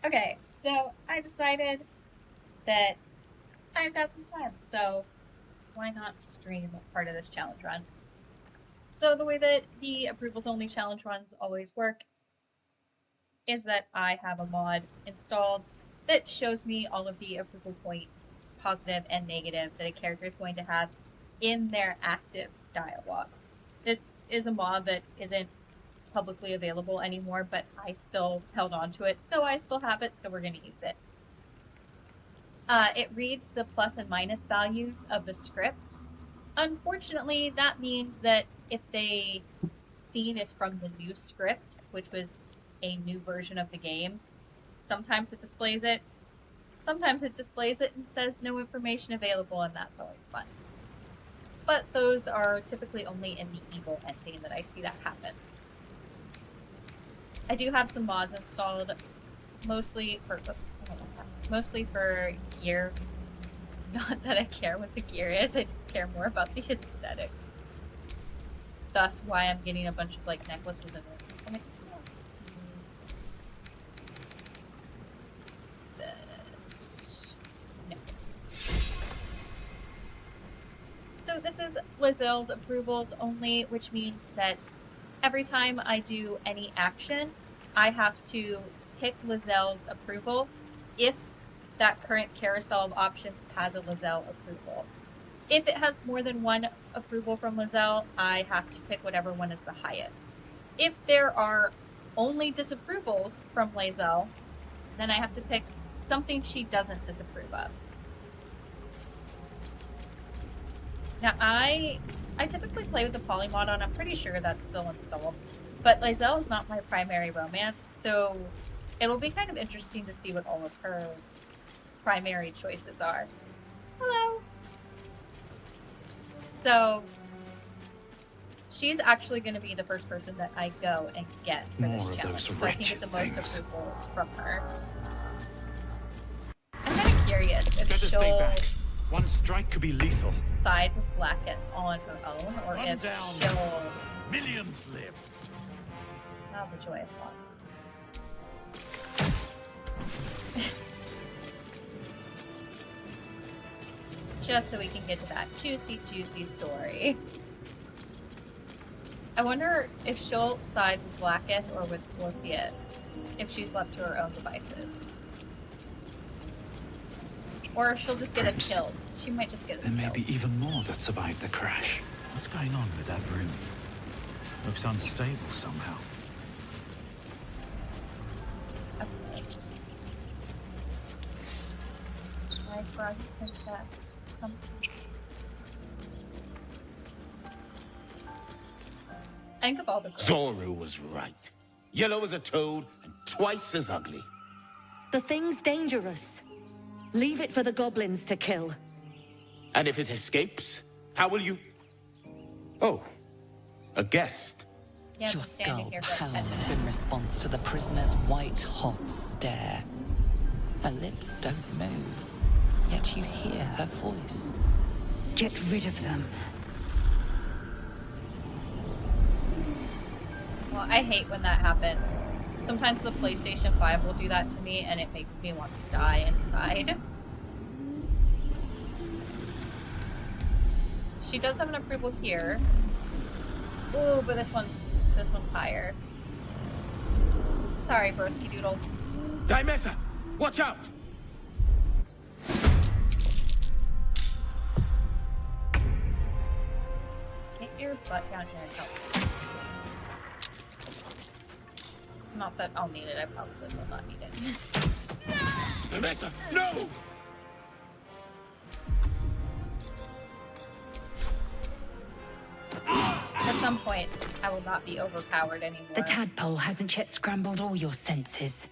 Okay, so I decided that I've got some time, so why not stream part of this challenge run? So the way that the approvals only challenge runs always work is that I have a mod installed that shows me all of the approval points, positive and negative, that a character is going to have in their active dialogue. This is a mod that isn't publicly available anymore, but I still held on to it, so I still have it, so we're going to use it. It reads the plus and minus values of the script. Unfortunately, that means that if the scene is from the new script, which was a new version of the game, sometimes it displays it, sometimes it displays it and says no information available, and that's always fun. But those are typically only in the evil ending that I see that happen. I do have some mods installed, mostly for gear. Not that I care what the gear is, I just care more about the aesthetics. Thus why I'm getting a bunch of like necklaces and rings. Necklace. So this is Lae'zel's approvals only, which means that every time I do any action, I have to pick Lae'zel's approval if that current carousel of options has a Lae'zel approval. If it has more than one approval from Lae'zel, I have to pick whatever one is the highest. If there are only disapprovals from Lae'zel, then I have to pick something she doesn't disapprove of. Now, I typically play with the polymod on. I'm pretty sure that's still installed. But Lae'zel is not my primary romance, so it'll be kind of interesting to see what all of her primary choices are. Hello! So, she's actually going to be the first person that I go and get for this challenge, so I can get the most approvals from her. I'm kind of curious if she'll one strike could be lethal. Side with Blackett on her own, or Run if down. she'll... Millions live. Oh, the joy of plots. Just so we can get to that juicy, juicy story. I wonder if she'll side with Blackett or with Orpheus, if she's left to her own devices. Or if she'll just get us killed. She might just get us killed. There may be even more that survived the crash. What's going on with that room? Looks unstable somehow. Okay. My frog princess. Think of all the girls. Zoru was right. Yellow as a toad and twice as ugly. The thing's dangerous. Leave it for the goblins to kill. And if it escapes, how will you... Oh, a guest. Yeah, Your skull here for 10 pounds minutes. in response to the prisoner's white-hot stare. Her lips don't move, yet you hear her voice. Get rid of them. Well, I hate when that happens. Sometimes the PlayStation 5 will do that to me, and it makes me want to die inside. She does have an approval here. Ooh, but this one's higher. Sorry, broski doodles. Dimesa, watch out! Get your butt down here and help. Not that I'll need it, I probably will not need it. Dimesa, no! At some point, I will not be overpowered anymore. The tadpole hasn't yet scrambled all your senses.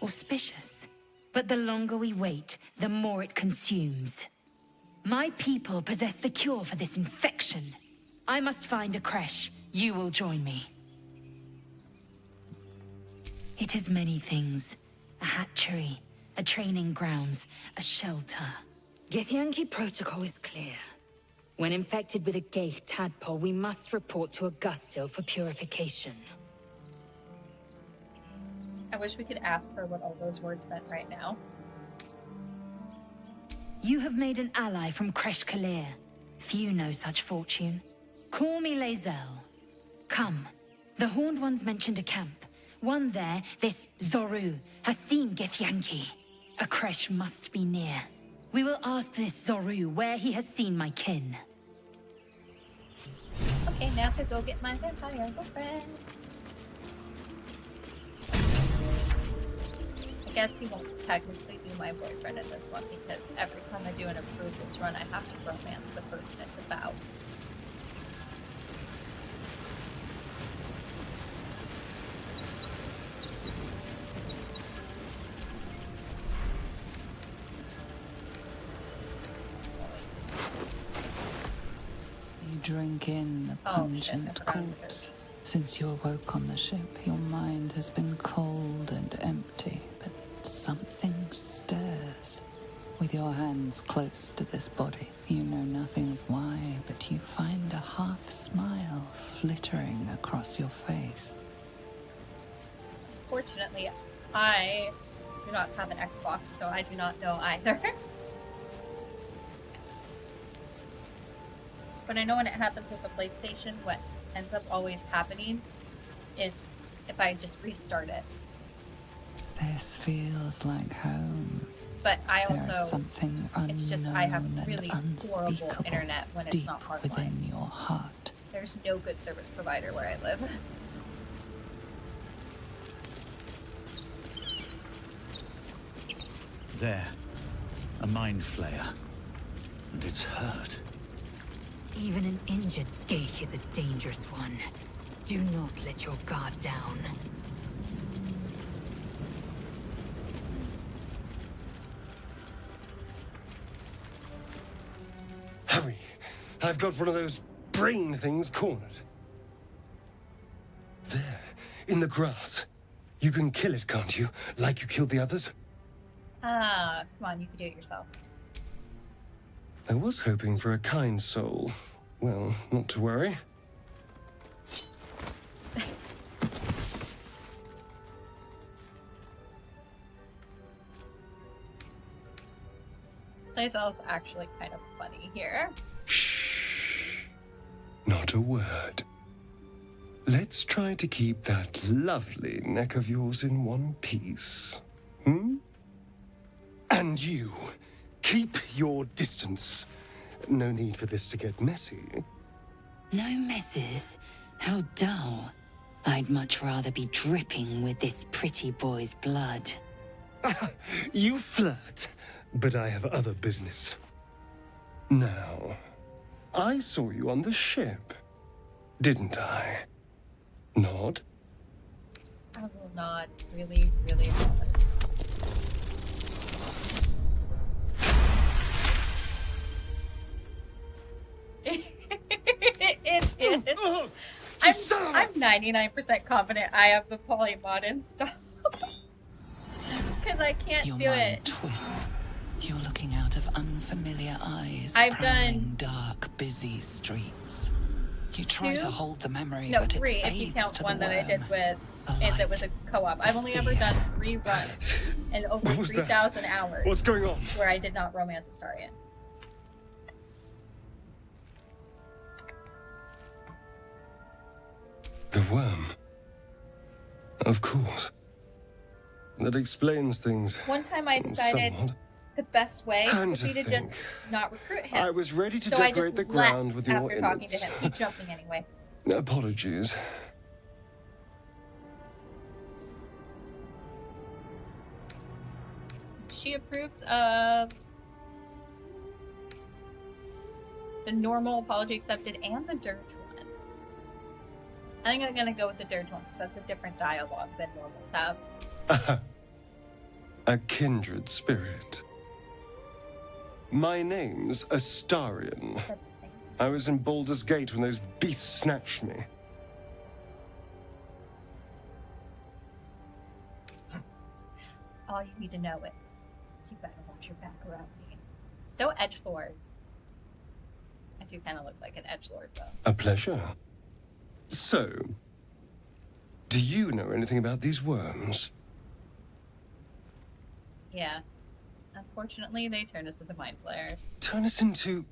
Auspicious. But the longer we wait, the more it consumes. My people possess the cure for this infection. I must find a creche. You will join me. It is many things. A hatchery, a training grounds, a shelter. Githyanki protocol is clear. When infected with a Geich tadpole, we must report to Augustil for purification. I wish we could ask her what all those words meant right now. You have made an ally from Kresh Kalir. Few know such fortune. Call me Lae'zel. Come. The Horned Ones mentioned a camp. One there, this Zoru, has seen Githyanki. A Kresh must be near. We will ask this Zoru where he has seen my kin. Okay, now to go get my vampire girlfriend. I guess he won't technically be my boyfriend in this one because every time I do an approvals run, I have to romance the person it's about. You drink in the pungent corpse. Since you awoke on the ship, your mind has been cold and empty, but something stirs. With your hands close to this body, you know nothing of why, but you find a half smile flittering across your face. Fortunately, I do not have an Xbox, so I do not know either. But I know when it happens with the PlayStation, what ends up always happening is if I just restart it. This feels like home. But I There is also, something unknown it's just I have and really horrible unspeakable internet when it's deep not hardline. within your heart. There's no good service provider where I live. There. A mind flayer. And it's hurt. Even an injured Geich is a dangerous one. Do not let your guard down. Hurry! I've got one of those brain things cornered. There, in the grass. You can kill it, can't you? Like you killed the others? Ah, come on, you can do it yourself. I was hoping for a kind soul. Well, not to worry. Lae'zel's actually kind of funny here. Shh. Not a word. Let's try to keep that lovely neck of yours in one piece. Hmm? And you, keep your distance. No need for this to get messy. No messes? How dull. I'd much rather be dripping with this pretty boy's blood. You flirt, but I have other business. Now, I saw you on the ship, didn't I? Nod? I will nod really, really hard. It is. I'm 99% confident I have the polymod installed. Because I can't Your do mind it. twists. You're looking out of unfamiliar eyes, I've prowling done dark, busy streets. You try to 2? hold the memory, No, but 3 it if you fades count to one the that I did worm. with The that was a light, co-op. I've only ever fear. done 3 runs and over What was that? 3,000 hours What's going on? where I did not romance Astarion. The worm. Of course. That explains things. One time I decided somewhat. the best way And would be to to just think. not recruit him. I was ready to so I decorate just the ground left with your after talking to innards. him. Keep jumping anyway. Apologies. She approves of the normal apology accepted and the dirge one. I think I'm gonna go with the dirge one because that's a different dialogue than normal tab. A kindred spirit. My name's Astarion. Said the same. I was in Baldur's Gate when those beasts snatched me. All you need to know is you better watch your back around me. So edgelord. I do kind of look like an edgelord though. A pleasure. So, do you know anything about these worms? Yeah. Unfortunately, they turned us into mind flayers. Turn us into...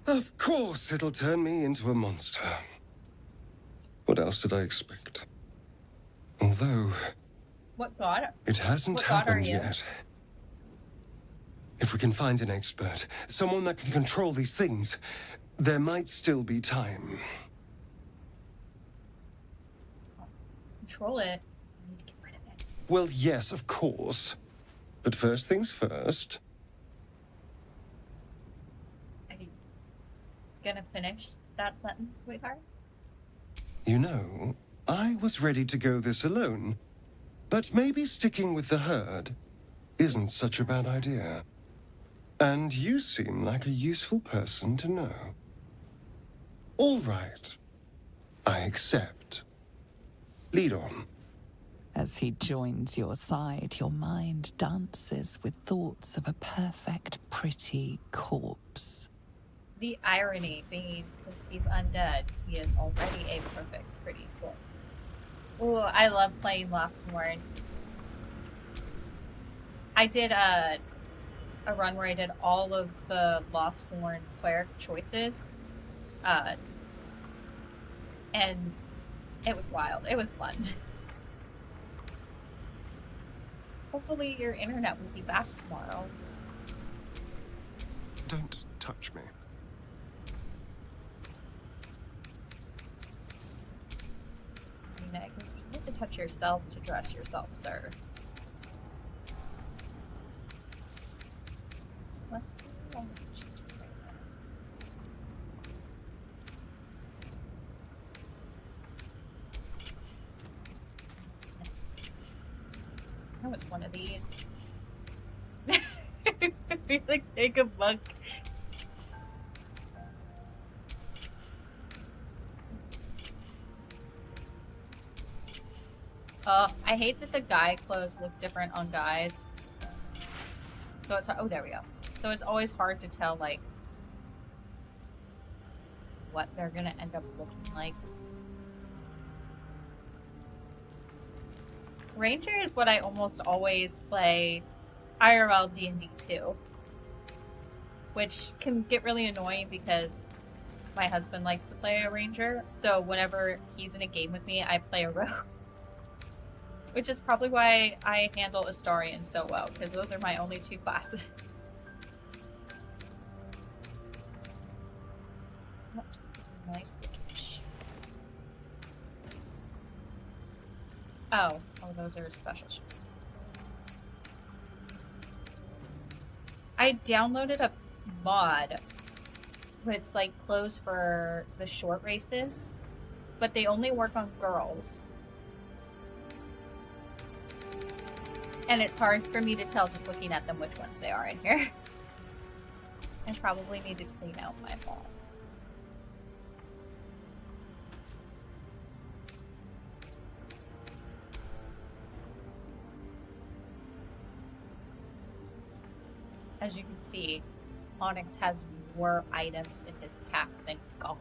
Of course it'll turn me into a monster. What else did I expect? Although, What god? it hasn't What god are happened you? yet. If we can find an expert, someone that can control these things, there might still be time. Control it. I need to get rid of it. Well, yes, of course. But first things first. Are you gonna finish that sentence, sweetheart? You know, I was ready to go this alone. But maybe sticking with the herd isn't such a bad idea. And you seem like a useful person to know. All right. I accept. Lead on. As he joins your side, your mind dances with thoughts of a perfect, pretty corpse. The irony being, since he's undead, he is already a perfect, pretty corpse. Ooh, I love playing Lostborn. I did a run where I did all of the Lostborn cleric choices. And it was wild. It was fun. Hopefully your internet will be back tomorrow. Don't touch me. I mean, I guess you need to touch yourself to dress yourself, sir. What's wrong with you two right now? I know it's one of these. We like take a monk. I hate that the guy clothes look different on guys. So it's, oh, there we go. So it's always hard to tell, like, what they're gonna end up looking like. Ranger is what I almost always play IRL D&D too. Which can get really annoying because my husband likes to play a ranger, so whenever he's in a game with me, I play a rogue. Which is probably why I handle Astarion so well, because those are my only two classes. Nice looking shit. Oh, those are special shoes. I downloaded a mod. It's like clothes for the short races, but they only work on girls. And it's hard for me to tell just looking at them which ones they are in here. I probably need to clean out my mods. As you can see, Onyx has more items in his pack than God.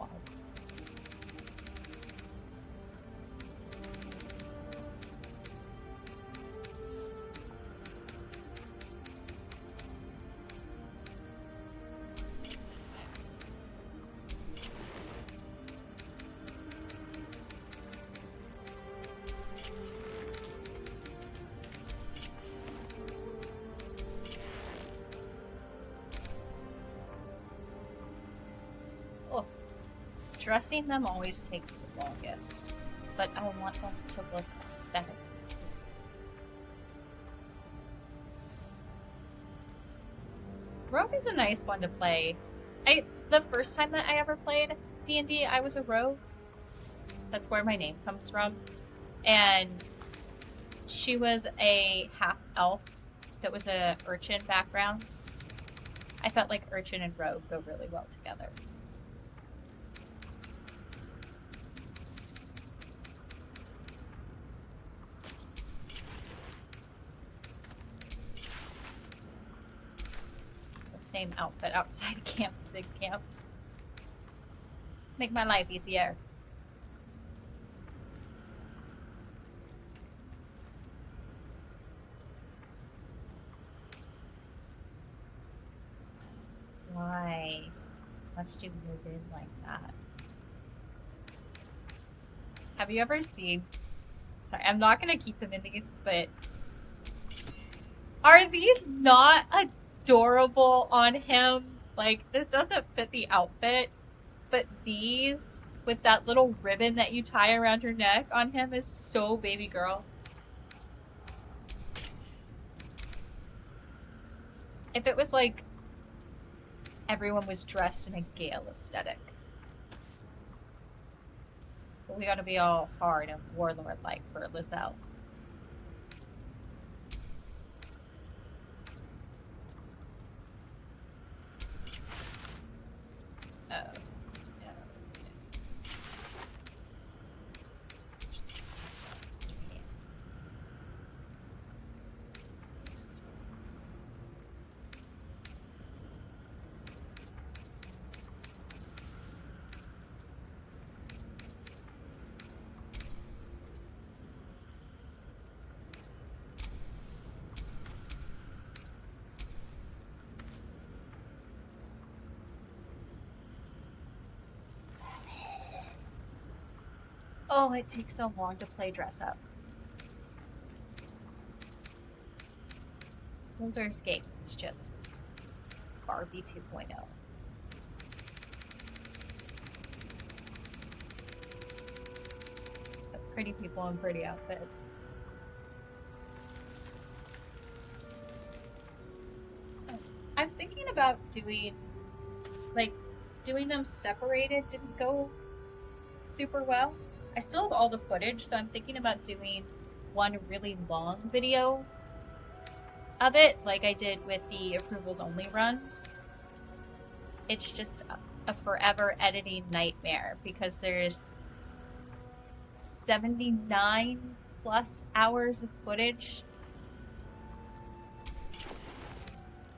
Dressing them always takes the longest, but I want them to look aesthetic. Rogue is a nice one to play. The first time that I ever played D&D, I was a rogue. That's where my name comes from. And she was a half-elf that was a urchin background. I felt like urchin and rogue go really well together. Same outfit outside camp as in camp. Make my life easier. Why must you move in like that? Have you ever seen... Sorry, I'm not gonna keep them in these, but... Are these not adorable on him? Like, this doesn't fit the outfit, but these, with that little ribbon that you tie around your neck on him, is so baby girl. If it was like, everyone was dressed in a Gale aesthetic. But we gotta be all hard and warlord-like for Lae'zel. Oh. No. Oh, it takes so long to play dress up. Baldur's Gate is just Barbie 2.0. Pretty people in pretty outfits. I'm thinking about doing them separated didn't go super well. I still have all the footage, so I'm thinking about doing one really long video of it, like I did with the approvals only runs. It's just a forever editing nightmare because there's 79 plus hours of footage.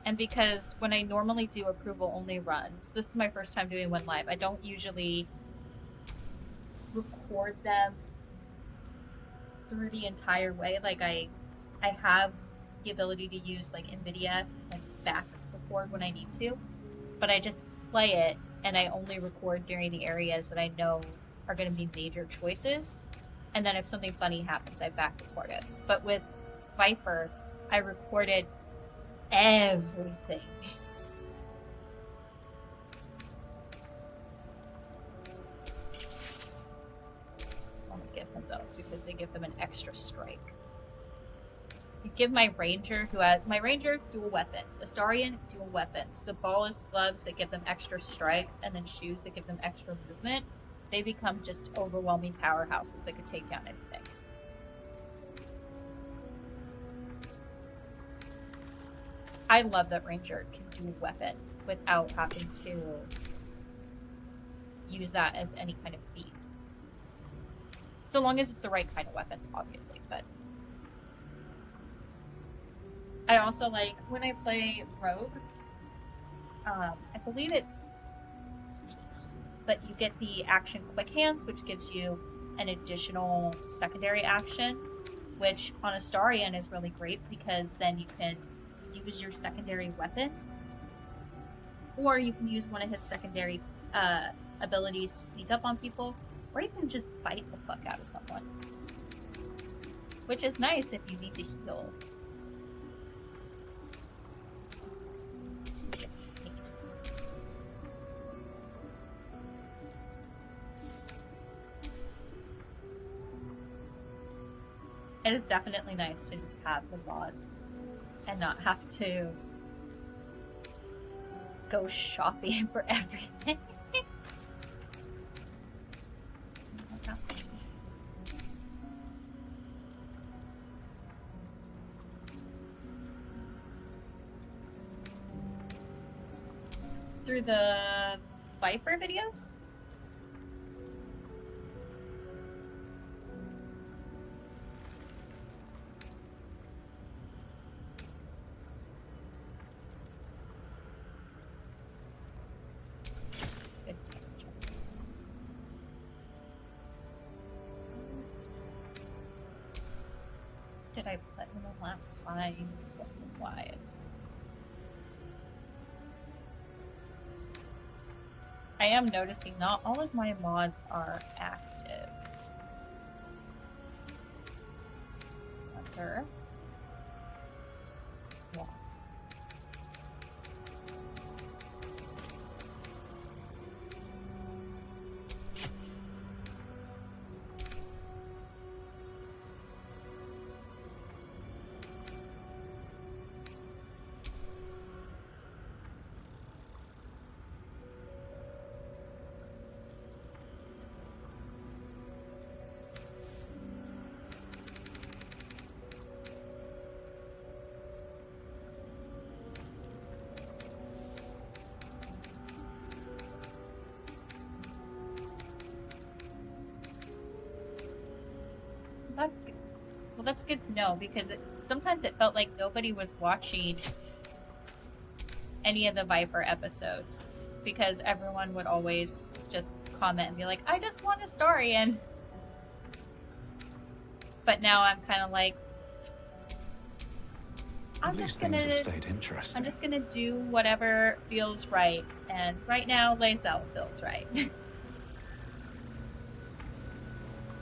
And because when I normally do approval only runs, this is my first time doing one live, I don't usually record them through the entire way. Like I have the ability to use like NVIDIA and back record when I need to, but I just play it and I only record during the areas that I know are going to be major choices, and then if something funny happens I back record it. But with Viper I recorded everything. Give them those because they give them an extra strike. You give my ranger dual weapons, Astarion dual weapons, the ballless gloves that give them extra strikes, and then shoes that give them extra movement. They become just overwhelming powerhouses that could take down anything. I love that ranger can dual weapon without having to use that as any kind of feat. So long as it's the right kind of weapons, obviously, but... I also like, when I play Rogue, I believe it's Thief, but you get the action Quick Hands, which gives you an additional secondary action, which on Astarion is really great because then you can use your secondary weapon, or you can use one of his secondary abilities to sneak up on people, or you can just bite the fuck out of someone. Which is nice if you need to heal. It is definitely nice to just have the mods and not have to go shopping for everything. Through the Viper videos? Did I put in the last time? Wise. I am noticing not all of my mods are active. Wonder. Yeah. That's good. Well, that's good to know because sometimes it felt like nobody was watching any of the Viper episodes because everyone would always just comment and be like, I just want Astarion. But now I'm kind of like, At least things have stayed interesting. I'm just gonna do whatever feels right. And right now, Lae'zel feels right.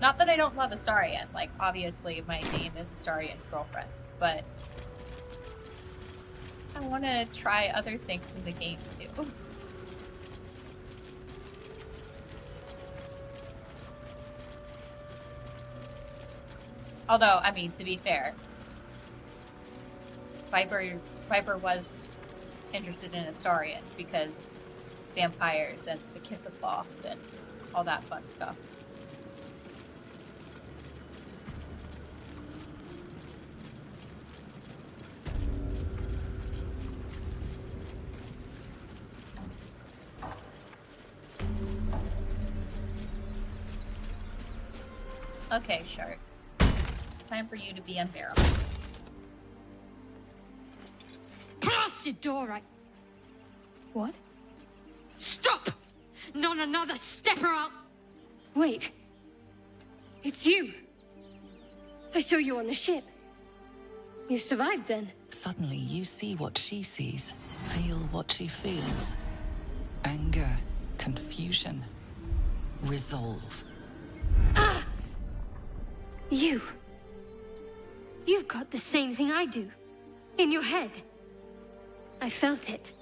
Not that I don't love Astarion, like, obviously my name is Astarion's girlfriend, but I want to try other things in the game, too. Although, I mean, to be fair, Viper was interested in Astarion because vampires and the kiss of Thoth and all that fun stuff. Okay, Shark. Time for you to be unbearable. Blasted door, What? Stop! Not another step or I'll... Wait. It's you. I saw you on the ship. You survived then. Suddenly you see what she sees, feel what she feels. Anger, confusion, resolve. Ah! You. You've got the same thing I do. In your head. I felt it.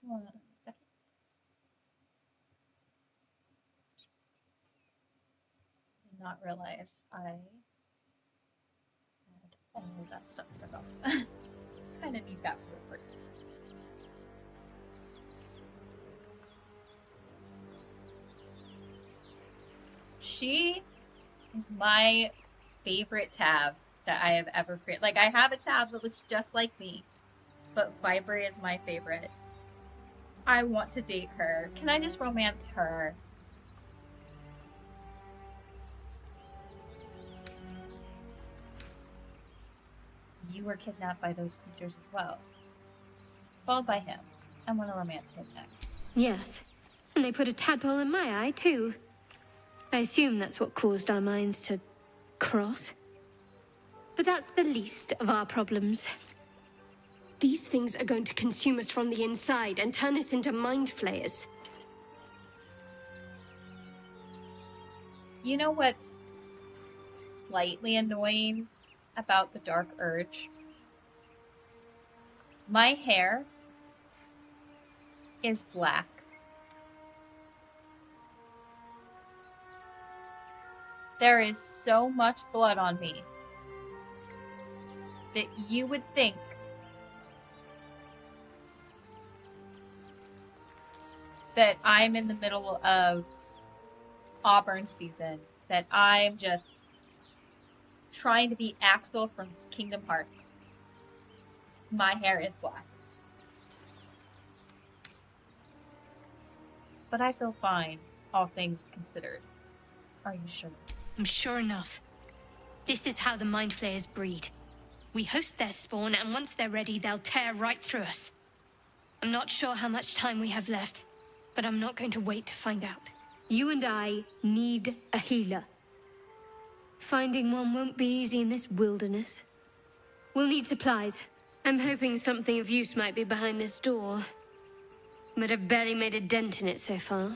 Hold on a second. Did not realize I had all of that stuff turned off. Kind of need that for the recording. She is my favorite tab that I have ever created. Like, I have a tab that looks just like me, but Viper is my favorite. I want to date her. Can I just romance her? You were kidnapped by those creatures as well. Followed by him. I want to romance him next. Yes. And they put a tadpole in my eye, too. I assume that's what caused our minds to cross. But that's the least of our problems. These things are going to consume us from the inside and turn us into mind flayers. You know what's slightly annoying about the Dark Urge? My hair is black. There is so much blood on me that you would think that I'm in the middle of Auburn season, that I'm just trying to be Axel from Kingdom Hearts. My hair is black. But I feel fine, all things considered. Are you sure? I'm sure enough. This is how the Mind Flayers breed. We host their spawn, and once they're ready, they'll tear right through us. I'm not sure how much time we have left, but I'm not going to wait to find out. You and I need a healer. Finding one won't be easy in this wilderness. We'll need supplies. I'm hoping something of use might be behind this door. But I've barely made a dent in it so far.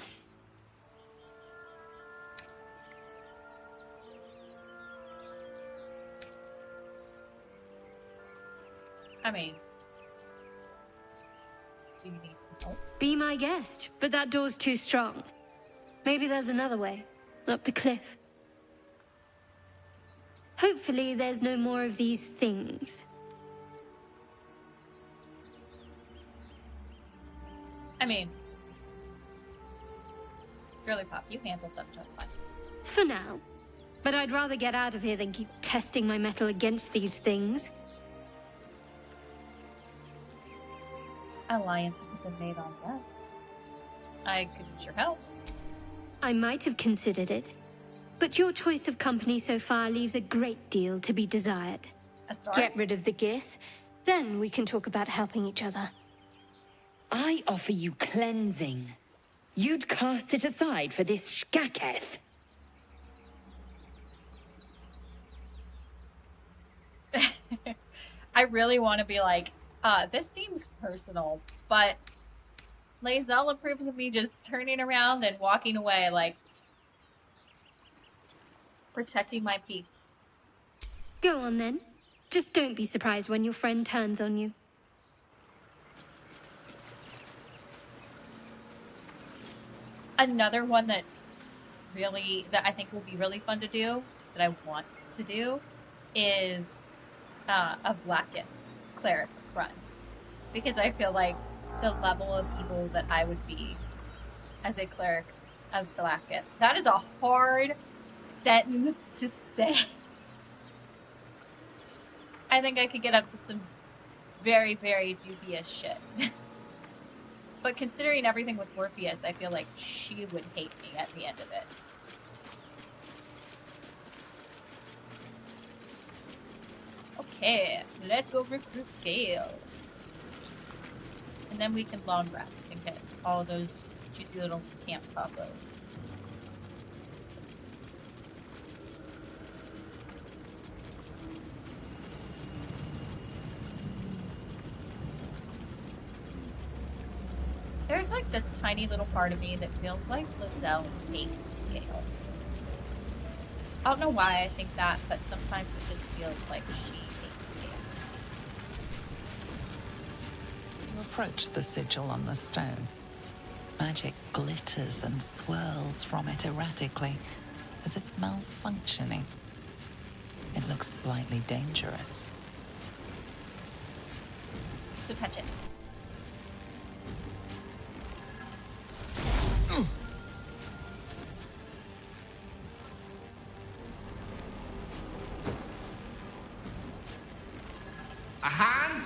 I mean, do you need some help? Be my guest, but that door's too strong. Maybe there's another way, up the cliff. Hopefully there's no more of these things. I mean, Girly Pop, you handled them just fine. For now. But I'd rather get out of here than keep testing my metal against these things. Alliances have been made on this. I could use your help. I might have considered it. But your choice of company so far leaves a great deal to be desired. Astarion? Get rid of the Gith, then we can talk about helping each other. I offer you cleansing. You'd cast it aside for this Shkaketh. I really want to be like, this seems personal, but Lae'zel approves of me just turning around and walking away, like, protecting my peace. Go on then. Just don't be surprised when your friend turns on you. Another one that's really, that I think will be really fun to do, that I want to do, is a Blackett cleric run. Because I feel like the level of evil that I would be as a cleric of Blackett. That is a hard sentence to say. I think I could get up to some very, very dubious shit. But considering everything with Morpheus, I feel like she would hate me at the end of it. Okay, let's go recruit Gale. And then we can long rest and get all those juicy little camp combos. There's like this tiny little part of me that feels like Lae'zel hates Gale. I don't know why I think that, but sometimes it just feels like she hates Gale. You approach the sigil on the stone. Magic glitters and swirls from it erratically, as if malfunctioning. It looks slightly dangerous. So touch it. A hand?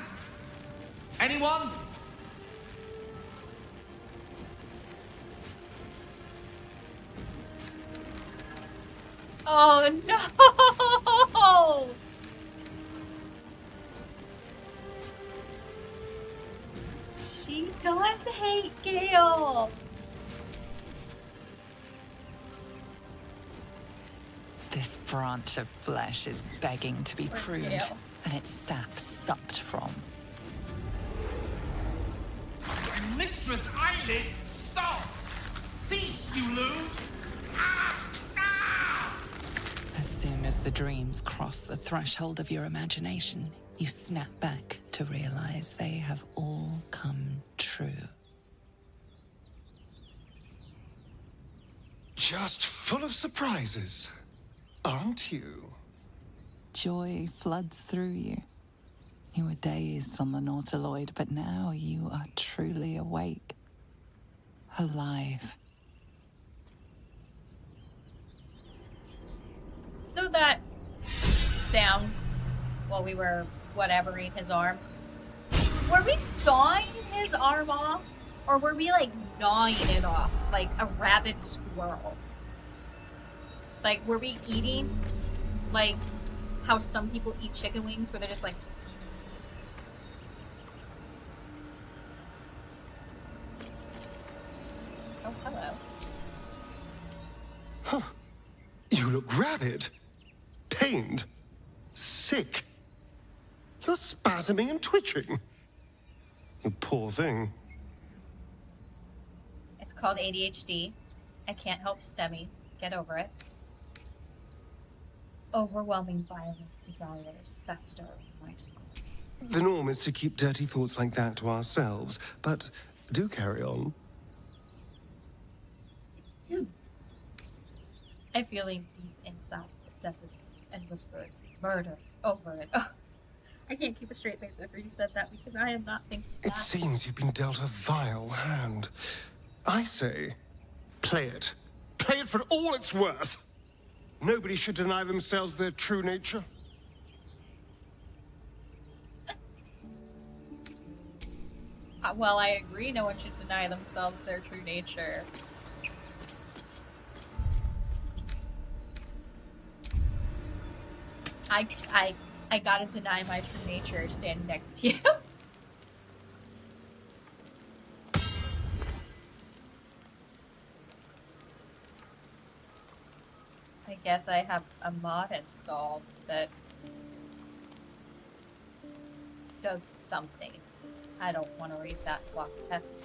Anyone? Oh no! She does hate Gale! This branch of flesh is begging to be Poor pruned, Gale. and its sap sucked from. Mistress Eyelids, stop! Cease, you loon! Ah! Ah! As soon as the dreams cross the threshold of your imagination, you snap back to realize they have all come true. Just full of surprises, aren't you? Joy floods through you. You were dazed on the Nautiloid, but now you are truly awake. Alive. So that sound while we were whatevering his arm, were we sawing his arm off? Or were we like gnawing it off like a rabid squirrel? Like, were we eating like how some people eat chicken wings where they're just like... Oh, hello. Huh. You look rabid, pained, sick. spasming and twitching. You poor thing. It's called ADHD. I can't help STEMmy. Get over it. Overwhelming violent desires fester in my soul. The norm is to keep dirty thoughts like that to ourselves, but do carry on. A feeling deep inside possesses me and whispers murder over it. Oh, I can't keep a straight face after you said that because I am not thinking It that. seems you've been dealt a vile hand. I say, play it. Play it for all it's worth. Nobody should deny themselves their true nature. Well, I agree no one should deny themselves their true nature. I gotta deny my true nature standing next to you. I guess I have a mod installed that does something. I don't want to read that block of text.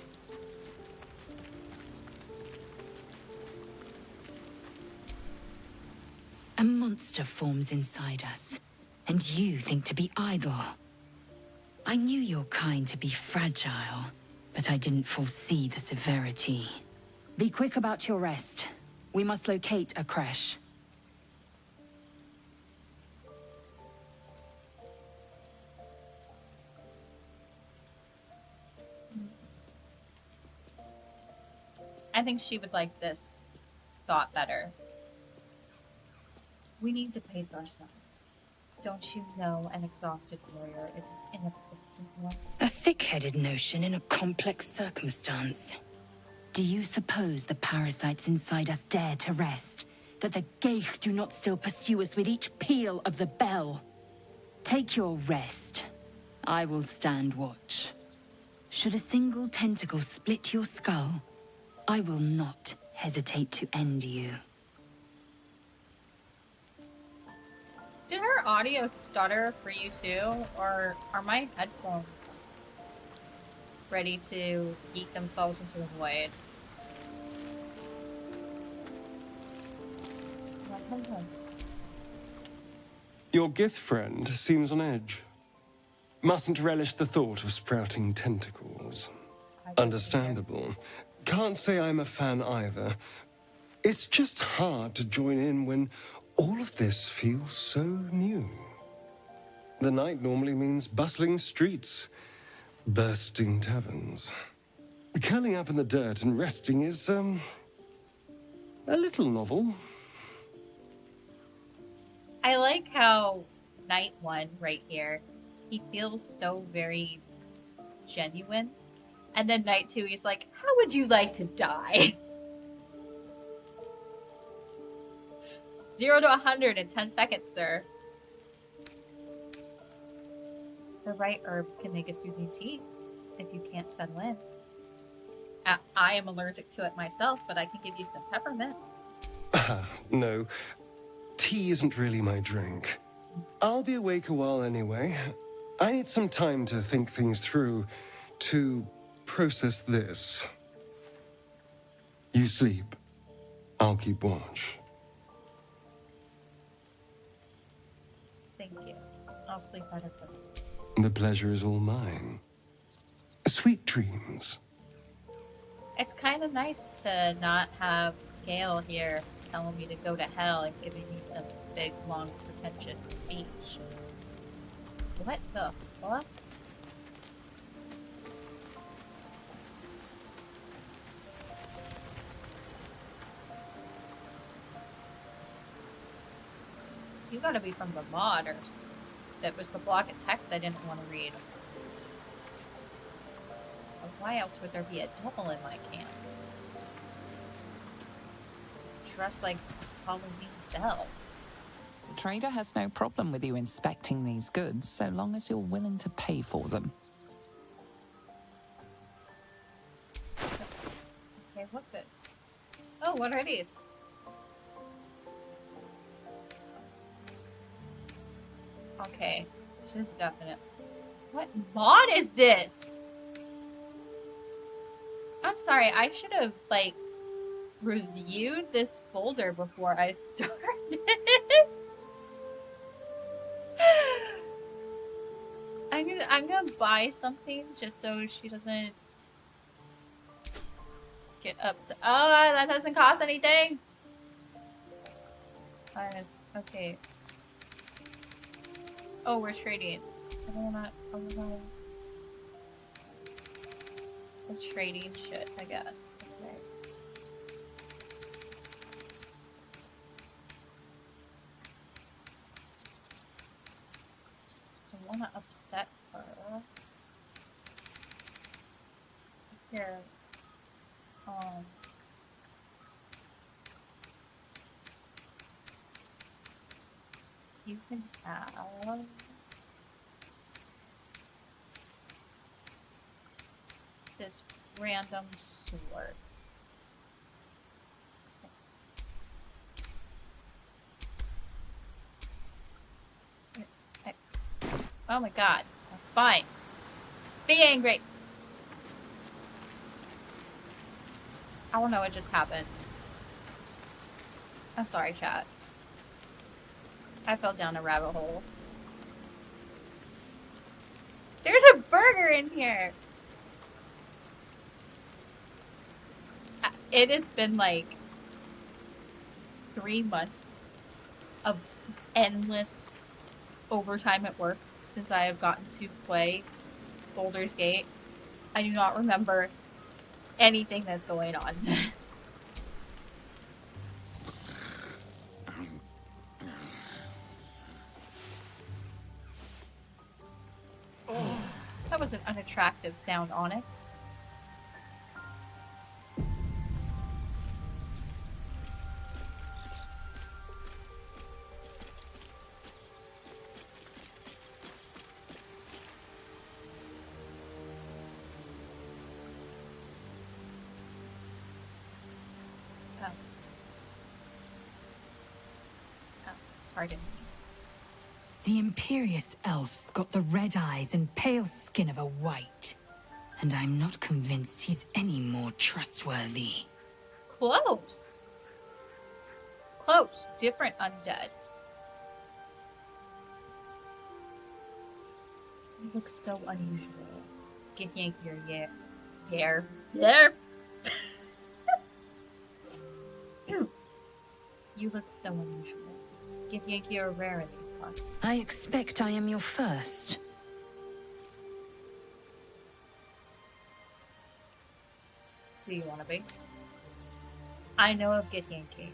A monster forms inside us, and you think to be idle. I knew your kind to be fragile, but I didn't foresee the severity. Be quick about your rest. We must locate a crash. I think she would like this thought better. We need to pace ourselves. Don't you know an exhausted warrior is an ineffective one? A thick-headed notion in a complex circumstance. Do you suppose the parasites inside us dare to rest? That the Geich do not still pursue us with each peal of the bell? Take your rest. I will stand watch. Should a single tentacle split your skull, I will not hesitate to end you. Did her audio stutter for you too? Or are my headphones ready to eat themselves into the void? My headphones. Your Gith friend seems on edge. Mustn't relish the thought of sprouting tentacles. Understandable. Can't say I'm a fan either. It's just hard to join in when all of this feels so new. The night normally means bustling streets, bursting taverns. Curling up in the dirt and resting is, a little novel. I like how Night One right here, he feels so very genuine. And then Night Two, he's like, how would you like to die? 0 to 100 in 10 seconds, sir. The right herbs can make a soothing tea if you can't settle in. I am allergic to it myself, but I can give you some peppermint. No. Tea isn't really my drink. I'll be awake a while anyway. I need some time to think things through, to process this. You sleep. I'll keep watch. Thank you. I'll sleep better for you. The pleasure is all mine. Sweet dreams. It's kind of nice to not have Gale here telling me to go to hell and giving me some big, long, pretentious speech. What the fuck? You gotta be from the mod, or that was the block of text I didn't want to read. Or why else would there be a devil in my camp? Dressed like Halloween Belle. The trader has no problem with you inspecting these goods, so long as you're willing to pay for them. Okay, what goods? Oh, what are these? Okay, she's definite. What mod is this? I'm sorry, I should have, like, reviewed this folder before I started. I'm gonna buy something just so she doesn't get upset. Oh, that doesn't cost anything. Okay. Oh, we're trading. I don't wanna the trading shit, I guess. Okay. I wanna upset her. Here. You can have this random sword. Okay. Oh my god. Fine. Be angry. I don't know what just happened. I'm sorry, chat. I fell down a rabbit hole. There's a burger in here! It has been like 3 months of endless overtime at work since I have gotten to play Baldur's Gate. I do not remember anything that's going on. That was an unattractive sound, Onyx. Pardon me. The Imperious Elf's got the red eyes and pale skin of a white. And I'm not convinced he's any more trustworthy. Close. Close. Different undead. You look so unusual. Get yank your hair. There. You look so unusual. Give Yankee a rare in these parts. I expect I am your first. Do you want to be? I know of Get Yankee,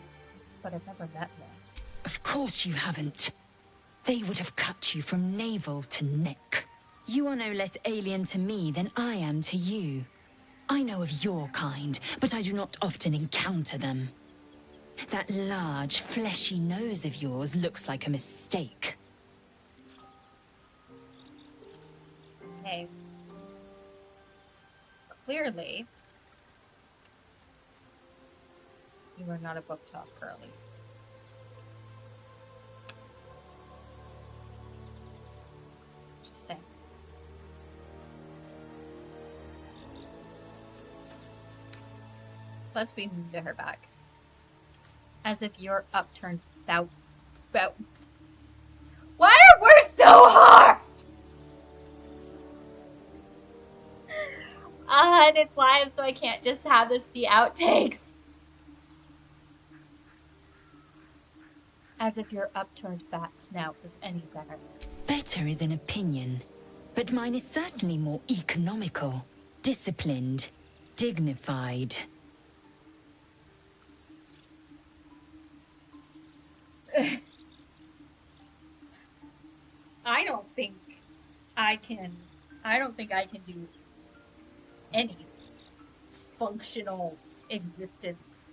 but I've never met one. Of course you haven't. They would have cut you from navel to neck. You are no less alien to me than I am to you. I know of your kind, but I do not often encounter them. That large, fleshy nose of yours looks like a mistake. Hey. Clearly, you are not a book talk girly. Just saying. Let's be mean to her back. As if you're upturned bout. Why are words so hard? And it's live, so I can't just have this be outtakes. As if your upturned fat snout was any better. Better is an opinion, but mine is certainly more economical, disciplined, dignified. I don't think I can do any functional existence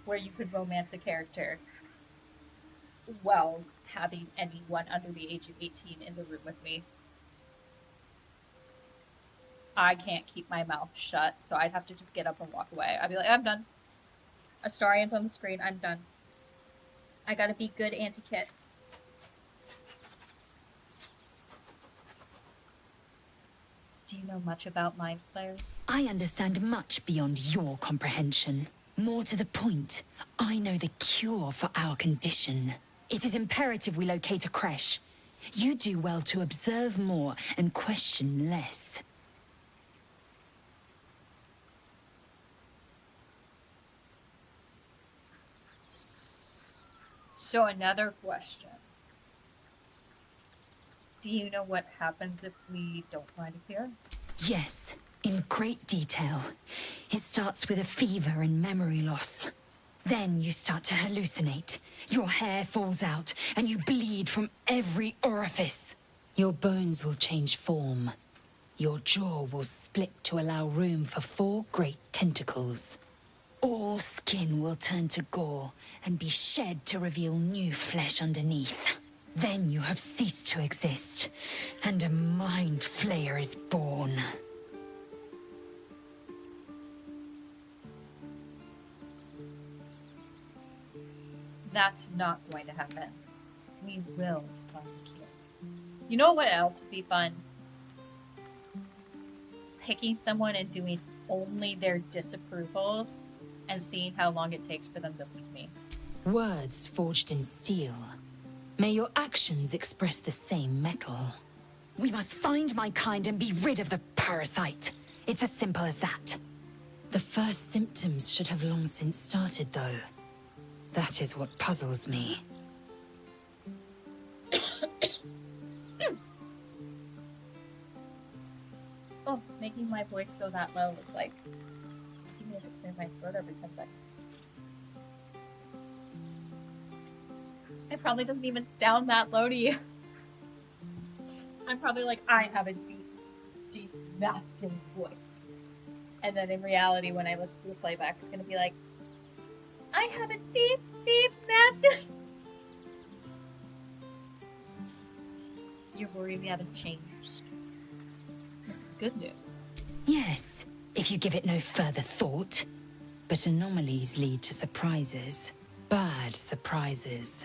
where you could romance a character while having anyone under the age of 18 in the room with me. I can't keep my mouth shut, so I'd have to just get up and walk away. I'd be like, I'm done. Astarion's on the screen, I'm done. I gotta be good Auntie Kit. Do you know much about mind flayers? I understand much beyond your comprehension. More to the point, I know the cure for our condition. It is imperative we locate a creche. You do well to observe more and question less. So another question. Do you know what happens if we don't find a cure? Yes, in great detail. It starts with a fever and memory loss. Then you start to hallucinate. Your hair falls out, and you bleed from every orifice. Your bones will change form. Your jaw will split to allow room for 4 great tentacles. All skin will turn to gore and be shed to reveal new flesh underneath. Then you have ceased to exist, and a mind flayer is born. That's not going to happen. We will find a cure. You know what else would be fun? Picking someone and doing only their disapprovals and seeing how long it takes for them to leave me. Words forged in steel. May your actions express the same metal. We must find my kind and be rid of the parasite. It's as simple as that. The first symptoms should have long since started, though. That is what puzzles me. Oh, making my voice go that low is like making me have to clear my throat every 10 seconds. It probably doesn't even sound that low to you. I'm probably like, I have a deep, deep masculine voice. And then in reality, when I listen to the playback, it's gonna be like, I have a deep, deep masculine. You're worried we haven't changed. This is good news. Yes, if you give it no further thought. But anomalies lead to surprises. Bad surprises.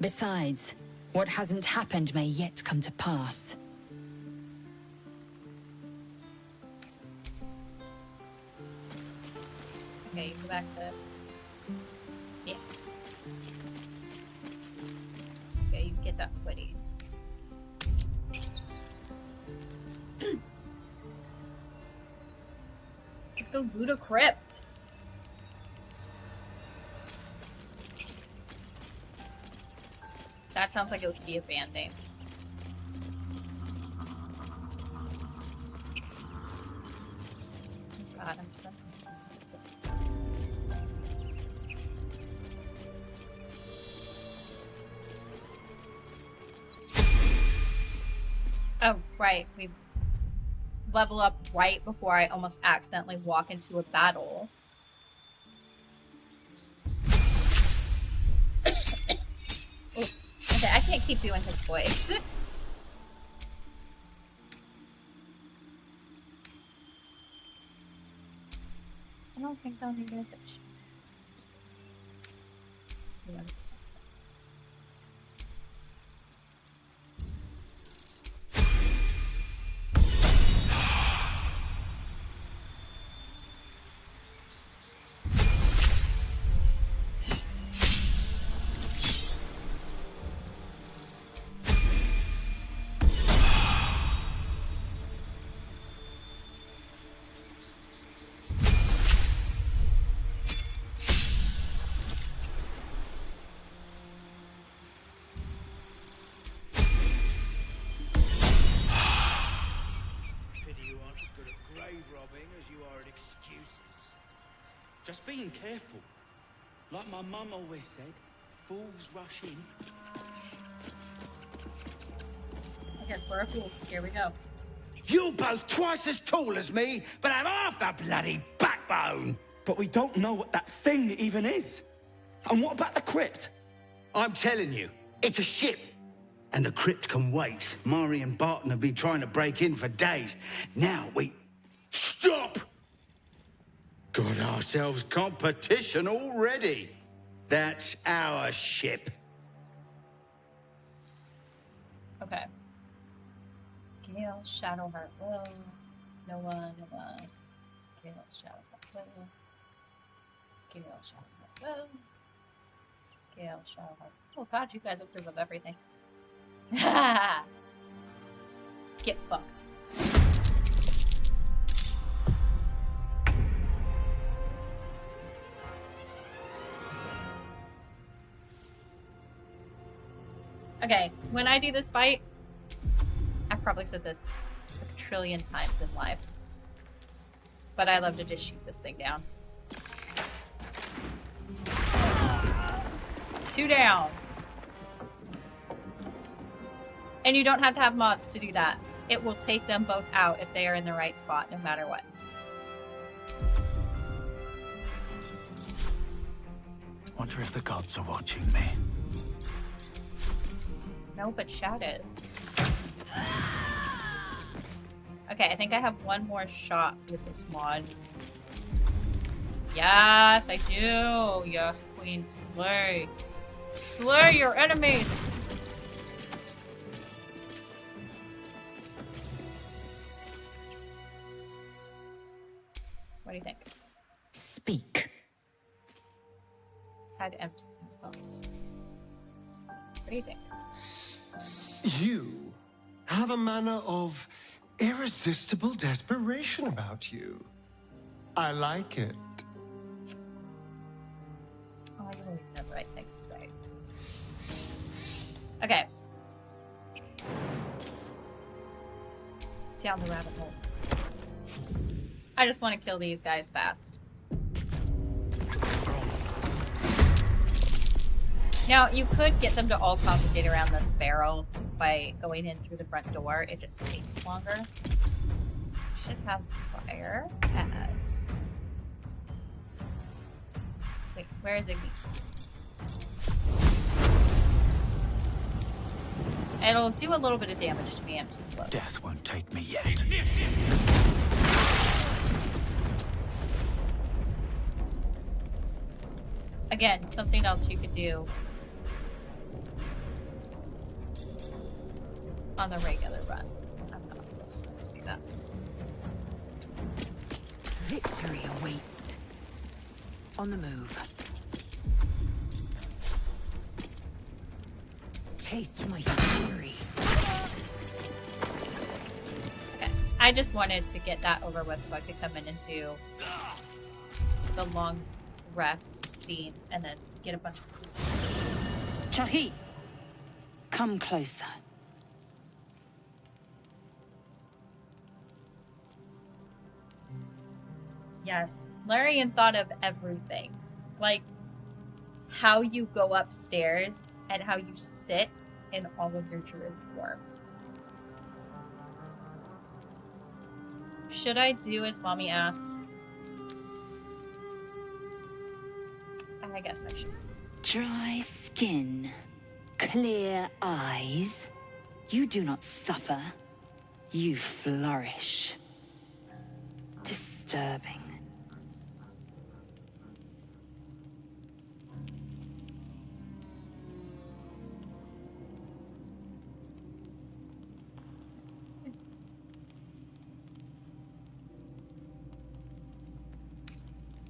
Besides, what hasn't happened may yet come to pass. Okay, you go back to... Yeah. Okay, you get that squiddy. Let's go loot a crypt. That sounds like it would be a band name. God, I'm done. Oh, right. We level up right before I almost accidentally walk into a battle. Okay, I can't keep doing his voice. I don't think I'll need it. Just being careful. Like my mum always said, fools rush in. I guess we're fools. Here we go. You're both twice as tall as me, but have half the bloody backbone. But we don't know what that thing even is. And what about the crypt? I'm telling you, it's a ship. And the crypt can wait. Mari and Barton have been trying to break in for days. Now we... Stop! Got ourselves competition already. That's our ship. Okay. Gale, Shadowheart, Will. No one. Gale Shadow Heart Will. Gale Shadow Heart Will. Gale Shadow Heart. Oh god, you guys approve of everything. Get fucked. Okay, when I do this fight, I've probably said this a trillion times in lives, but I love to just shoot this thing down. 2 down. And you don't have to have mods to do that. It will take them both out if they are in the right spot, no matter what. Wonder if the gods are watching me. No, but Shad is. Okay, I think I have one more shot with this mod. Yes, I do. Yes, Queen, slay. Slay your enemies! What do you think? Speak. Had empty phones. What do you think? You have a manner of irresistible desperation about you. I like it. Oh, I always have the right thing to say. Okay. Down the rabbit hole. I just want to kill these guys fast. Now, you could get them to all congregate around this barrel by going in through the front door. It just takes longer. Should have fire as... Wait, where is Ignis? It'll do a little bit of damage to me. I'm too close. Death won't take me yet. Again, something else you could do on the regular run. I'm not supposed to do that. Victory awaits. On the move. Taste my fury. Okay, I just wanted to get that over with so I could come in and do the long rest scenes and then get a bunch of... Chahi, come closer. Yes, Larian thought of everything. Like, how you go upstairs and how you sit in all of your druid forms. Should I do as Mommy asks? I guess I should. Dry skin, clear eyes. You do not suffer. You flourish. Disturbing.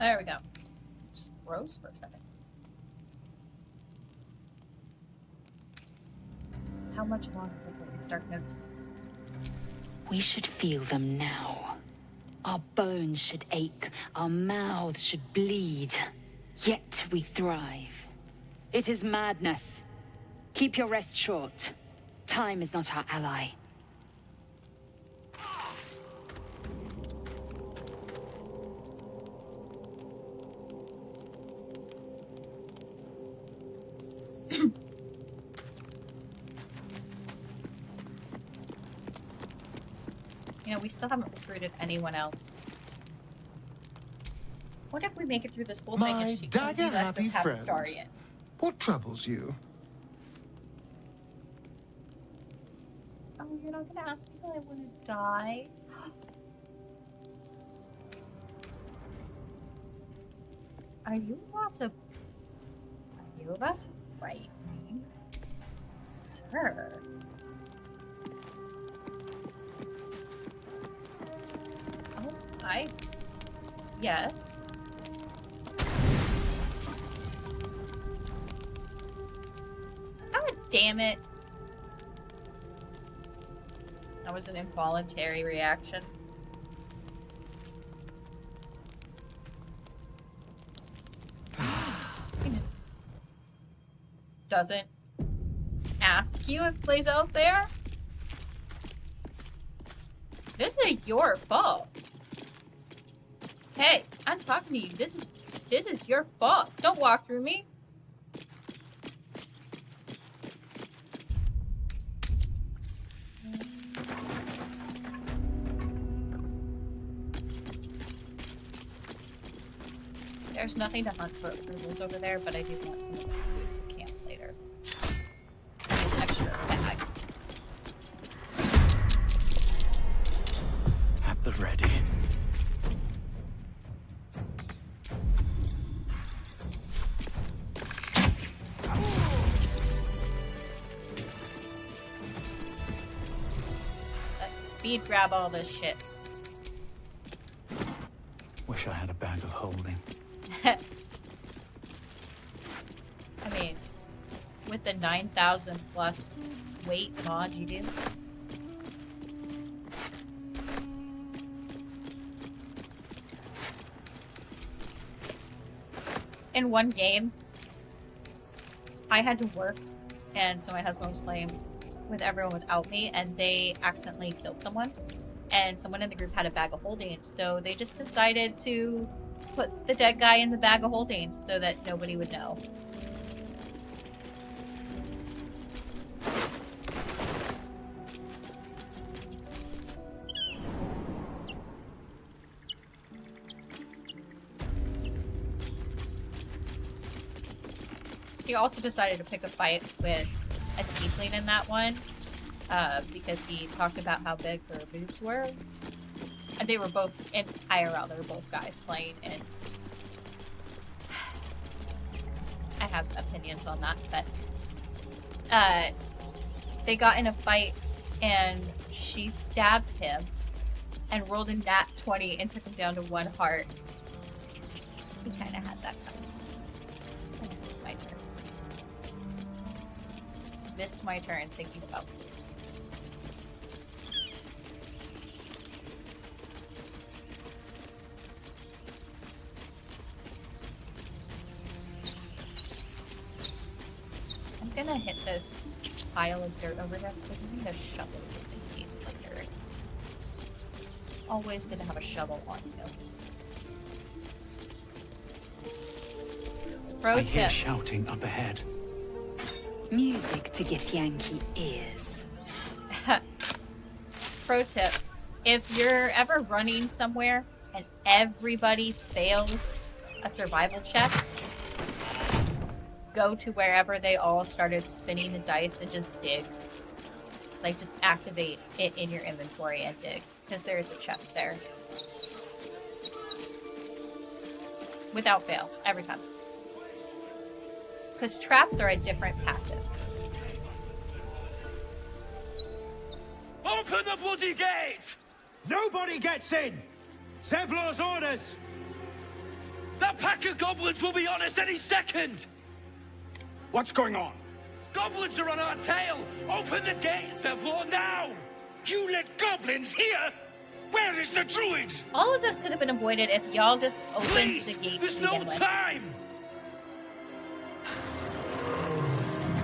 There we go. Just froze for a second. How much longer before we start noticing symptoms? We should feel them now. Our bones should ache, our mouths should bleed. Yet we thrive. It is madness. Keep your rest short. Time is not our ally. You know, we still haven't recruited anyone else. What if we make it through this whole thing My and she comes to us dagger-happy and have friend. Astarion? What troubles you? Oh, you're not gonna ask me that I want to die? Are you about to fight me? Sir. Yes. God damn it. That was an involuntary reaction. He just doesn't ask you if Lae'zel's there. This is your fault. Hey, I'm talking to you. This is your fault. Don't walk through me. There's nothing to hunt for approvals over there, but I do want some of this food for camp later. And this extra bag. At the ready. Let's speed grab all this shit. Wish I had a bag of holding. I mean, with the 9,000 plus weight mod you do. In one game, I had to work, and so my husband was playing with everyone without me, and they accidentally killed someone. And someone in the group had a bag of holding, so they just decided to put the dead guy in the bag of holding so that nobody would know. He also decided to pick a fight with a tiefling in that one, because he talked about how big her boobs were. And they were both in IRL, they were both guys playing, and I have opinions on that, but they got in a fight and she stabbed him and rolled a nat 20 and took him down to 1 heart. He kinda had that coming. And missed my turn. Missed my turn thinking about boobs. I'm gonna hit this pile of dirt over here because I need a shovel just in case later. It's always good to have a shovel on you. Pro I hear tip. shouting up ahead. Music to Githyanki ears. Pro tip. If you're ever running somewhere and everybody fails a survival check, go to wherever they all started spinning the dice and just dig. Like, just activate it in your inventory and dig, because there is a chest there. Without fail, every time. Because traps are a different passive. Open the bloody gate! Nobody gets in! Zevlor's orders! That pack of goblins will be on us any second! What's going on? Goblins are on our tail! Open the gate, Zevlor, now! You let goblins here? Where is the druid? All of this could have been avoided if y'all just opened Please! the gate There's to no begin with. time!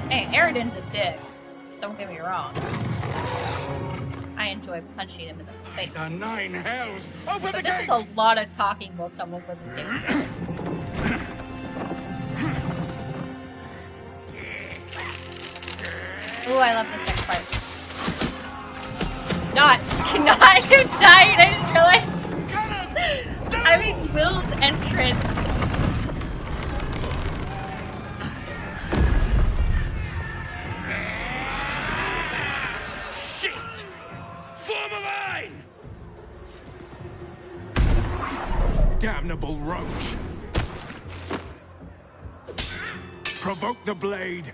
Hey, Eridan's a dick. Don't get me wrong. I enjoy punching him in the face. The 9 hells! Open But the this gate! was a lot of talking while someone was in danger. Ooh, I love this next part. Not who died, I just realized. I mean, Will's entrance. Shit! Form a line! Damnable roach! Provoke the blade!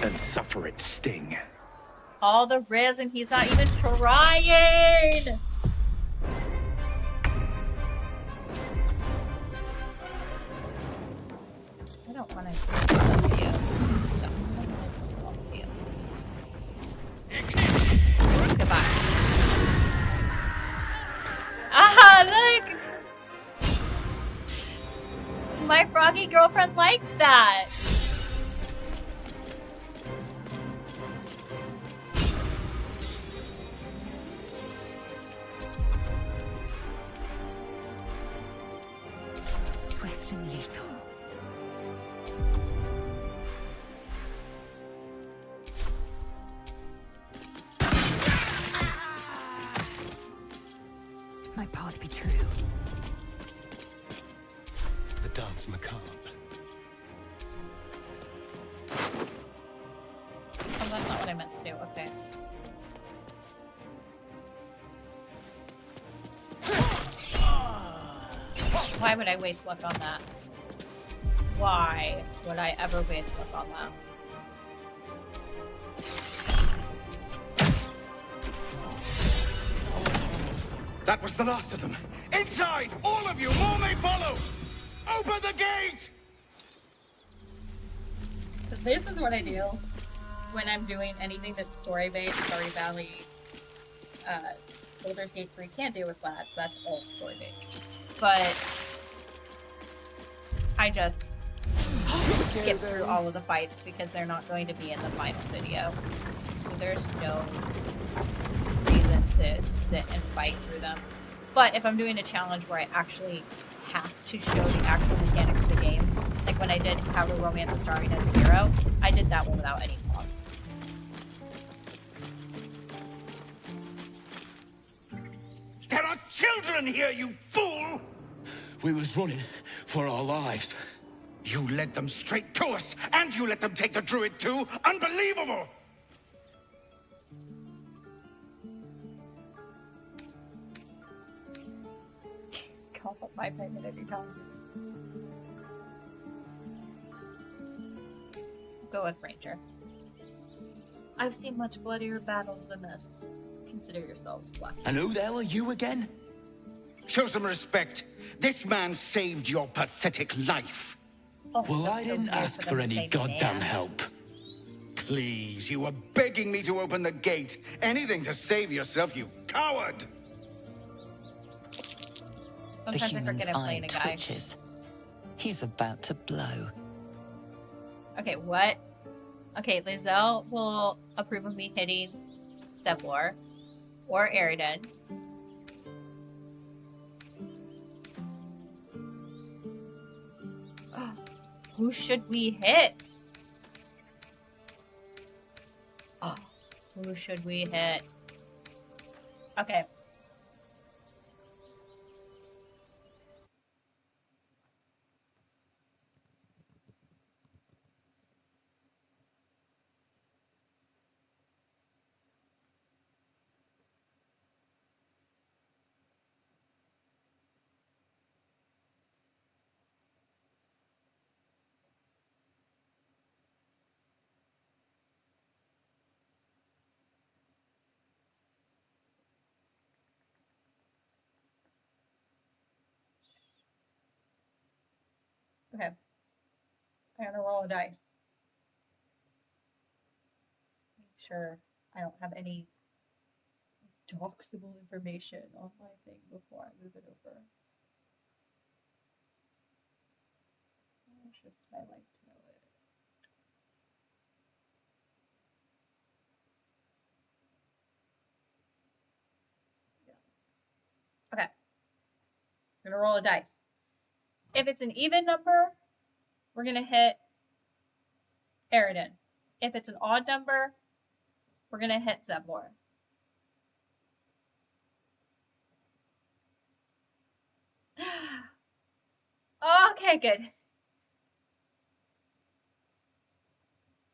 And suffer its sting. All the resin, he's not even trying! Ah, look! My froggy girlfriend liked that. Swift and lethal. My path be true. The dance macabre. Oh, that's not what I meant to do. Okay. Why would I waste luck on that? Why would I ever waste luck on that? That was the last of them. Inside! All of you! More may follow! Open the gate! This is what I do when I'm doing anything that's story-based. Starry Valley, Baldur's Gate 3 can't deal with that, so that's all story-based. But I just skip through all of the fights because they're not going to be in the final video. So there's no reason to sit and fight through them. But if I'm doing a challenge where I actually have to show the actual mechanics of the game, like when I did How to Romance Astarion as a Hero, I did that one without any pause. There are children here, you fool! We was running for our lives. You led them straight to us, and you let them take the druid too? Unbelievable! Cough up my payment every time. Go with Ranger. I've seen much bloodier battles than this. Consider yourselves lucky. And who the hell are you again? Show some respect. This man saved your pathetic life. Oh, Well, that's I so didn't weird ask them for to any say goddamn man. help. Please, you were begging me to open the gate. Anything to save yourself, you coward! The Sometimes I human's forget I'm eye playing a guy. twitches. He's about to blow. Okay, what? Okay, Lae'zel will approve of me hitting Zevlor or Eridan. Who should we hit? Oh, who should we hit? Okay. Okay. I'm gonna roll a dice. Make sure I don't have any doxable information on my thing before I move it over. It's just I like to know it. Yeah. Okay. I'm gonna roll a dice. If it's an even number, we're gonna hit Eridan. If it's an odd number, we're gonna hit Zevlor. Okay, good.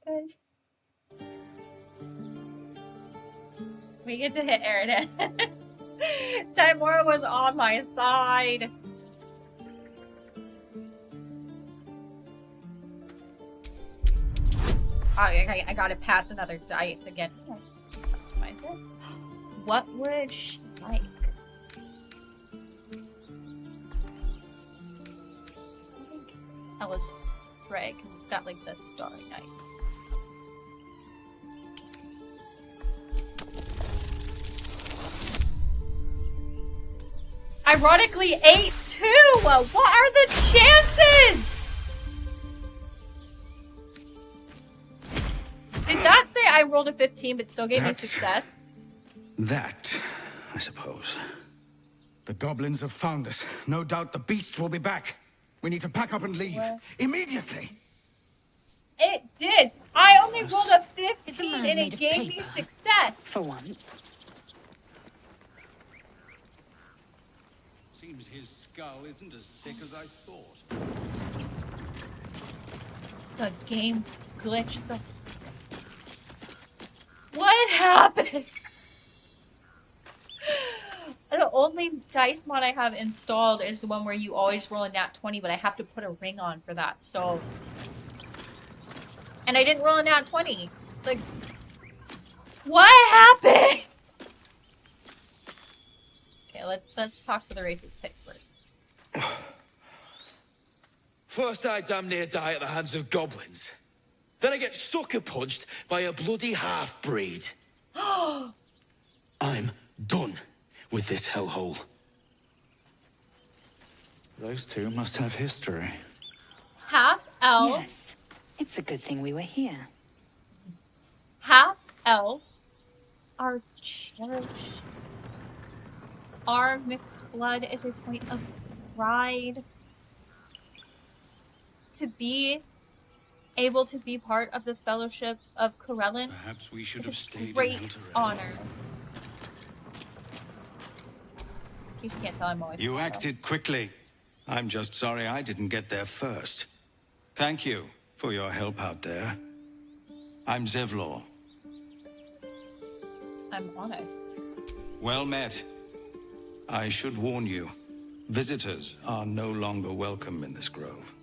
Good. We get to hit Eridan. Timora was on my side. Oh, okay, I gotta pass another dice again. Customize it. What would she like? I think Ellis Frey, because it's got like the Starry Night. ironically 8 too. What are the chances? Did that say I rolled a 15 but still gave me success? That, I suppose. The goblins have found us. No doubt the beasts will be back. We need to pack up and leave. What? Immediately. It did. I only rolled a Is the 15 man and made it of gave paper? me success. For once. Seems his skull isn't as thick as I thought. The game glitched the... What happened? The only dice mod I have installed is the one where you always roll a nat 20, but I have to put a ring on for that, so... And I didn't roll a nat 20. Like... What happened? Okay, let's talk to the racist pig first. First I damn near die at the hands of goblins. Then I get sucker punched by a bloody half-breed. I'm done with this hellhole. Those two must have history. Half elves. Yes. It's a good thing we were here. Half elves are cherished. Our mixed blood is a point of pride. To be able to be part of the Fellowship of Corellin Perhaps we should is have a stayed great in Elturel. honor. You just can't tell I'm always. You acted quickly. I'm just sorry I didn't get there first. Thank you for your help out there. I'm Zevlor. I'm Onyx. Well met. I should warn you, visitors are no longer welcome in this grove.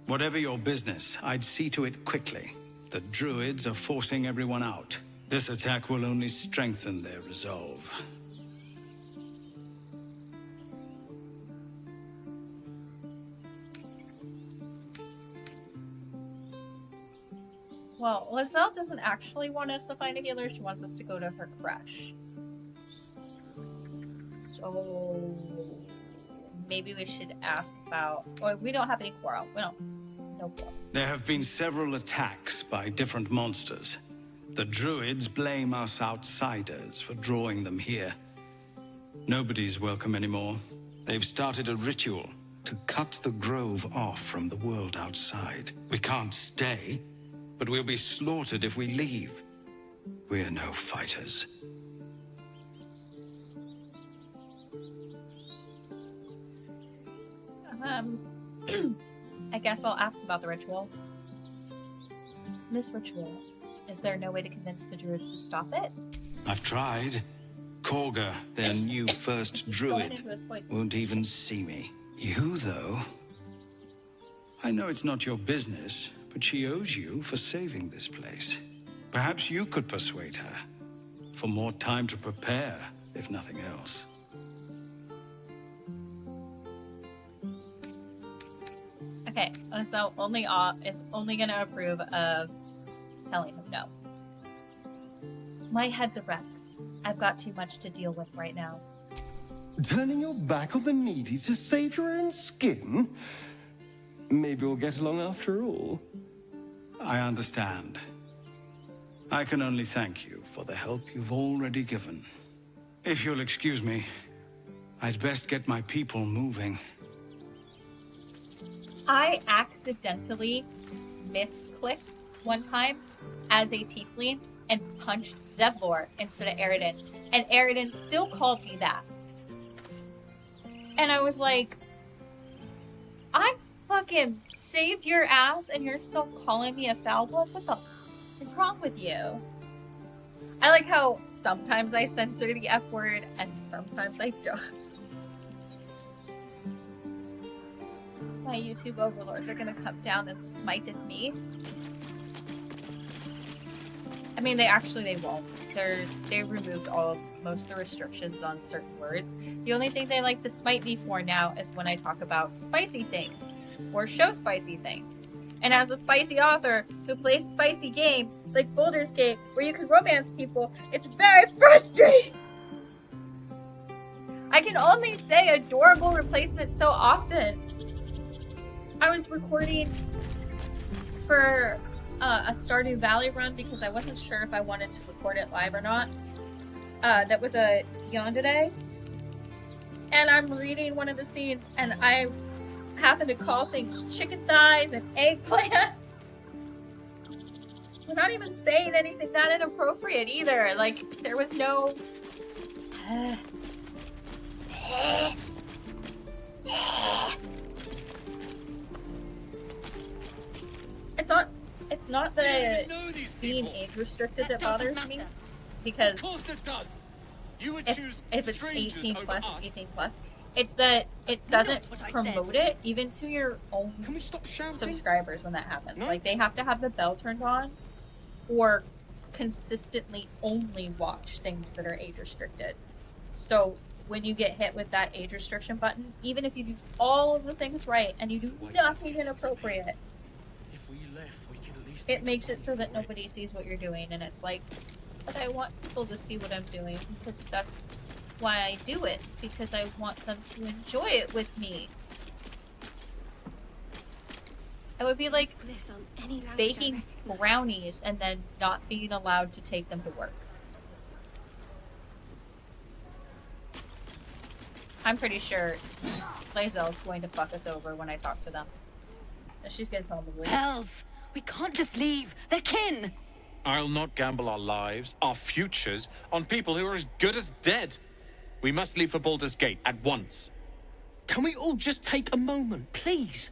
Whatever your business, I'd see to it quickly. The druids are forcing everyone out. This attack will only strengthen their resolve. Well, Lae'zel doesn't actually want us to find a healer. She wants us to go to her crush. So maybe we should ask about... Well, we don't have any quarrel. We don't... No quarrel. There have been several attacks by different monsters. The druids blame us outsiders for drawing them here. Nobody's welcome anymore. They've started a ritual to cut the grove off from the world outside. We can't stay, but we'll be slaughtered if we leave. We're no fighters. I guess I'll ask about the ritual. This ritual, is there no way to convince the druids to stop it? I've tried. Korga, their new first druid, won't even see me. You, though? I know it's not your business, but she owes you for saving this place. Perhaps you could persuade her. For more time to prepare, if nothing else. Okay, so is only gonna approve of telling him no. My head's a wreck. I've got too much to deal with right now. Turning your back on the needy to save your own skin? Maybe we'll get along after all. I understand. I can only thank you for the help you've already given. If you'll excuse me, I'd best get my people moving. I accidentally misclicked one time as a tiefling and punched Zevlor instead of Eridan. And Eridan still called me that. And I was like, I fucking saved your ass and you're still calling me a foul blood? What the is wrong with you? I like how sometimes I censor the F word and sometimes I don't. My YouTube overlords are gonna come down and smite at me. I mean, they won't. They removed most of the restrictions on certain words. The only thing they like to smite me for now is when I talk about spicy things or show spicy things. And as a spicy author who plays spicy games like Baldur's Gate where you can romance people, it's very frustrating. I can only say adorable replacement so often. I was recording for a Stardew Valley run because I wasn't sure if I wanted to record it live or not. That was a Yandere. And I'm reading one of the scenes and I happen to call things chicken thighs and eggplants. We're not even saying anything that inappropriate either. Like, there was no... It's not the being age restricted that bothers me, because Of course it does. You would choose if it's strangers 18 over plus, us. 18 plus, it's that it doesn't what I promote said. it even to your own Can we stop shouting? subscribers when that happens. No? Like, they have to have the bell turned on or consistently only watch things that are age restricted. So when you get hit with that age restriction button, even if you do all of the things right and you do nothing inappropriate, If we left, we could at least it makes it so that nobody sees what you're doing, and it's like, but I want people to see what I'm doing because that's why I do it, because I want them to enjoy it with me. It would be like Glyphs on any language I baking recognize. brownies and then not being allowed to take them to work. I'm pretty sure Lae'zel is going to fuck us over when I talk to them. And she's gonna tell them to leave. Hells! We can't just leave. They're kin! I'll not gamble our lives, our futures, on people who are as good as dead. We must leave for Baldur's Gate at once. Can we all just take a moment, please?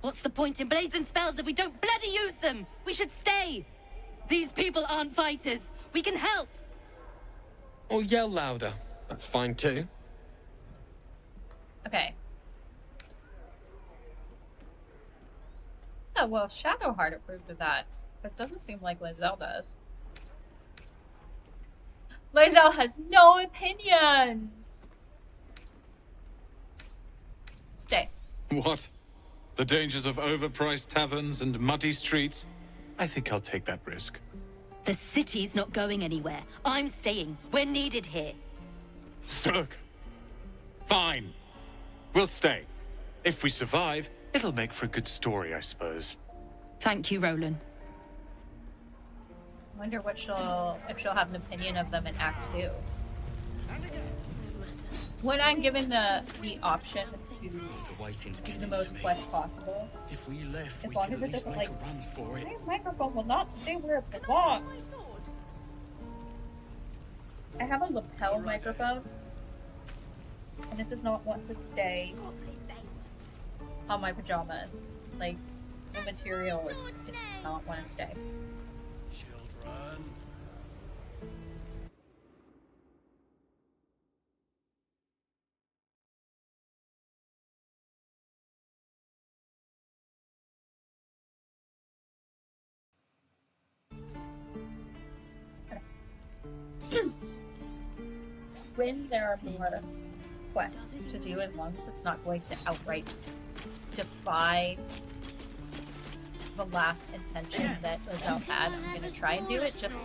What's the point in blades and spells if we don't bloody use them? We should stay! These people aren't fighters. We can help! Or yell louder. That's fine too. Okay. Oh, well, Shadowheart approved of that. But it doesn't seem like Lae'zel does. Lae'zel has no opinions! Stay. What? The dangers of overpriced taverns and muddy streets? I think I'll take that risk. The city's not going anywhere. I'm staying. We're needed here. Zerg. Fine. We'll stay. If we survive, it'll make for a good story, I suppose. Thank you, Roland. I wonder what if she'll have an opinion of them in Act 2. When I'm given the option to do the most quest possible, If we left, as we long could as at it least doesn't make like, a run for it. my microphone will not stay where it belongs. I have a lapel microphone, and it does not want to stay on my pajamas. Like, the material, it does not want to stay. Children. When there are more quests to do, as long as it's not going to outright defy the last intention that Lae'zel had, I'm gonna try and do it just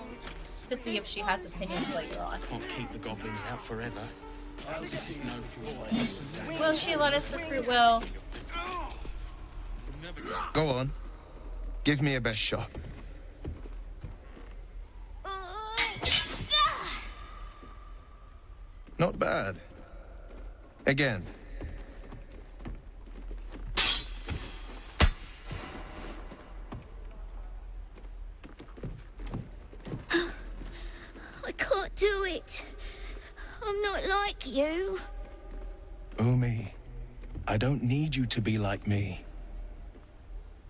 to see if she has opinions later on. Can't keep the goblins out forever. This is no fault. Will she let us recruit Will? Go on. Give me a best shot. Not bad. Again. I can't do it. I'm not like you. Umi, I don't need you to be like me.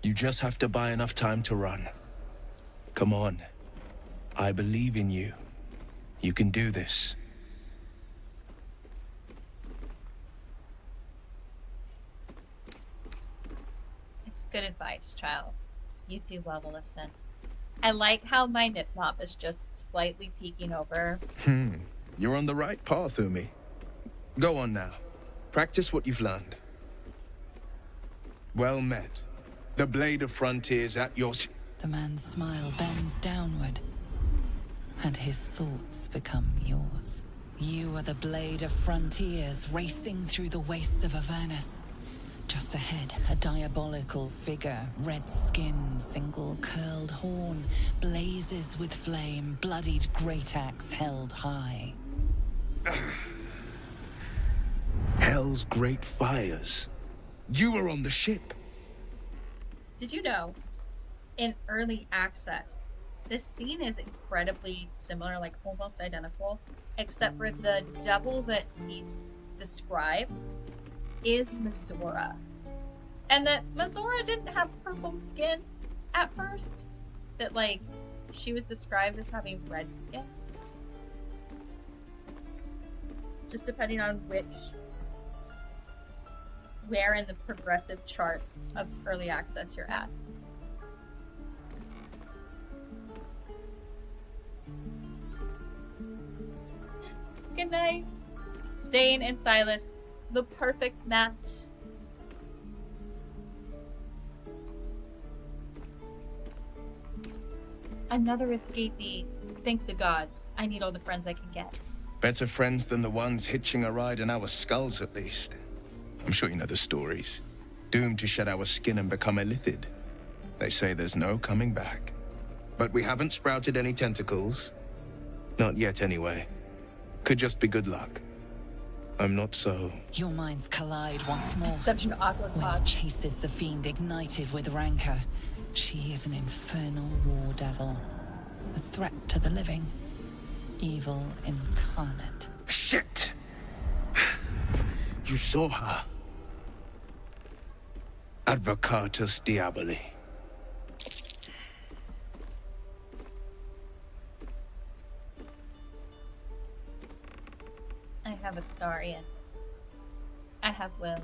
You just have to buy enough time to run. Come on. I believe in you. You can do this. It's good advice, child. You do well to listen. I like how my nip-mop is just slightly peeking over. You're on the right path, Umi. Go on now. Practice what you've learned. Well met. The Blade of Frontiers at your... The man's smile bends downward, and his thoughts become yours. You are the blade of frontiers racing through the wastes of Avernus. Just ahead, a diabolical figure, red skin, single curled horn, blazes with flame, bloodied great axe held high. Hell's great fires. You were on the ship. Did you know, in early access, this scene is incredibly similar, like almost identical, except for the devil that he's described is Mazora. And that Mazora didn't have purple skin at first. That, like, she was described as having red skin. Just depending on where in the progressive chart of early access you're at. Good night. Zane and Silas, the perfect match. Another escapee. Thank the gods. I need all the friends I can get. Better friends than the ones hitching a ride in our skulls, at least. I'm sure you know the stories. Doomed to shed our skin and become illithid. They say there's no coming back. But we haven't sprouted any tentacles. Not yet, anyway. Could just be good luck. I'm not so... Your minds collide once more. It's such an awkward Will pause. chases the fiend ignited with rancor. She is an infernal war devil. A threat to the living. Evil incarnate. Shit! You saw her. Advocatus Diaboli. I have Astarion. I have Will.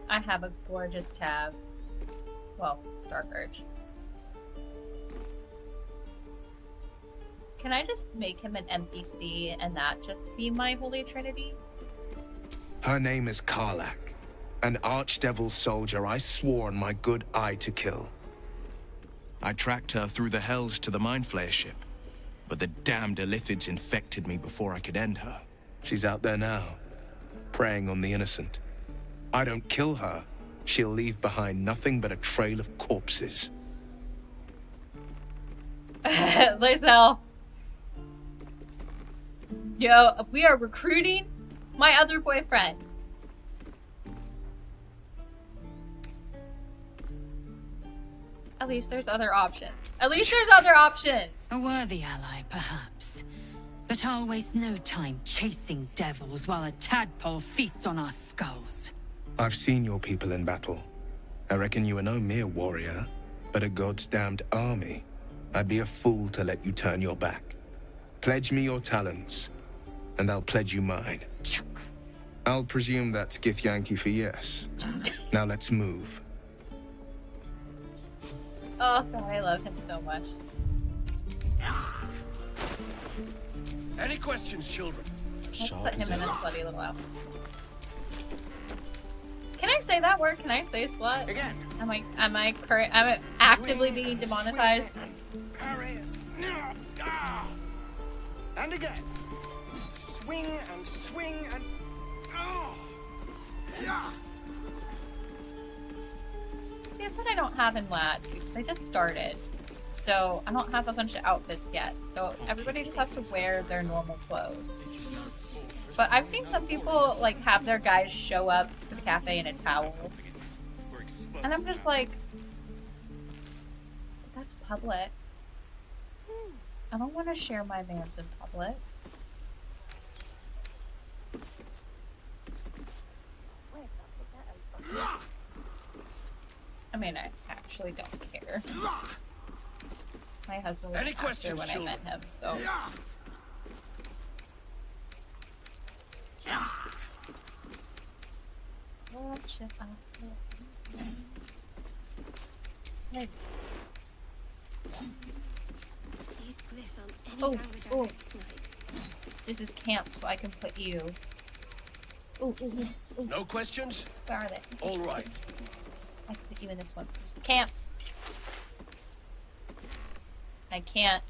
I have a gorgeous Tav. Well, Dark Urge. Can I just make him an NPC and that just be my Holy Trinity? Her name is Karlach, an archdevil soldier I swore on my good eye to kill. I tracked her through the hells to the Mind Flayer ship, but the damned illithids infected me before I could end her. She's out there now, preying on the innocent. I don't kill her, she'll leave behind nothing but a trail of corpses. Lae'zel. Yo, we are recruiting my other boyfriend. At least there's other options. At least there's other options. A worthy ally, perhaps. But I'll waste no time chasing devils while a tadpole feasts on our skulls. I've seen your people in battle. I reckon you are no mere warrior, but a god's damned army. I'd be a fool to let you turn your back. Pledge me your talents, and I'll pledge you mine. I'll presume that's Githyanki for yes. Now let's move. Oh god, I love him so much. Any questions, children? Let's put him in a slutty little outfit. Can I say that word? Can I say slut? Again. Am I actively being demonetized? And again. Swing and swing and... Oh. Yeah. See, that's what I don't have in Lads, because I just started. So I don't have a bunch of outfits yet. So everybody just has to wear their normal clothes. But I've seen some people like have their guys show up to the cafe in a towel. And I'm just like, that's public. I don't want to share my mans in public. I mean, I actually don't care. My husband was a pastor when I met him, so... These glyphs aren't any Oh, language I oh. recognize. This is camp, so I can put you... Ooh, ooh, ooh, ooh. No questions? Where are they? All right. I can put you in this one. This is camp. I can't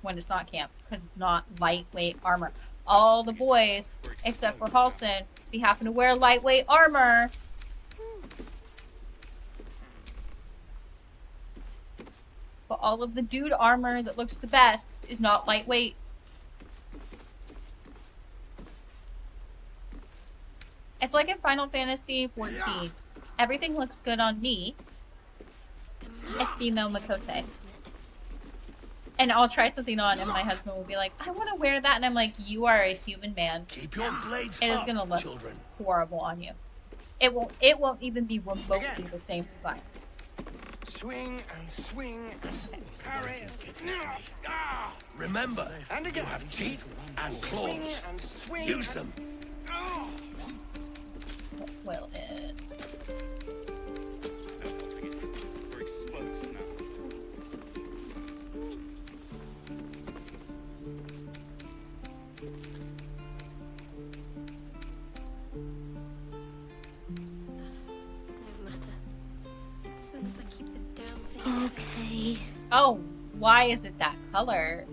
when it's not camp, because it's not lightweight armor. all the boys, except for Halson, be having to wear lightweight armor. But all of the dude armor that looks the best is not lightweight. It's like in Final Fantasy XIV. Everything looks good on me, a female Makote. And I'll try something on and my husband will be like, I want to wear that. And I'm like, you are a human man. Keep your blades It is up, going to look children. horrible on you. It won't even be remotely the same design. Swing and swing and parry. Remember, and again. You have teeth and Swing claws. and swing. Use them. Well, it... We're exposed now. Okay. Oh, why is it that color?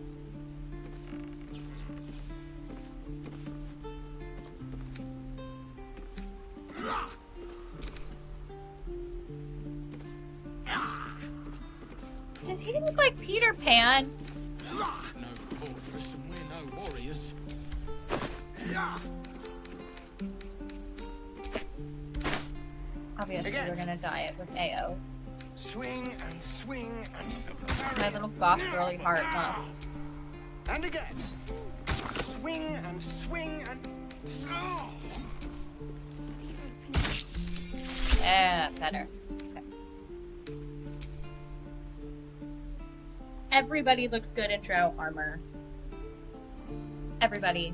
Does he look like Peter Pan? This is no fortress and we're no warriors. Obviously, we're gonna dye it with AO. Swing and swing and parry. My little goth girly heart must. And again. Swing and swing and. Yeah, better. Okay. Everybody looks good in Drow armor. Everybody.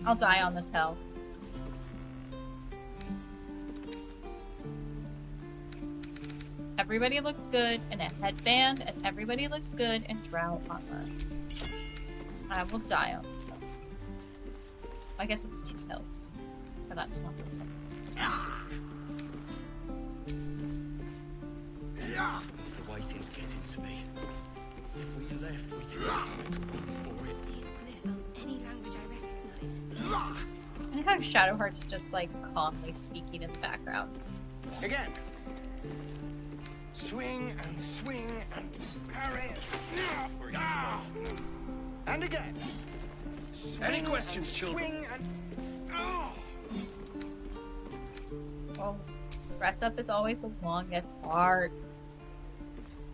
I'll die on this hill. Everybody looks good in a headband, and everybody looks good in Drow armor. I will die on this hill. I guess it's 2 hills, but that's not the point. The waiting's getting to me. If we left, we could make a run for it. These glyphs aren't any language I recognize. I like how Shadowheart's just like calmly speaking in the background. Again. Swing and swing and parry. We're exposed now. And again. Swing Any questions, and children? Swing and. Oh, dress up is always the longest part.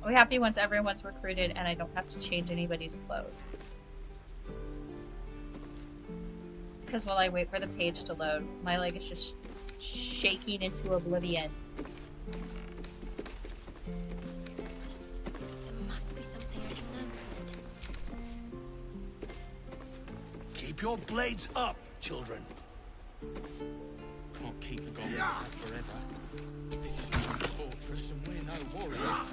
I'll be happy once everyone's recruited and I don't have to change anybody's clothes. Because while I wait for the page to load, my leg is just shaking into oblivion. There must be something I can learn from it. Keep your blades up, children. Can't keep the goblins out forever. This is no fortress and we're no warriors.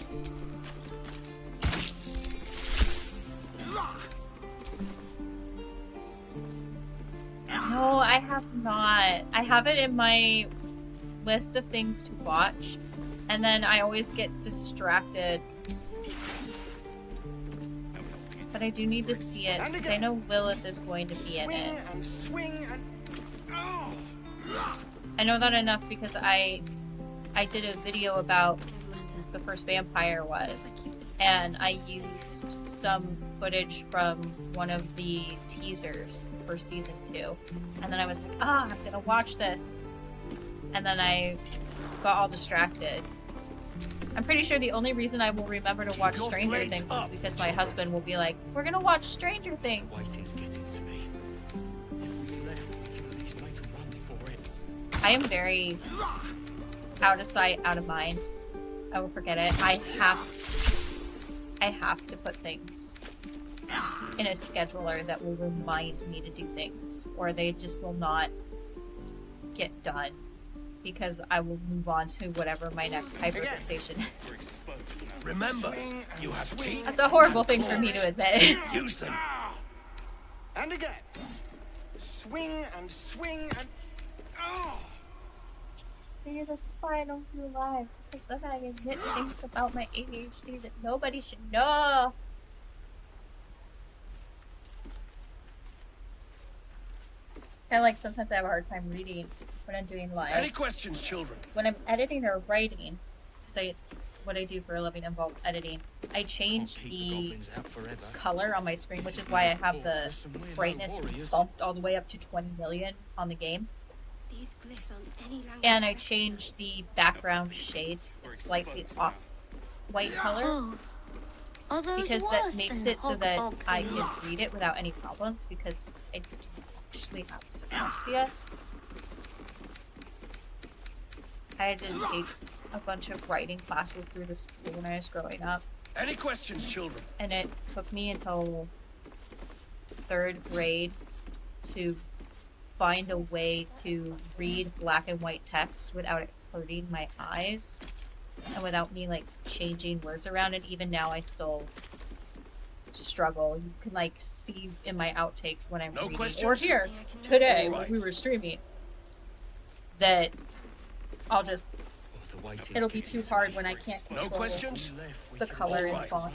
No, I have not. I have it in my list of things to watch, and then I always get distracted. But I do need to see it, because I know Lilith is going to be in it. Swing and swing and. I know that enough because I did a video about the first vampire was, and I used some footage from one of the teasers for season 2, and then I was like, I'm gonna watch this, and then I got all distracted. I'm pretty sure the only reason I will remember to watch Stranger Things is because my husband will be like, we're gonna watch Stranger Things. Waiting's getting to me. If we left, we could at least make a run for it. I am very out of sight, out of mind. I will forget it. I have to put things in a scheduler that will remind me to do things, or they just will not get done because I will move on to whatever my next hyperfixation is. We're exposed now. Remember, you have teeth. That's a horrible thing for me to admit. Use them. And again. Swing and swing and. See, this is why I don't do lives, because then I admit things about my ADHD that nobody should know. Kind of like sometimes I have a hard time reading when I'm doing live. Any questions, children? When I'm editing or writing, because what I do for a living involves editing, I change the color on my screen, which is why I have the brightness bumped all the way up to 20 million on the game. These glyphs aren't any language. And I change the background shade to slightly off white color. Oh. Are those Because worse that makes than it so that hog I can read it without any problems, because I do actually have dyslexia. I had to take a bunch of writing classes through the school when I was growing up. Any questions, children? And it took me until 3rd grade to find a way to read black and white text without it hurting my eyes and without me like changing words around. And even now I still struggle. You can like see in my outtakes when I'm reading, or here today when we were streaming, that I'll just, it'll be too hard when I can't control the color and font.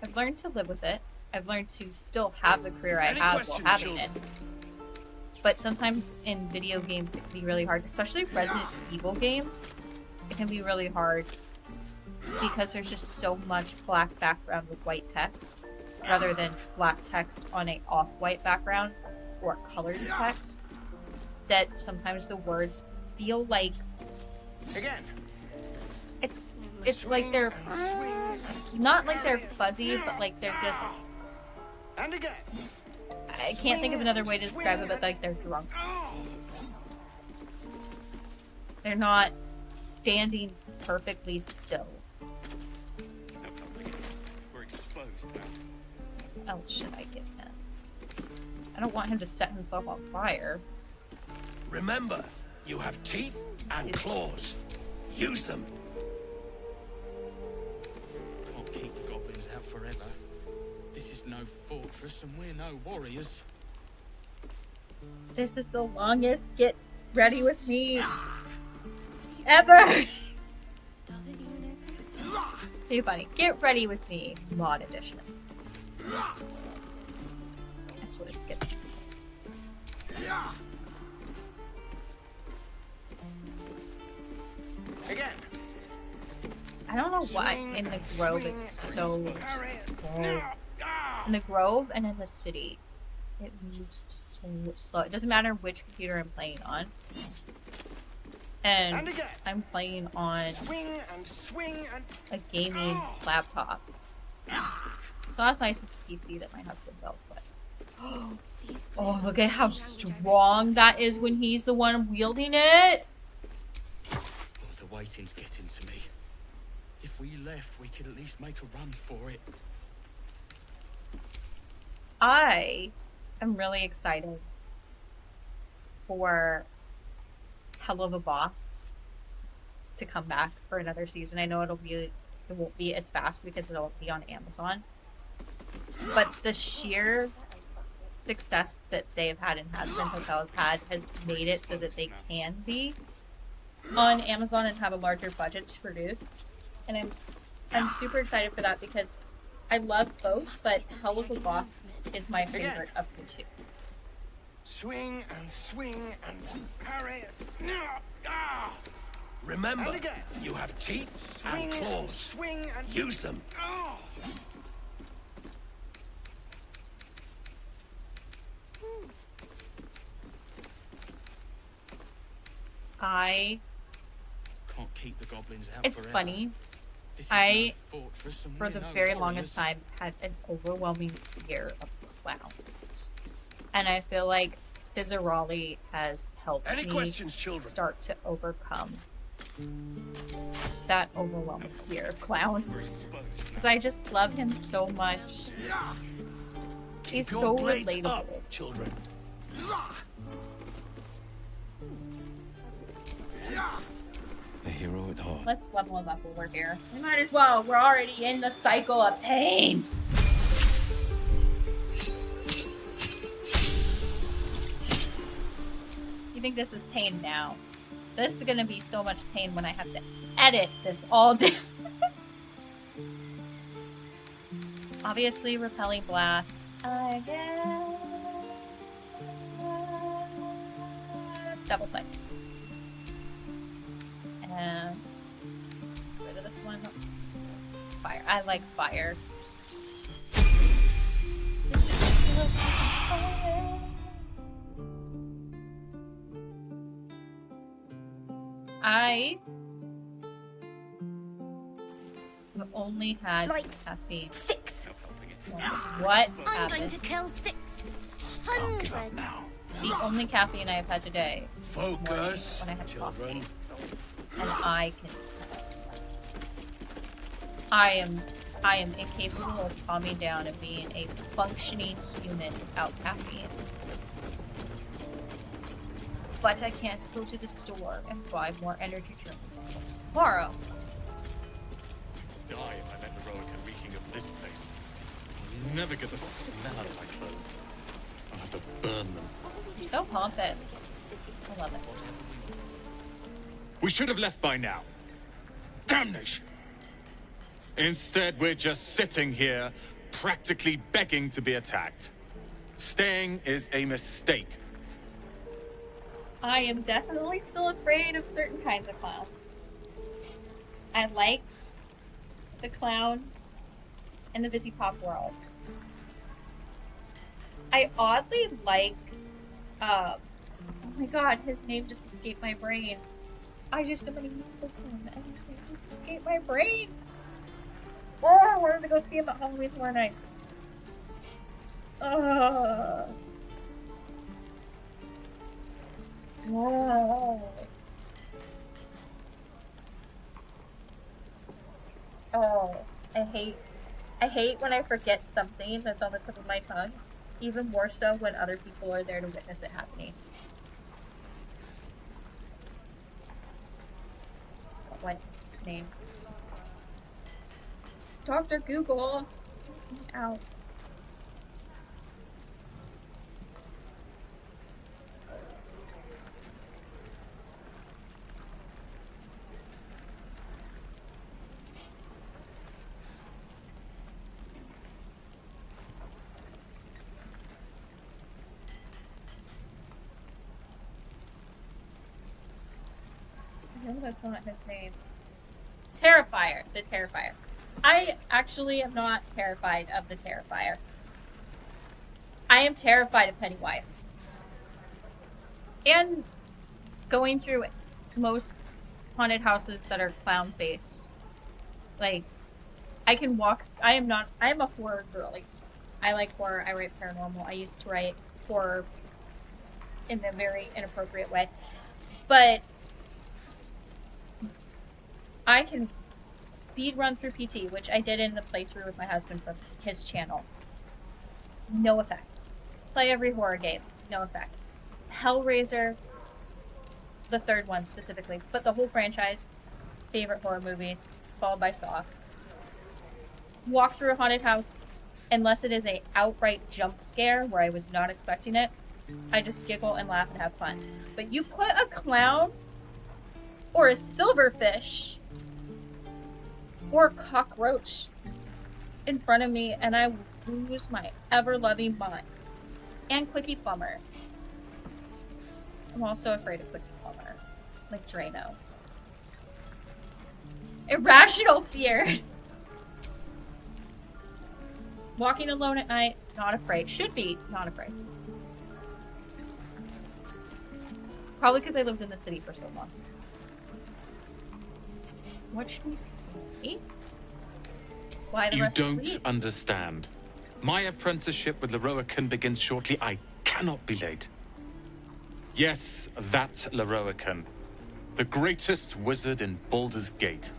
I've learned to live with it. I've learned to still have the career I have while having it. But sometimes in video games it can be really hard, especially Resident Evil games. It can be really hard because there's just so much black background with white text rather than black text on a off-white background or colored text, that sometimes the words feel like it's like they're not like they're fuzzy, but like they're just, I can't think of another way to describe it, but like they're drunk. They're not standing perfectly still. We're exposed now. What else should I give him? I don't want him to set himself on fire. Remember, you have teeth and claws. Use them. Can't keep the goblins out forever. This is no fortress and we're no warriors. This is the longest get ready with me ever. Be funny. Get ready with me, mod edition. Actually, let's get this. Again. I don't know why in the Grove it's so slow. In the Grove and in the city, it moves so slow. It doesn't matter which computer I'm playing on. And I'm playing on a gaming laptop. So that's nice with the PC that my husband built, but oh, look at how strong that is when he's the one wielding it. Oh, the waiting's getting to me. If we left, we could at least make a run for it. I am really excited for Hell of a Boss to come back for another season. I know it won't be as fast because it'll be on Amazon. But the sheer success that they've had and Hazbin Hotels had has made it so that they can be on Amazon and have a larger budget to produce. And I'm super excited for that because I love both, but Hell of a Boss is my favorite of the two. Swing and parry. Remember, you have teeth and claws. Swing and use them. I can't keep the goblins out It's forever. Funny. I, for the very longest time, had an overwhelming fear of clowns. And I feel like Fizarali has helped me start to overcome that overwhelming fear of clowns. Because I just love him so much. He's so relatable. Up, children. A hero at heart. Let's level him up over here. We might as well. We're already in the cycle of pain. You think this is pain now? This is gonna be so much pain when I have to edit this all day. Obviously, repelling blast. I guess. Double sight. And let's get rid of this one. Fire. I like fire. I have only had caffeine. 6. What I'm happened? going to kill 600. The only caffeine I have had today. Focus, when I had children. coffee. And I can tell. I am incapable of calming down and being a functioning human without caffeine. But I can't go to the store and buy more energy drinks until tomorrow. Die if I let the Roican reeking of this place. I'll never get the smell out of my clothes. I'll have to burn them. You're so pompous. I love it. We should have left by now. Damnation! Instead, we're just sitting here, practically begging to be attacked. Staying is a mistake. I am definitely still afraid of certain kinds of clowns. I like the clowns in the Busy Pop world. I oddly like, oh my god, his name just escaped my brain. I just am gonna use him and his name just escaped my brain. Oh, I wanted to go see him at Halloween Horror Nights. Oh. Oh, I hate when I forget something that's on the tip of my tongue. Even more so when other people are there to witness it happening. What is his name? Dr. Google. Ow. No, that's not his name. Terrifier. The Terrifier. I actually am not terrified of the Terrifier. I am terrified of Pennywise. And going through most haunted houses that are clown-based. Like, I can walk... I am a horror girly. I like horror. I write paranormal. I used to write horror in a very inappropriate way. But I can speed run through PT, which I did in the playthrough with my husband from his channel. No effect. Play every horror game. No effect. Hellraiser, the third one specifically, but the whole franchise, favorite horror movies, followed by Saw. Walk through a haunted house, unless it is a outright jump scare where I was not expecting it, I just giggle and laugh and have fun. But you put a clown or a silverfish or a cockroach in front of me and I lose my ever-loving mind. And Quickie Plumber. I'm also afraid of Quickie Plumber. Like Drano. Irrational fears! Walking alone at night, not afraid. Should be not afraid. Probably because I lived in the city for so long. What should we say? Why the You rest don't sleep? understand. My apprenticeship with Lae'zel begins shortly. I cannot be late. Yes, that Lae'zel. The greatest wizard in Baldur's Gate.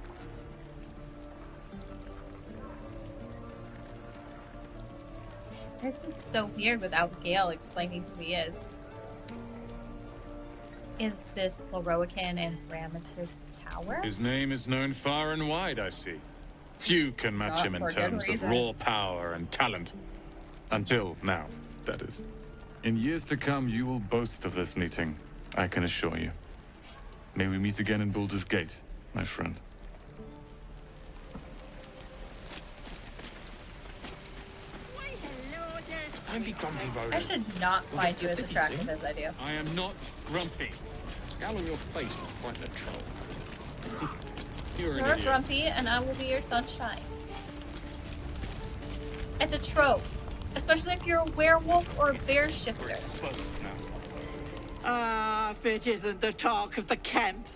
This is so weird without Gale explaining who he is. Is this Lae'zel in Rammus's tower? His name is known far and wide, I see. Few can match him in terms of raw power and talent. Until now, that is. In years to come, you will boast of this meeting, I can assure you. May we meet again in Baldur's Gate, my friend. Don't be grumpy, Roland. I should not We'll find get to you the as city attractive soon. as I do. I am not grumpy. Scowl on your face will frighten a troll. You're an You're idiot. grumpy, and I will be your sunshine. It's a trope, especially if you're a werewolf or a bear shifter. We're exposed now. Ah, if it isn't the talk of the camp.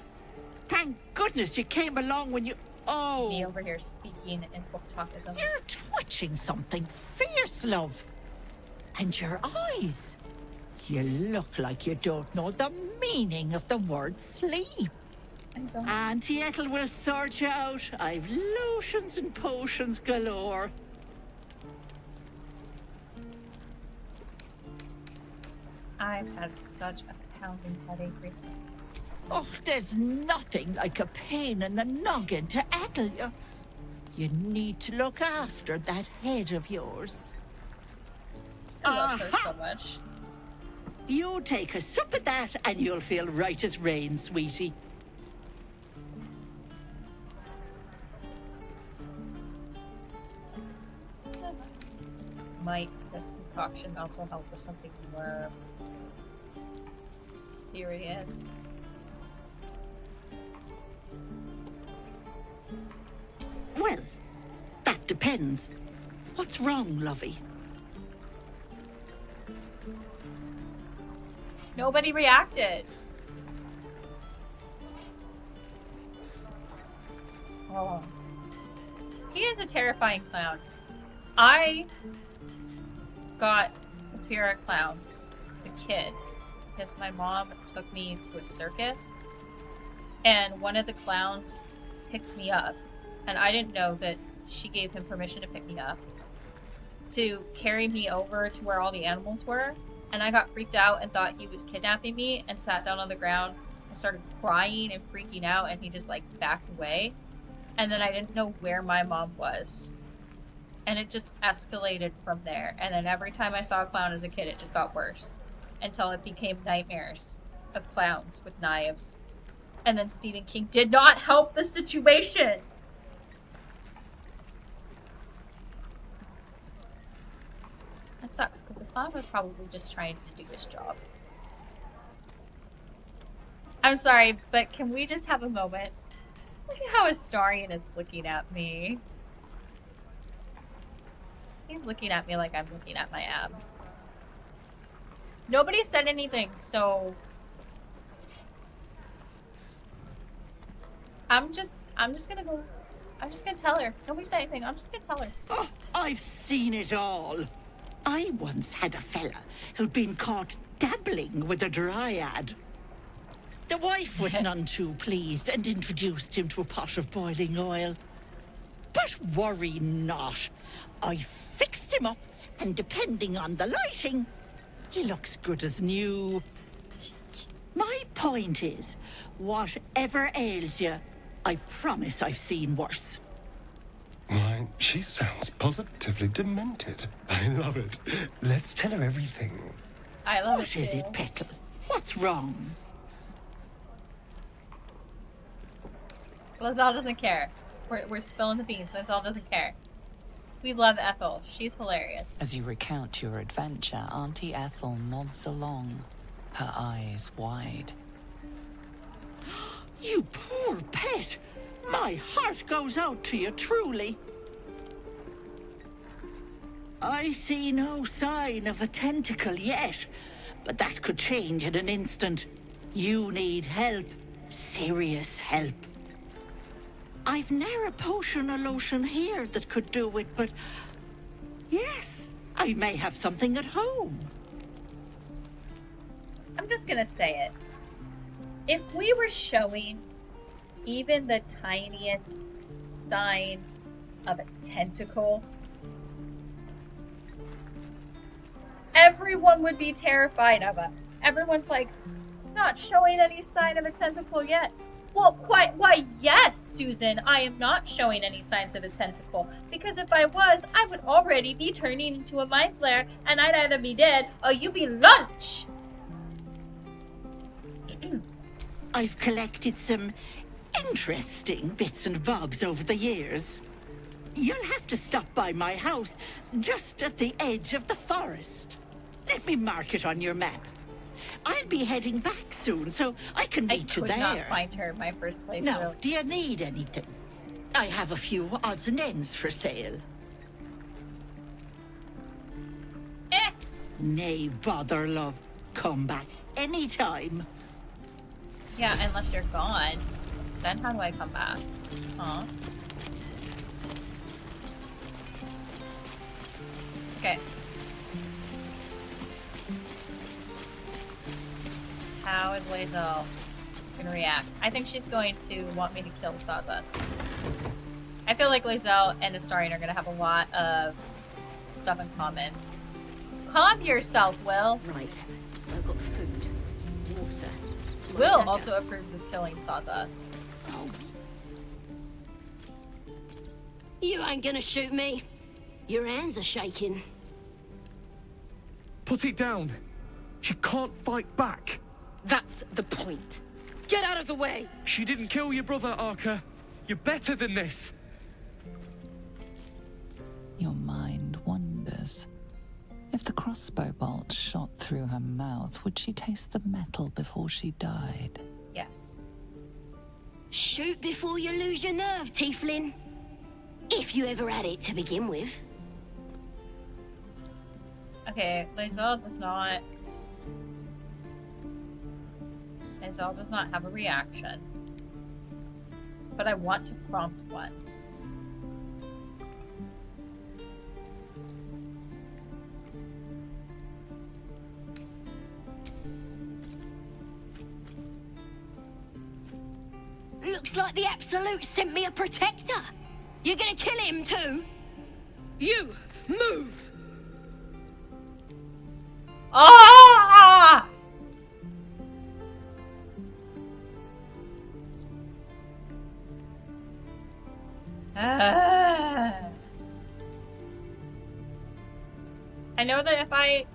Thank goodness you came along when you... Oh, Me over here speaking in book talkisms. you're twitching something fierce, love. And your eyes. You look like you don't know the meaning of the word sleep. I don't. Auntie Ethel will sort you out. I've lotions and potions galore. I've had such a pounding headache recently. Oh, there's nothing like a pain in the noggin to addle you. You need to look after that head of yours. I love her so much. You take a sup of that and you'll feel right as rain, sweetie. Might this concoction also help with something more serious? Well, that depends. What's wrong, lovey? Nobody reacted. Oh. He is a terrifying clown. I got a fear of clowns as a kid because my mom took me to a circus and one of the clowns picked me up, and I didn't know that she gave him permission to pick me up, to carry me over to where all the animals were, and I got freaked out and thought he was kidnapping me and sat down on the ground and started crying and freaking out, and he just like backed away, and then I didn't know where my mom was. And it just escalated from there. And then every time I saw a clown as a kid, it just got worse. Until it became nightmares of clowns with knives. And then Stephen King did not help the situation! That sucks, because the clown was probably just trying to do his job. I'm sorry, but can we just have a moment? Look at how Astarion is looking at me. He's looking at me like I'm looking at my abs. Nobody said anything, so I'm just gonna go. I'm just gonna tell her. Nobody said anything. I'm just gonna tell her. Oh, I've seen it all. I once had a fella who'd been caught dabbling with a dryad. The wife was none too pleased and introduced him to a pot of boiling oil. But worry not. I fixed him up, and depending on the lighting, he looks good as new. My point is, whatever ails you, I promise I've seen worse. Why, she sounds positively demented. I love it. Let's tell her everything. I love What it. is too. it, Petal? What's wrong? Lae'zel doesn't care. We're spilling the beans. Lae'zel doesn't care. We love Ethel. She's hilarious. As you recount your adventure, Auntie Ethel nods along, her eyes wide. You poor pet! My heart goes out to you, truly. I see no sign of a tentacle yet, but that could change in an instant. You need help. Serious help. I've ne'er a potion or lotion here that could do it, but yes, I may have something at home. I'm just gonna say it. If we were showing even the tiniest sign of a tentacle, everyone would be terrified of us. Everyone's like, not showing any sign of a tentacle yet. Well, why, yes, Susan, I am not showing any signs of a tentacle. Because if I was, I would already be turning into a mind flare, and I'd either be dead or you be lunch. I've collected some interesting bits and bobs over the years. You'll have to stop by my house, just at the edge of the forest. Let me mark it on your map. I'll be heading back soon, so I can meet you there. I could not find her in my first playthrough. Now, do you need anything? I have a few odds and ends for sale. Nay, bother, love. Come back anytime. Yeah, unless you're gone. Then how do I come back? Huh? Okay. How is Lae'zel gonna react? I think she's going to want me to kill Saza. I feel like Lae'zel and Astarion are gonna have a lot of stuff in common. Calm yourself, Will. Right. I've got food, water. Will also approves of killing Saza. You ain't gonna shoot me. Your hands are shaking. Put it down. She can't fight back. That's the point. Get out of the way! She didn't kill your brother, Arca. You're better than this. Your mind wanders. If the crossbow bolt shot through her mouth, would she taste the metal before she died? Yes. Shoot before you lose your nerve, Tiefling. If you ever had it to begin with. Okay, Lae'zel does not have a reaction. But I want to prompt one. Looks like the Absolute sent me a protector. You gonna kill him too? You, move! Ah! I know that if I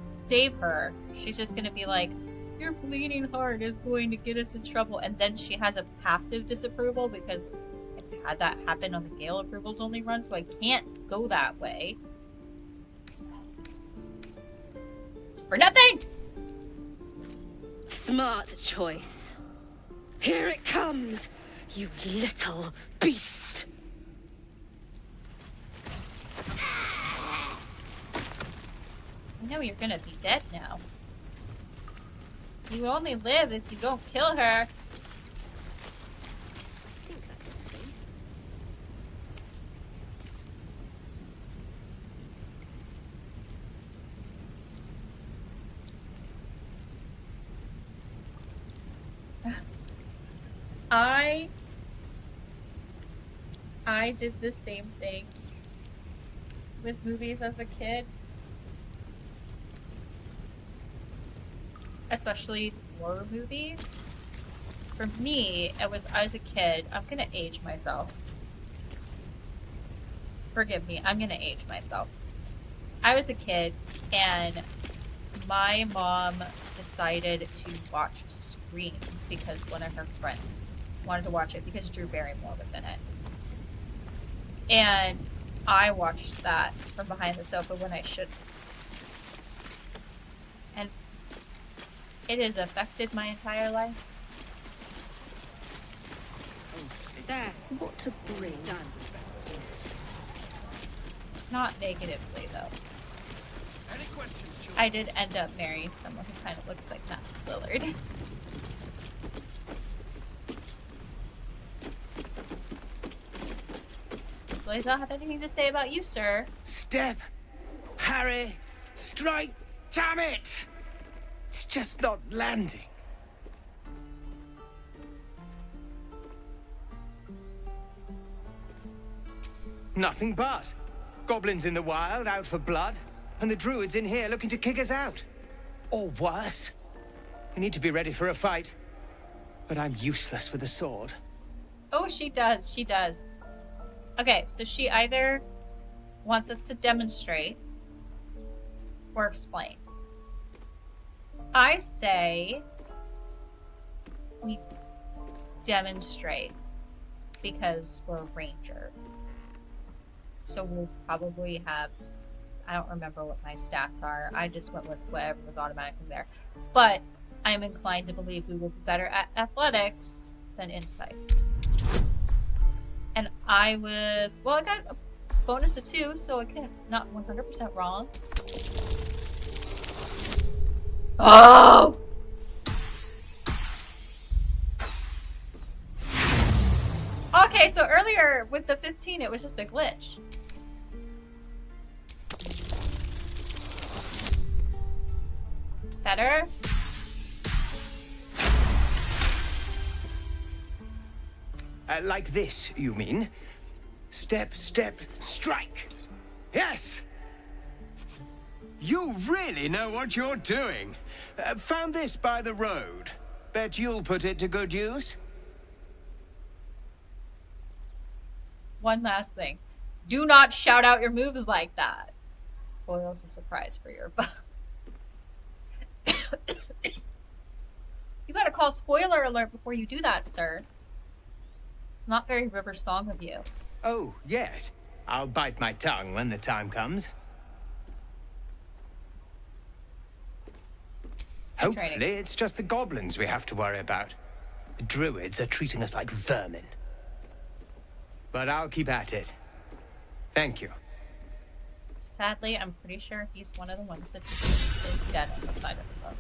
save her, she's just gonna be like, your bleeding heart is going to get us in trouble, and then she has a passive disapproval because I've had that happen on the Gale approvals only run, so I can't go that way. Just for nothing! Smart choice. Here it comes, you little beast. I know you're gonna be dead now. You only live if you don't kill her. I did the same thing with movies as a kid. Especially horror movies. For me, I was a kid. I'm gonna age myself. Forgive me, I'm gonna age myself. I was a kid, and my mom decided to watch Scream because one of her friends wanted to watch it because Drew Barrymore was in it. And I watched that from behind the sofa when I shouldn't. And it has affected my entire life. There. What to bring? Done. Not negatively, though. Any questions, children? I did end up marrying someone who kind of looks like Matt Lillard. Does Lae'zel have anything to say about you, sir? Step, parry, strike, damn it! It's just not landing. Nothing but. Goblins in the wild, out for blood, and the druids in here looking to kick us out. Or worse. We need to be ready for a fight. But I'm useless with a sword. Oh, she does. She does. Okay, so she either wants us to demonstrate or explain. I say we demonstrate because we're a ranger. So we'll probably have, I don't remember what my stats are. I just went with whatever was automatically there. But I'm inclined to believe we will be better at athletics than insight. And I was, well, I got a bonus of 2, so I can't, not 100% wrong. Oh! Okay, so earlier with the 15, it was just a glitch. Better? Like this, you mean? Step, step, strike! Yes! You really know what you're doing. Found this by the road. Bet you'll put it to good use? One last thing. Do not shout out your moves like that. Spoils a surprise for your butt. You gotta call spoiler alert before you do that, sir. It's not very River Song of you. Oh, yes. I'll bite my tongue when the time comes. Hopefully, it's just the goblins we have to worry about. The druids are treating us like vermin. But I'll keep at it. Thank you. Sadly, I'm pretty sure he's one of the ones that is dead on the side of the boat.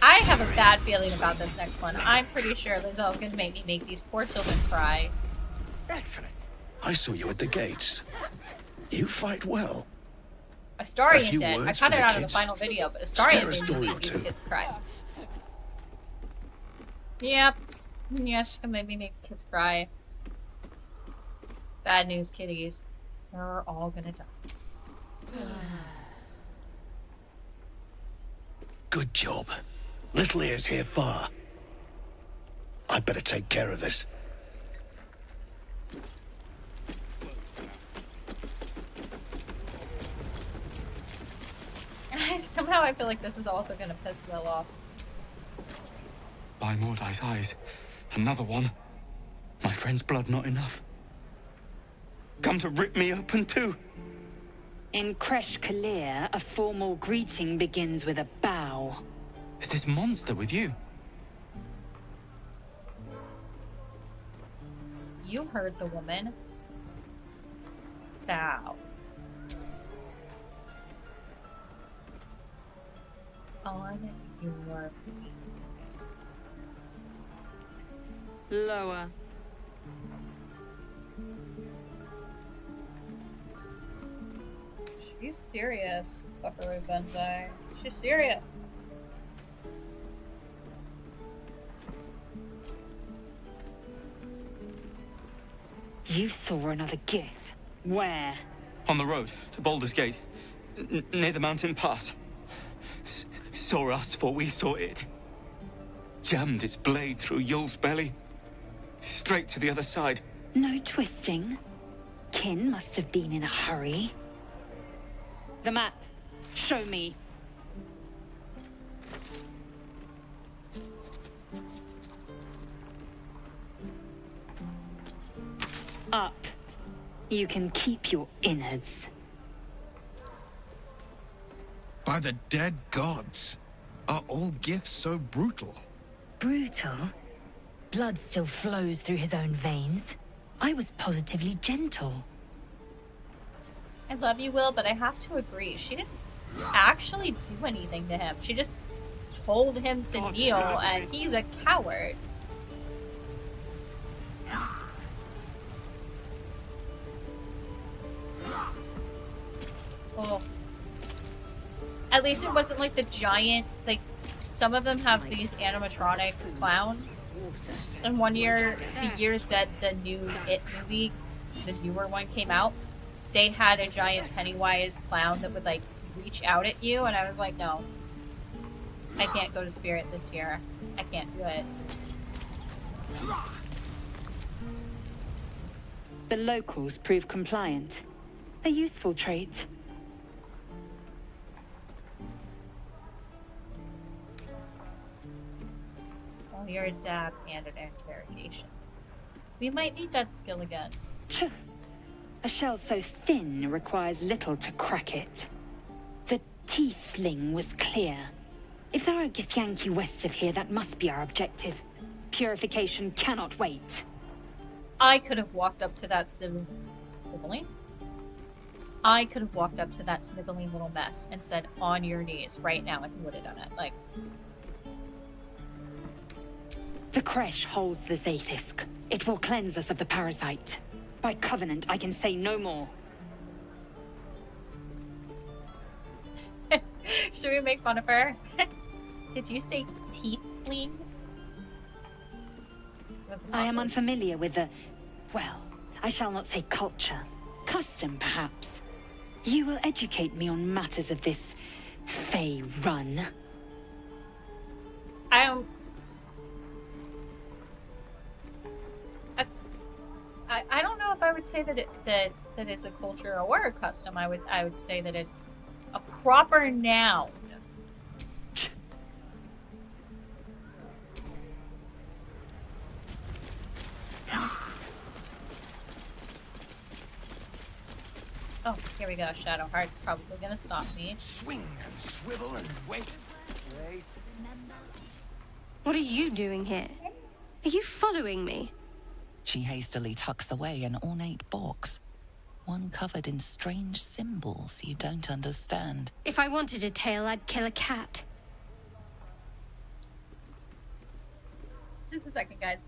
I have a bad feeling about this next one. I'm pretty sure Lae'zel's gonna make me make these poor children cry. Excellent. I saw you at the gates. You fight well. Astarion did. I cut it out of the final video, but Astarion made me make these kids cry. Yep. Yeah, she can make me make kids cry. Bad news, kitties. They're all gonna die. Good job. Little ears hear far. I'd better take care of this. Somehow I feel like this is also gonna piss Will off. By Mordai's eyes, another one. My friend's blood not enough. Come to rip me open too. In Kresh Kalir, a formal greeting begins with a bow. Is this monster with you? You heard the woman. Bow. On your knees. Lower. She's serious, Buckaroo Banzai. She's serious. You saw another gith. Where? On the road to Baldur's Gate, near the mountain pass. Saw us, for we saw it. Jammed its blade through Yul's belly, straight to the other side. No twisting. Kin must have been in a hurry. The map. Show me. Up. You can keep your innards. By the dead gods, are all giths so brutal? Brutal? Blood still flows through his own veins. I was positively gentle. I love you, Will, but I have to agree. She didn't actually do anything to him. She just told him to kneel, and he's a coward. Oh. At least it wasn't like the giant, like, some of them have these animatronic clowns. And one year, the years that the new It movie, the newer one came out, they had a giant Pennywise clown that would, like, reach out at you, and I was like, no. I can't go to Spirit this year. I can't do it. The locals prove compliant. A useful trait. Well, you're a dab and an interrogation. We might need that skill again. A shell so thin requires little to crack it. The tiefling was clear. If there are Githyanki west of here, that must be our objective. Purification cannot wait. I could have walked up to that sniveling. I could have walked up to that sniveling little mess and said, on your knees right now, and he would have done it. Like, the Kresh holds the Zaithisk. It will cleanse us of the parasite. By covenant, I can say no more. should we make fun of her? Did you say tiefling? I am unfamiliar with the, well, I shall not say culture. Custom, perhaps. You will educate me on matters of this Fey run. I don't know if I would say that it's a culture or a custom. I would say that it's a proper noun. Oh, here we go. Shadowheart's probably gonna stop me. Swing and swivel and wait. Wait. What are you doing here? Are you following me? She hastily tucks away an ornate box, one covered in strange symbols you don't understand. If I wanted a tail, I'd kill a cat. Just a second, guys.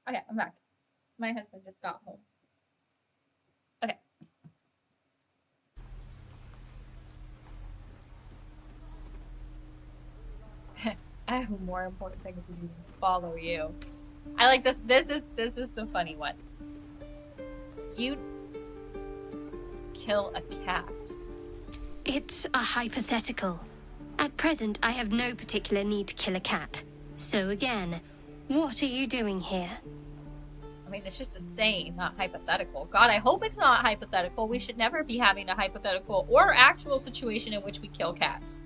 Okay, I'm back. My husband just got home. Okay. I have more important things to do than follow you. I like this. This is the funny one. You kill a cat. It's a hypothetical. At present, I have no particular need to kill a cat. So again, what are you doing here? I mean, it's just a saying, not hypothetical. God, I hope it's not hypothetical. We should never be having a hypothetical or actual situation in which we kill cats.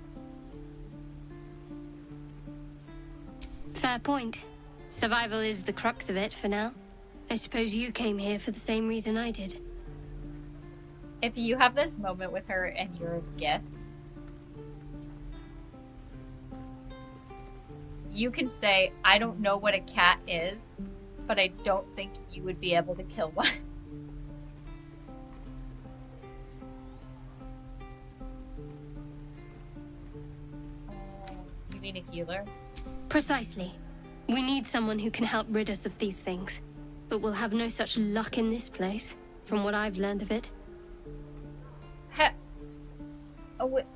Fair point. Survival is the crux of it for now. I suppose you came here for the same reason I did. If you have this moment with her and you're a gift, you can say, I don't know what a cat is, but I don't think you would be able to kill one. You mean a healer? Precisely. We need someone who can help rid us of these things. But we'll have no such luck in this place, from what I've learned of it. Oh, wait.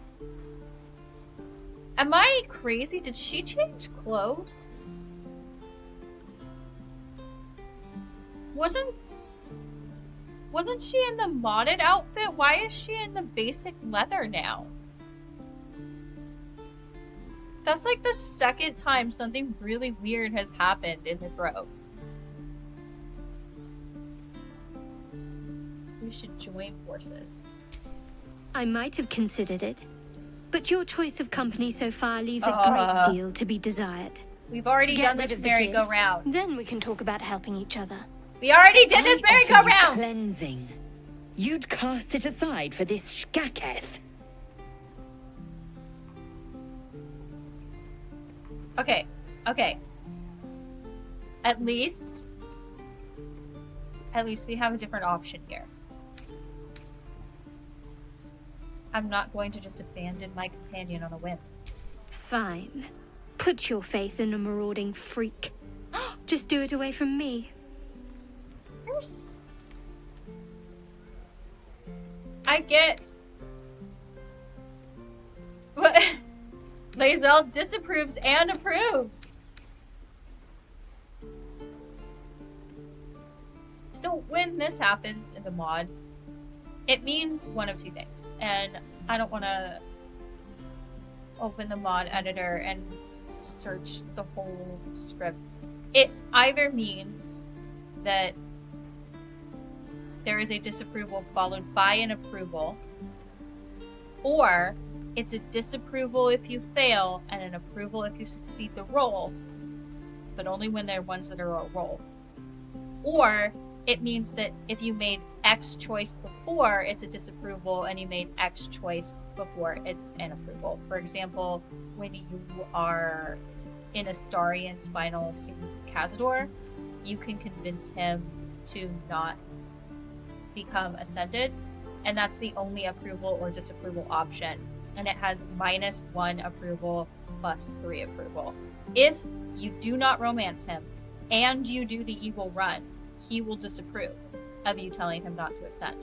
Am I crazy? Did she change clothes? Wasn't she in the modded outfit? Why is she in the basic leather now? That's like the second time something really weird has happened in the Grove. We should join forces. I might have considered it, but your choice of company so far leaves a great deal to be desired. We've already done this merry-go-round. Then we can talk about helping each other. We already did this merry-go-round! Cleansing. You'd cast it aside for this Shkaketh. Okay, okay. At least we have a different option here. I'm not going to just abandon my companion on a whim. Fine. put your faith in a marauding freak. Just do it away from me. I get what Lae'zel disapproves and approves. So when this happens in the mod, it means one of two things. And I don't want to open the mod editor and search the whole script. It either means that there is a disapproval followed by an approval, or it's a disapproval if you fail and an approval if you succeed the roll, but only when they're ones that are a roll. Or it means that if you made X choice before, it's a disapproval, and you made X choice before, it's an approval. For example, when you are in Astarion's final scene with Cazador, you can convince him to not become ascended, and that's the only approval or disapproval option, and it has -1 approval +3 approval. If you do not romance him and you do the evil run, he will disapprove of you telling him not to ascend.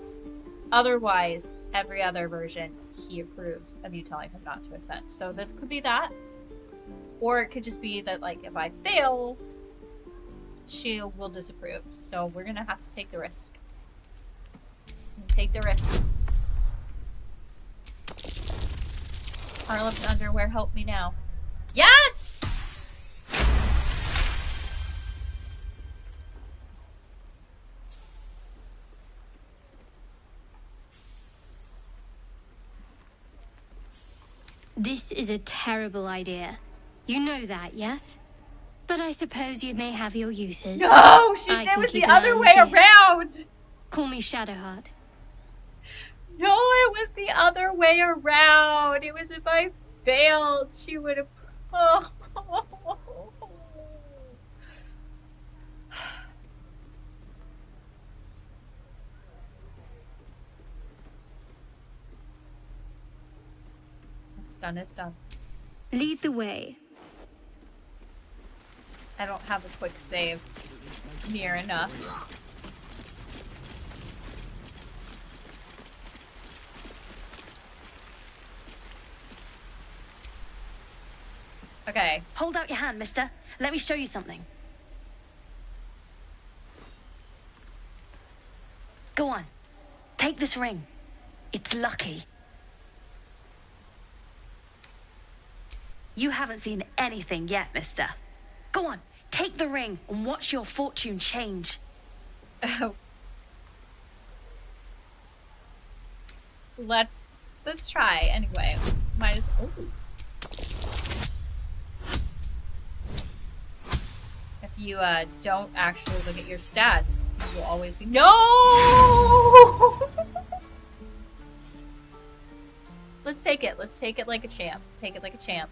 Otherwise, every other version, he approves of you telling him not to ascend. So this could be that, or it could just be that, like, if I fail, she will disapprove. So we're gonna have to take the risk. Take the risk. Harlem's underwear, help me now. Yes! This is a terrible idea. You know that, yes? But I suppose you may have your uses. No! It was the other way around! Call me Shadowheart. No, it was the other way around. It was if I failed, she would have... Oh. What's done is done. Lead the way. I don't have a quick save near enough. Okay. Hold out your hand, mister. Let me show you something. Go on. Take this ring. It's lucky. You haven't seen anything yet, mister. Go on. Take the ring and watch your fortune change. Oh. Let's try anyway. Might as If you don't actually look at your stats, you will always be Let's take it. Let's take it like a champ. Take it like a champ.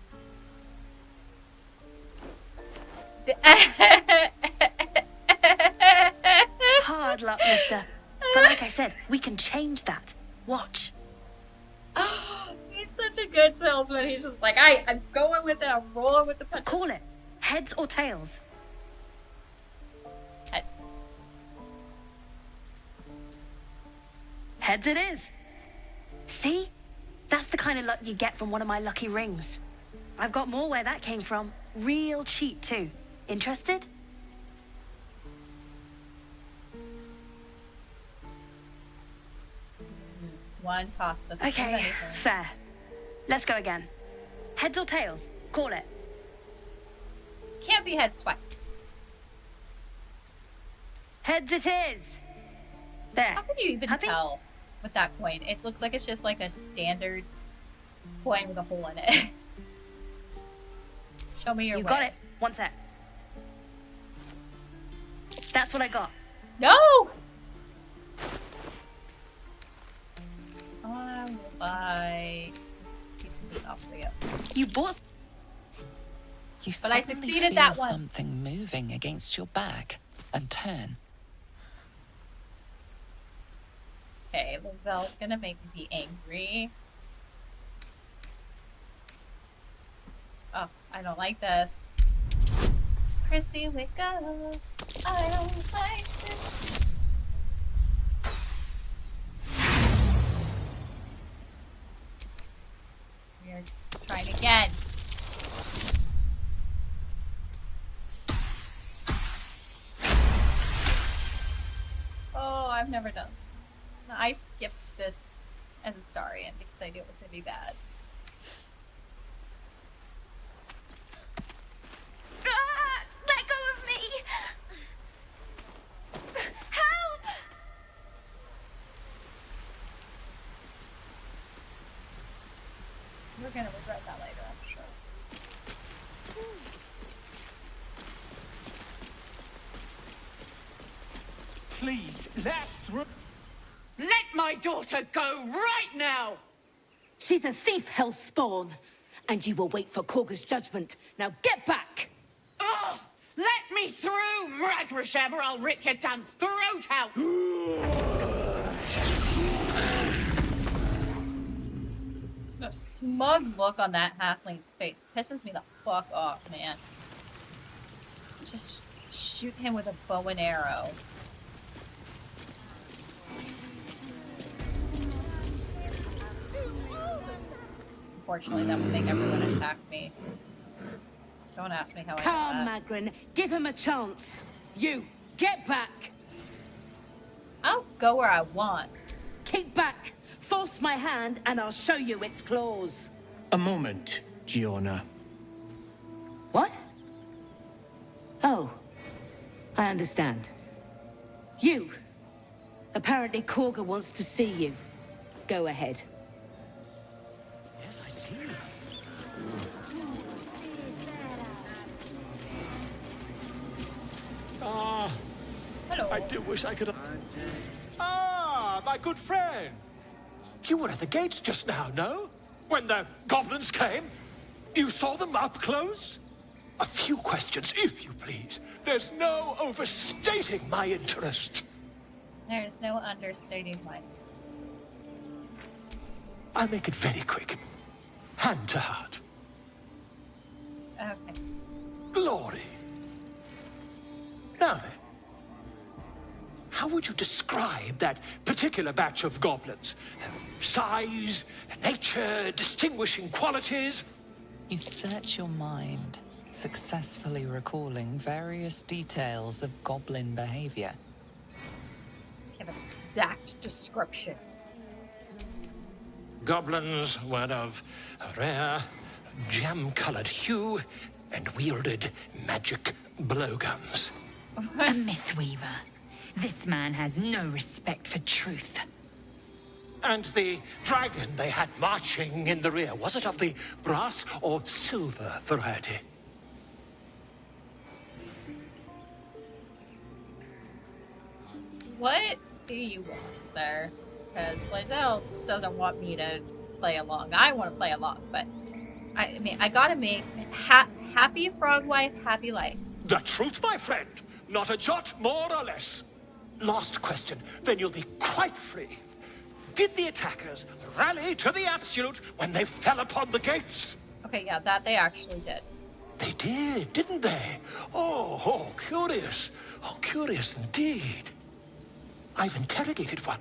Hard luck, mister. But like I said, we can change that. Watch. He's such a good salesman. He's just like, I'm going with it. I'm rolling with the punches. Call it. Heads or tails? Head. Heads it is. See? That's the kind of luck you get from one of my lucky rings. I've got more where that came from. Real cheap, too. Interested? One toss doesn't Okay, do anything. fair. Let's go again. Heads or tails? Call it. Can't be heads twice. Heads it is. There. How can you even Happy? tell with that coin? It looks like it's just like a standard coin with a hole in it. Show me your You got it. wares. One sec. That's what I got. No! I will buy this piece of meat off for you. You bought... You But I suddenly succeeded feel that one. something moving against your back and turn. Okay, Lae'zel's gonna make me be angry. Oh, I don't like this. Chrissy, wake up. I don't like this. We're trying again. Oh, I've never done. I skipped this as Astarion because I knew it was going to be bad. Let go of me! Help! We're going to regret that later, I'm sure. Please, let's through. Let my daughter go right now! She's a thief, hellspawn, and you will wait for Korga's judgment. Now get back! Oh, let me through, Ragrasham, or I'll rip your damn throat out! The smug look on that halfling's face pisses me the fuck off, man. Just shoot him with a bow and arrow. Unfortunately, that would make everyone attack me. Don't ask me how I Come, know that. Magrin, give him a chance. You, get back! I'll go where I want. Keep back! Force my hand, and I'll show you its claws. A moment, Giona. What? Oh, I understand. You. Apparently Korga wants to see you. Go ahead. Yes, I see. Ah, hello. I do wish I could. Ah, my good friend. You were at the gates just now, no? When the goblins came? You saw them up close? A few questions, if you please. There's no overstating my interest. There's no understating mine. I'll make it very quick. Hand to heart. Okay. Glory. Now then, how would you describe that particular batch of goblins? Size, nature, distinguishing qualities? You search your mind, successfully recalling various details of goblin behavior. Give an exact description. Goblins were of a rare, jam-colored hue and wielded magic blowguns. A mythweaver. This man has no respect for truth. And the dragon they had marching in the rear, was it of the brass or silver variety? What do you want, sir? Because Lae'zel doesn't want me to play along. I want to play along, but I mean, I gotta make happy frog wife, happy life. The truth, my friend. Not a jot more or less. Last question, then you'll be quite free. Did the attackers rally to the absolute when they fell upon the gates? Okay, yeah, that they actually did. They did, didn't they? Oh, curious. Oh, curious indeed. I've interrogated one,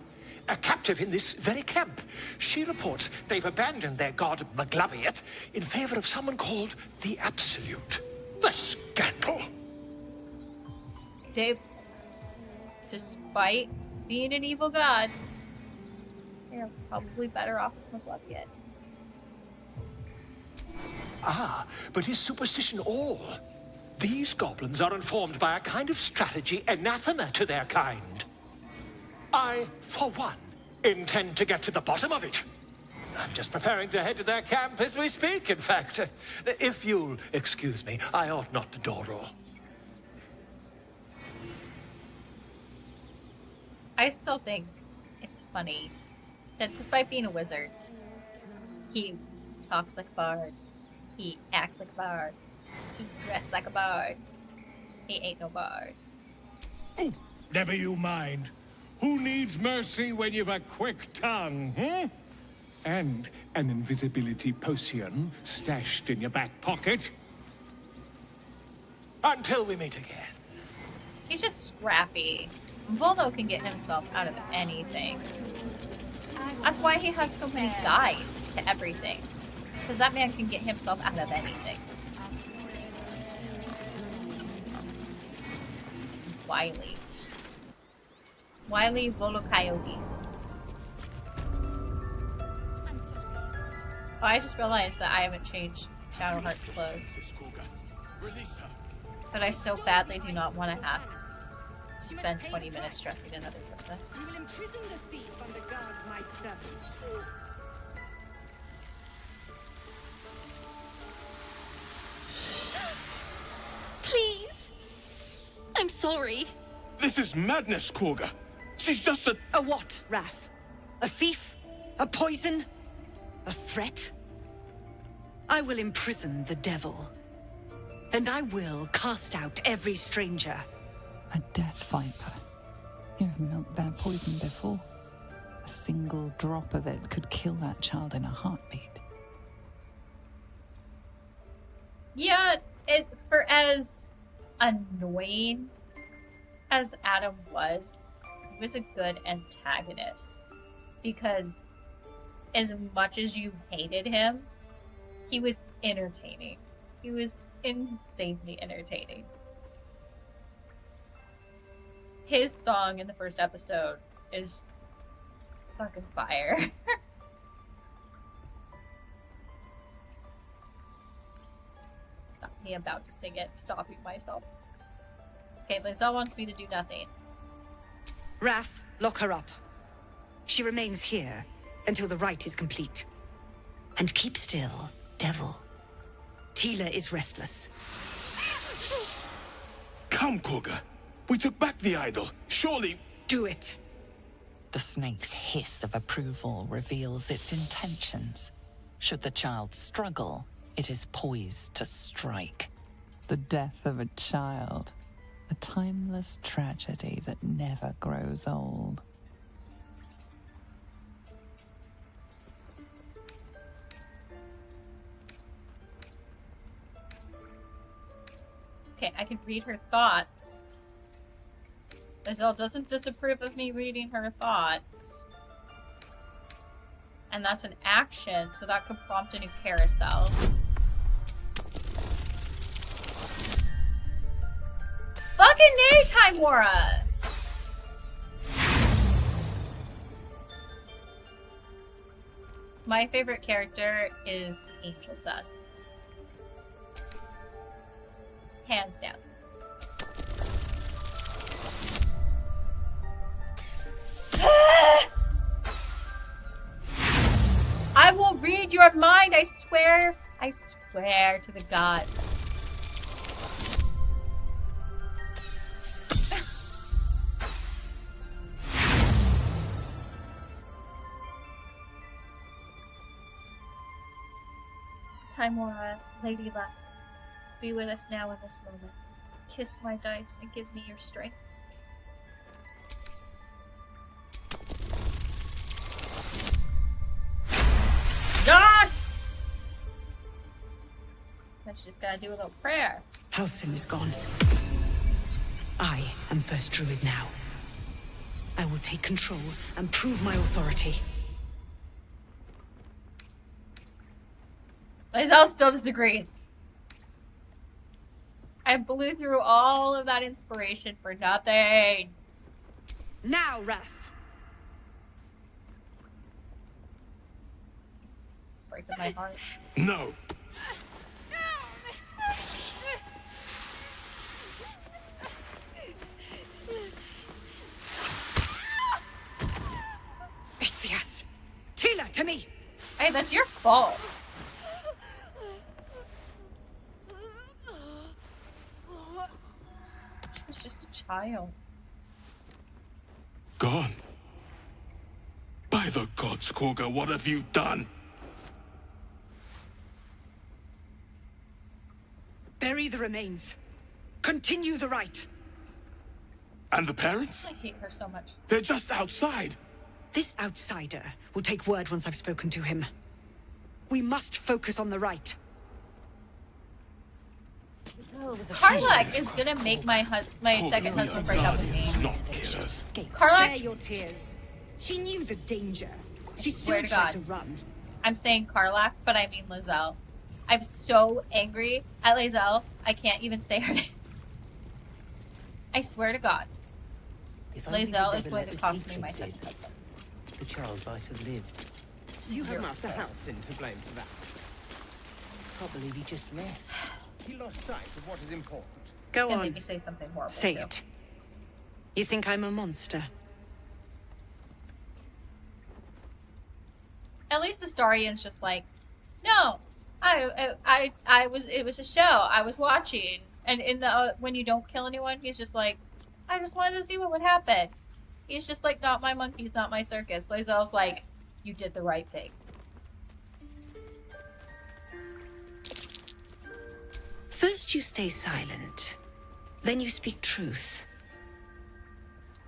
a captive in this very camp. She reports they've abandoned their god Maglabiat in favor of someone called the Absolute. The scandal! Dave, despite being an evil god, they're probably better off with Maglabiat. Ah, but is superstition all? These goblins are informed by a kind of strategy anathema to their kind. I, for one, intend to get to the bottom of it. I'm just preparing to head to their camp as we speak, in fact. If you'll excuse me, I ought not to dawdle. I still think it's funny that despite being a wizard, he talks like a bard, he acts like a bard, he dresses like a bard. He ain't no bard. Oh, never you mind. Who needs mercy when you've a quick tongue, hmm? And an invisibility potion stashed in your back pocket. Until we meet again. He's just scrappy. Volo can get himself out of anything. That's why he has so many guides to everything. Because that man can get himself out of anything. Wily. Wily Volo Coyote. Oh, I just realized that I haven't changed Shadowheart's clothes. But I so badly do not want to have to spend 20 minutes dressing another person. You will imprison the thief under guard of my servant. Please. I'm sorry. This is madness, Korga. She's just a... A what, Wrath? A thief? A poison? A threat? I will imprison the devil. And I will cast out every stranger. A death viper. You've milked their poison before. A single drop of it could kill that child in a heartbeat. Yeah, for as annoying as Adam was, he was a good antagonist. Because as much as you hated him, he was entertaining. He was insanely entertaining. His song in the first episode is fucking fire. Not me about to sing it, stopping myself. Okay, Lae'zel wants me to do nothing. Wrath, lock her up. She remains here until the rite is complete. And keep still, devil. Tila is restless. Come, Korga. We took back the idol. Surely... Do it. The snake's hiss of approval reveals its intentions. Should the child struggle, it is poised to strike. The death of a child. A timeless tragedy that never grows old. Okay, I can read her thoughts. Lae'zel doesn't disapprove of me reading her thoughts. And that's an action, so that could prompt a new carousel. Fucking nay, Timora! My favorite character is Angel Dust. Hands down. I will read your mind, I swear. I swear to the gods. Timora, Lady Luck, be with us now in this moment. Kiss my dice and give me your strength. God! So she just gotta do a little prayer. Halsin is gone. I am first druid now. I will take control and prove my authority. Lae'zel still disagrees. I blew through all of that inspiration for nothing. Now, Wrath. Breaking my heart. No. Ithias! Tila, to me! Hey, that's your fault. She was just a child. Gone. By the gods, Korga, what have you done? Bury the remains. Continue the rite. And the parents? I hate her so much. They're just outside. This outsider will take word once I've spoken to him. We must focus on the right. Karlach is gonna make my second husband break up with me. Spare Karlach, your tears. She knew the danger. She swear still to tried God. to run. I'm saying Karlach, but I mean Lae'zel. I'm so angry at Lae'zel, I can't even say her name. I swear to God. Lae'zel is going to cost me my second husband. The child might have lived. You have Master Halcyon to blame for that. Can't believe he just left. He lost sight of what is important. Go And on. made me say something horrible. Say too. it. You think I'm a monster? At least Astarion's just like, no, it was a show. I was watching, and in the when you don't kill anyone, he's just like, I just wanted to see what would happen. He's just like, not my monkeys, not my circus. Lae'zel's like, you did the right thing. First you stay silent, then you speak truth.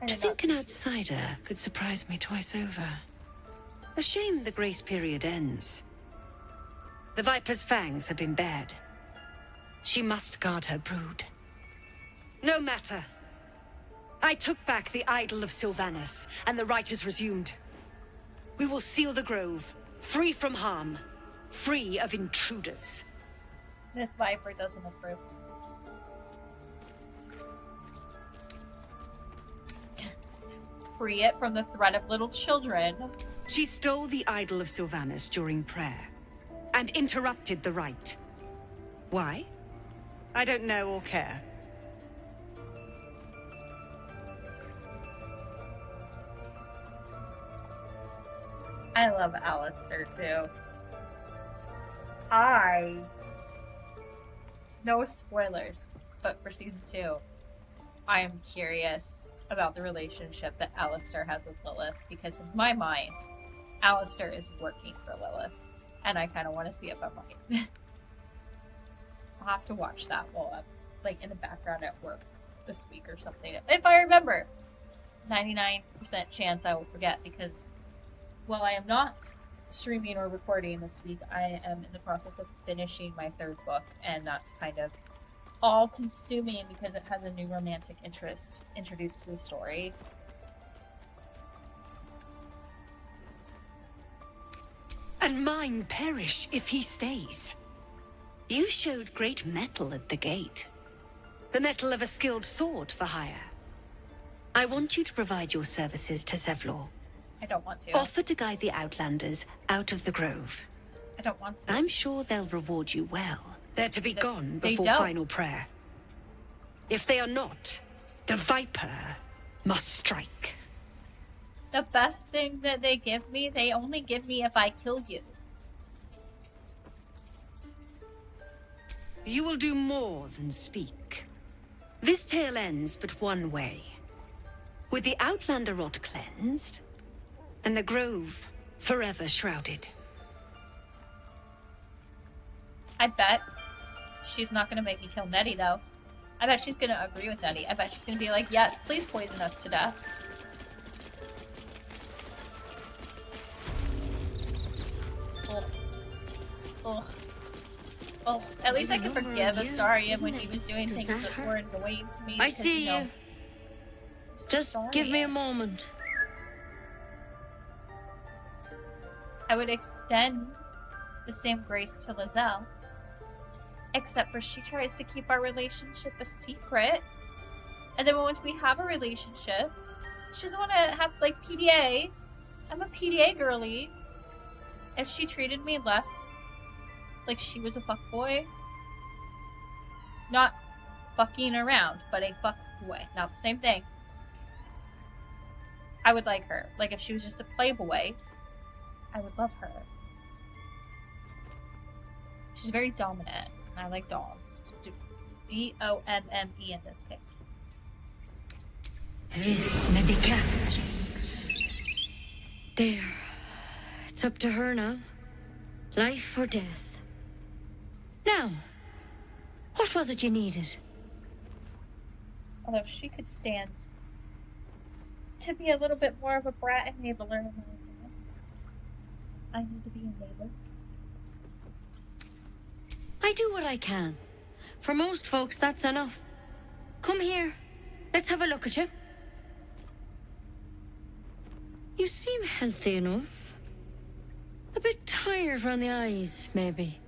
I To did not think an outsider could surprise me twice over. A shame the grace period ends. The Viper's fangs have been bared. She must guard her brood. No matter. I took back the idol of Sylvanas, and the right is resumed. We will seal the grove, free from harm, free of intruders. This Viper doesn't approve. Free it from the threat of little children. She stole the idol of Sylvanas during prayer, and interrupted the rite. Why? I don't know or care. I love Alistair too. No spoilers, but for season 2, I am curious about the relationship that Alistair has with Lilith, because in my mind, Alistair is working for Lilith, and I kind of want to see if I'm right. I'll have to watch that while I'm like in the background at work this week or something. If I remember, 99% chance I will forget, because while I am not streaming or recording this week, I am in the process of finishing my 3rd book, and that's kind of all consuming because it has a new romantic interest introduced to the story. And mine perish if he stays. You showed great mettle at the gate. The mettle of a skilled sword for hire. I want you to provide your services to Zevlor. I don't want to. Offer to guide the Outlanders out of the grove. I don't want to. I'm sure they'll reward you well. They're to be gone they before don't. final prayer. If they are not, the Viper must strike. The best thing that they give me, they only give me if I kill you. You will do more than speak. This tale ends but one way. With the Outlander rot cleansed, and the grove forever shrouded. I bet she's not gonna make me kill Nettie, though. I bet she's gonna agree with Nettie. I bet she's gonna be like, yes, please poison us to death. Oh. Oh. Oh. At least I can forgive Astarion when he was doing things that were annoying to me. I because, see you. Know, you. Just give me a moment. I would extend the same grace to Lae'zel. Except for she tries to keep our relationship a secret. And then once we have a relationship, she doesn't want to have, like, PDA. I'm a PDA girly. If she treated me less like she was a fuckboy, not fucking around, but a fuckboy, not the same thing, I would like her. Like, if she was just a playboy, I would love her. She's very dominant, and I like doms. D-O-M-M-E in this case. There. It's up to her now. Life or death. Now, what was it you needed? Although if she could stand to be a little bit more of a brat enabler in my opinion. I need to be enabled. I do what I can. For most folks, that's enough. Come here. Let's have a look at you. You seem healthy enough. A bit tired around the eyes, maybe.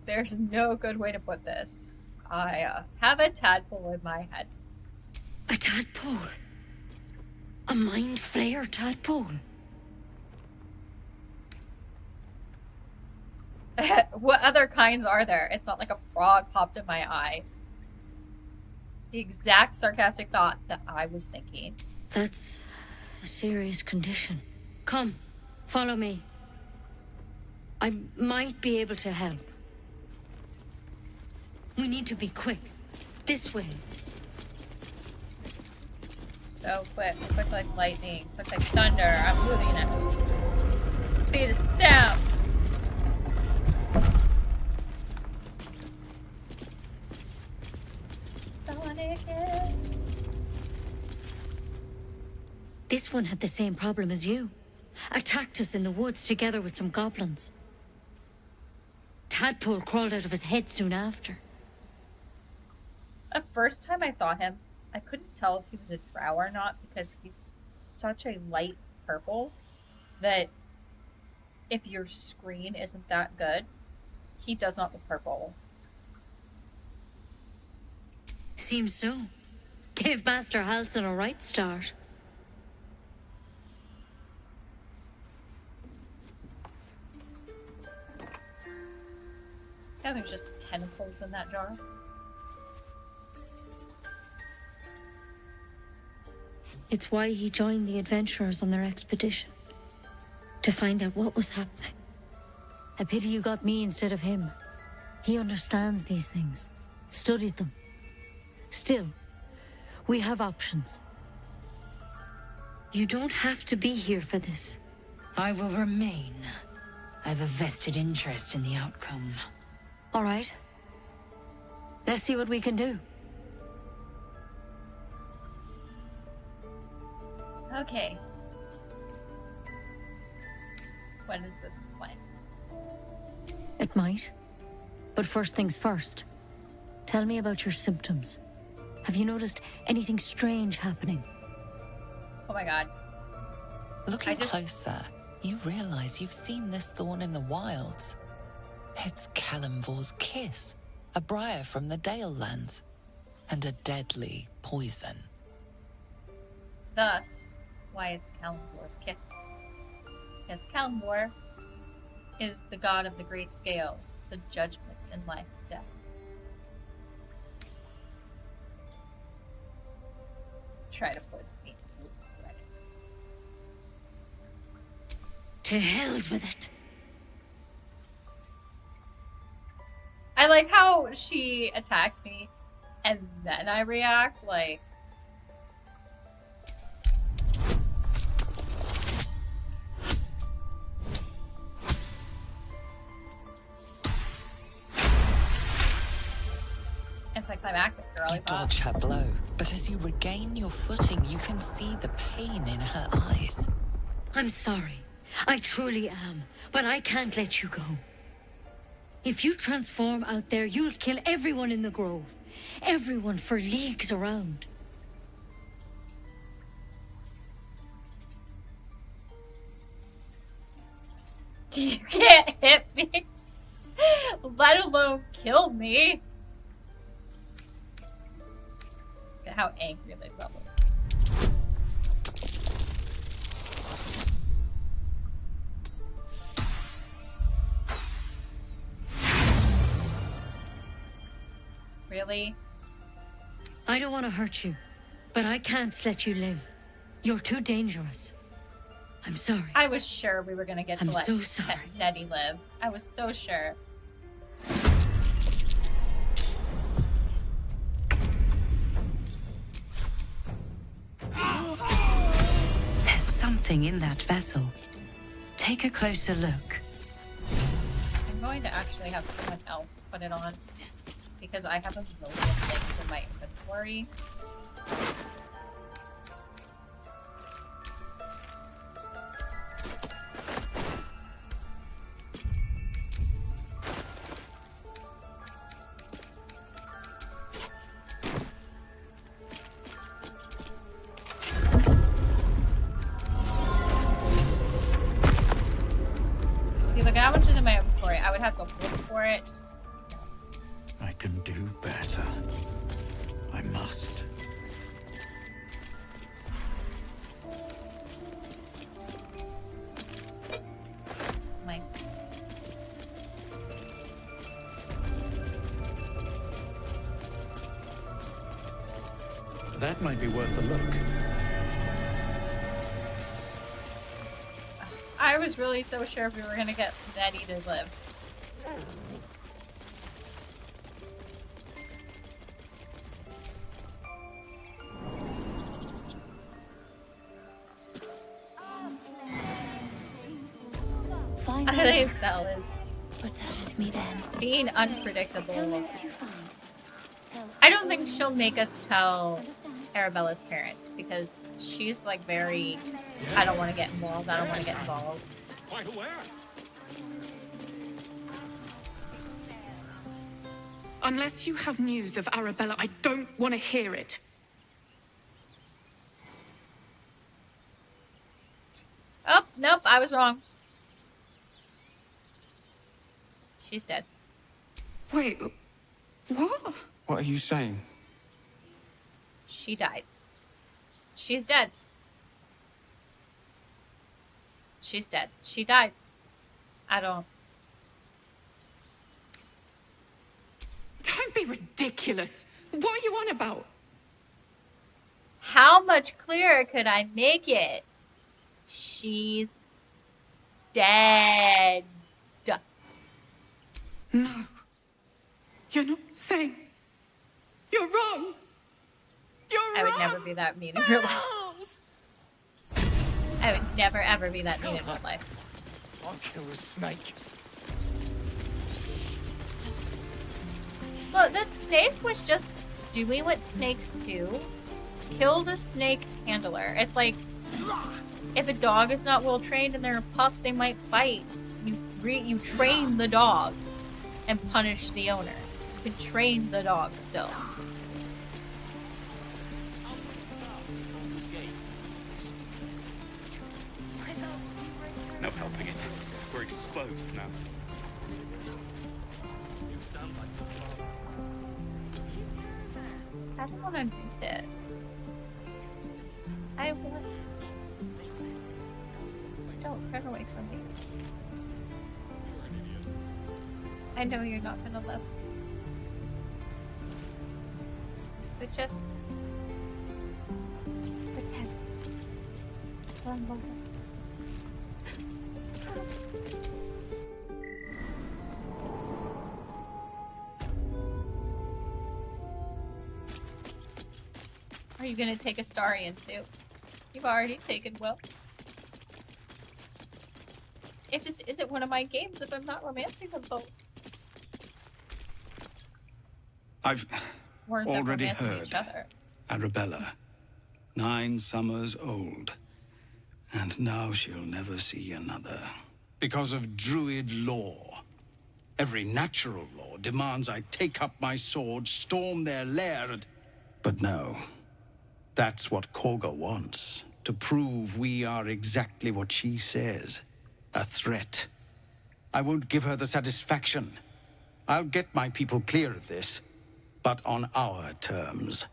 There's no good way to put this. I have a tadpole in my head. A tadpole? A mind flayer tadpole? What other kinds are there? It's not like a frog popped in my eye. The exact sarcastic thought that I was thinking. That's a serious condition. Come, follow me. I might be able to help. We need to be quick. This way. So quick. Quick like lightning. Quick like thunder. I'm moving it. Speed is down. Sonic it. This one had the same problem as you. Attacked us in the woods together with some goblins. Tadpole crawled out of his head soon after. The first time I saw him, I couldn't tell if he was a drow or not because he's such a light purple that if your screen isn't that good, he does not look purple. Seems so. Gave Master Halsin a right start. Yeah, there's just tentacles in that jar. It's why he joined the adventurers on their expedition. To find out what was happening. A pity you got me instead of him. He understands these things. Studied them. Still, we have options. You don't have to be here for this. I will remain. I have a vested interest in the outcome. All right. Let's see what we can do. Okay. What is this plan? It might. But first things first. Tell me about your symptoms. Have you noticed anything strange happening? Oh my god. Looking closer, you realize you've seen this thorn in the wilds. It's Kalimvor's kiss, a briar from the Dale lands, and a deadly poison. Thus, why it's Kalimvor's kiss. Because Kalimvor is the god of the great scales, the judgment in life and death. Try to poison me. To hell's with it. I like how she attacks me and then I react like... Anticlimactic, girly You pop. dodge her blow, but as you regain your footing, you can see the pain in her eyes. I'm sorry. I truly am. But I can't let you go. If you transform out there, you'll kill everyone in the grove. Everyone for leagues around. You can't hit me, let alone kill me. Look at how angry Lae'zel looks. Really? I don't want to hurt you, but I can't let you live. You're too dangerous. I'm sorry. I was sure we were gonna get to I'm let so sorry. Nettie live. I was so sure. There's something in that vessel. Take a closer look. I'm going to actually have someone else put it on because I have a million things in my inventory have to look for it. Just... I can do better. I must. My... That might be worth a look. I was really so sure we were gonna get Nettie to live. Lae'zel is being unpredictable. I don't think she'll make us tell Arabella's parents because she's like very, I don't want to get involved, I don't want to get involved. Quite aware. Unless you have news of Arabella, I don't want to hear it. Oh, nope, I was wrong. She's dead. Wait, what? What are you saying? She died. She's dead. She's dead. She died. I don't... Don't be ridiculous. What are you on about? How much clearer could I make it? She's dead. No. You're not saying. You're wrong. I would never be that mean in real life. I would never ever be that mean in real life. I'll kill a snake. Look, this snake was just doing what snakes do. Kill the snake handler. It's like, if a dog is not well trained and they're a pup, they might fight. You train the dog and punish the owner. You can train the dog still. No helping it. We're exposed now. I don't want to do this. I want... Don't turn away from me. I know you're not gonna love me. But just... pretend. One moment. Are you gonna take Astarion too? You've already taken Will. It just isn't one of my games if I'm not romancing them both. I've Weren't them already romancing heard. each other. Arabella, 9 summers old, and now she'll never see another. Because of Druid law. Every natural law demands I take up my sword, storm their lair, and... But no. That's what Korga wants. To prove we are exactly what she says. A threat. I won't give her the satisfaction. I'll get my people clear of this, but on our terms.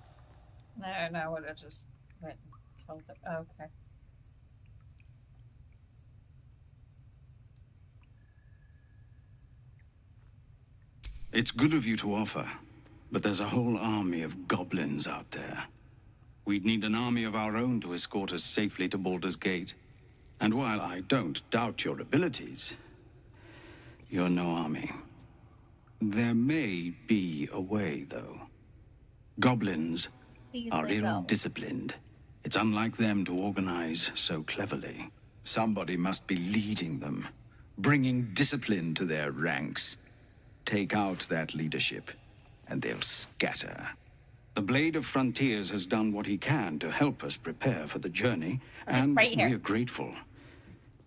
No, I would have just went and killed it. Oh, okay. It's good of you to offer, but there's a whole army of goblins out there. We'd need an army of our own to escort us safely to Baldur's Gate. And while I don't doubt your abilities, you're no army. There may be a way, though. Goblins are ill-disciplined. It's unlike them to organize so cleverly. Somebody must be leading them, bringing discipline to their ranks. Take out that leadership, and they'll scatter. The Blade of Frontiers has done what he can to help us prepare for the journey, and we're grateful.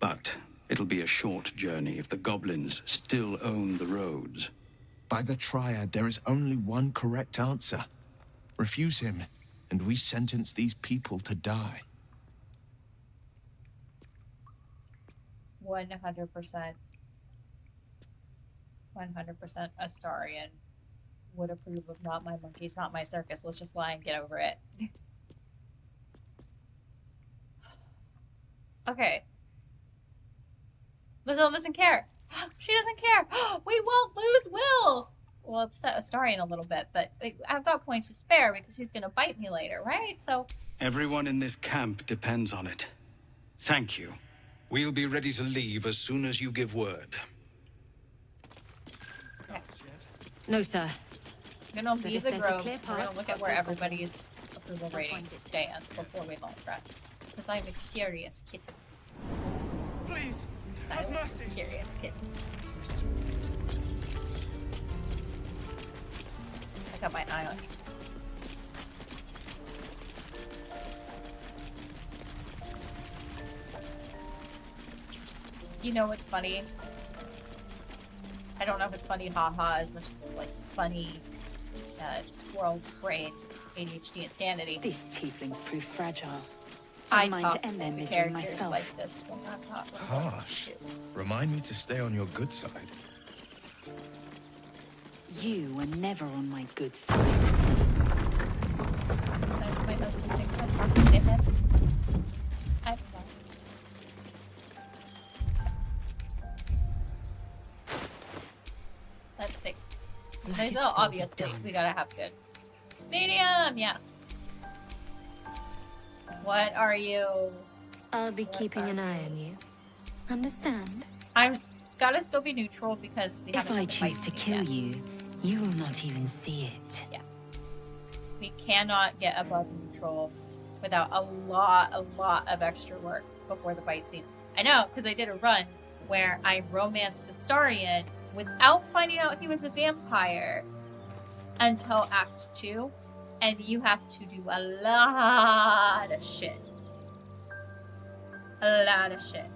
But it'll be a short journey if the goblins still own the roads. By the Triad, there is only one correct answer. Refuse him, and we sentence these people to die. 100%. 100% Astarion would approve of not my monkeys, not my circus. Let's just lie and get over it. Okay. Lae'zel doesn't care. She doesn't care. We won't lose Will. We'll upset Astarion a little bit, but I've got points to spare because he's going to bite me later, right? So Everyone in this camp depends on it. Thank you. We'll be ready to leave as soon as you give word. okay. No, sir. I'm going to But leave if the there's a grove. clear We're going path, to look at where everybody's approval ratings stand before we long rest. Because I'm a curious kitten. Please, have mercy. Curious kitten. I got my eye on you. You know what's funny? I don't know if it's funny haha as much as it's like funny squirrel brain ADHD insanity. These tieflings prove fragile. I I mind talk to end their to misery characters myself. like this when I'm not Harsh. Remind me to stay on your good side. You were never on my good side. Sometimes my husband thinks I'm talking to him. I don't know. Let's see. Like it's Lae'zel, well obviously, done. we gotta have good. Medium, yeah. What are you? I'll be keeping an eye on you. Understand? I'm gotta still be neutral because we If haven't I had the choose fight to scene kill yet. you, you will not even see it. Yeah. We cannot get above neutral without a lot of extra work before the fight scene. I know, because I did a run where I romanced Astarion without finding out he was a vampire until Act 2, and you have to do a lot of shit. A lot of shit.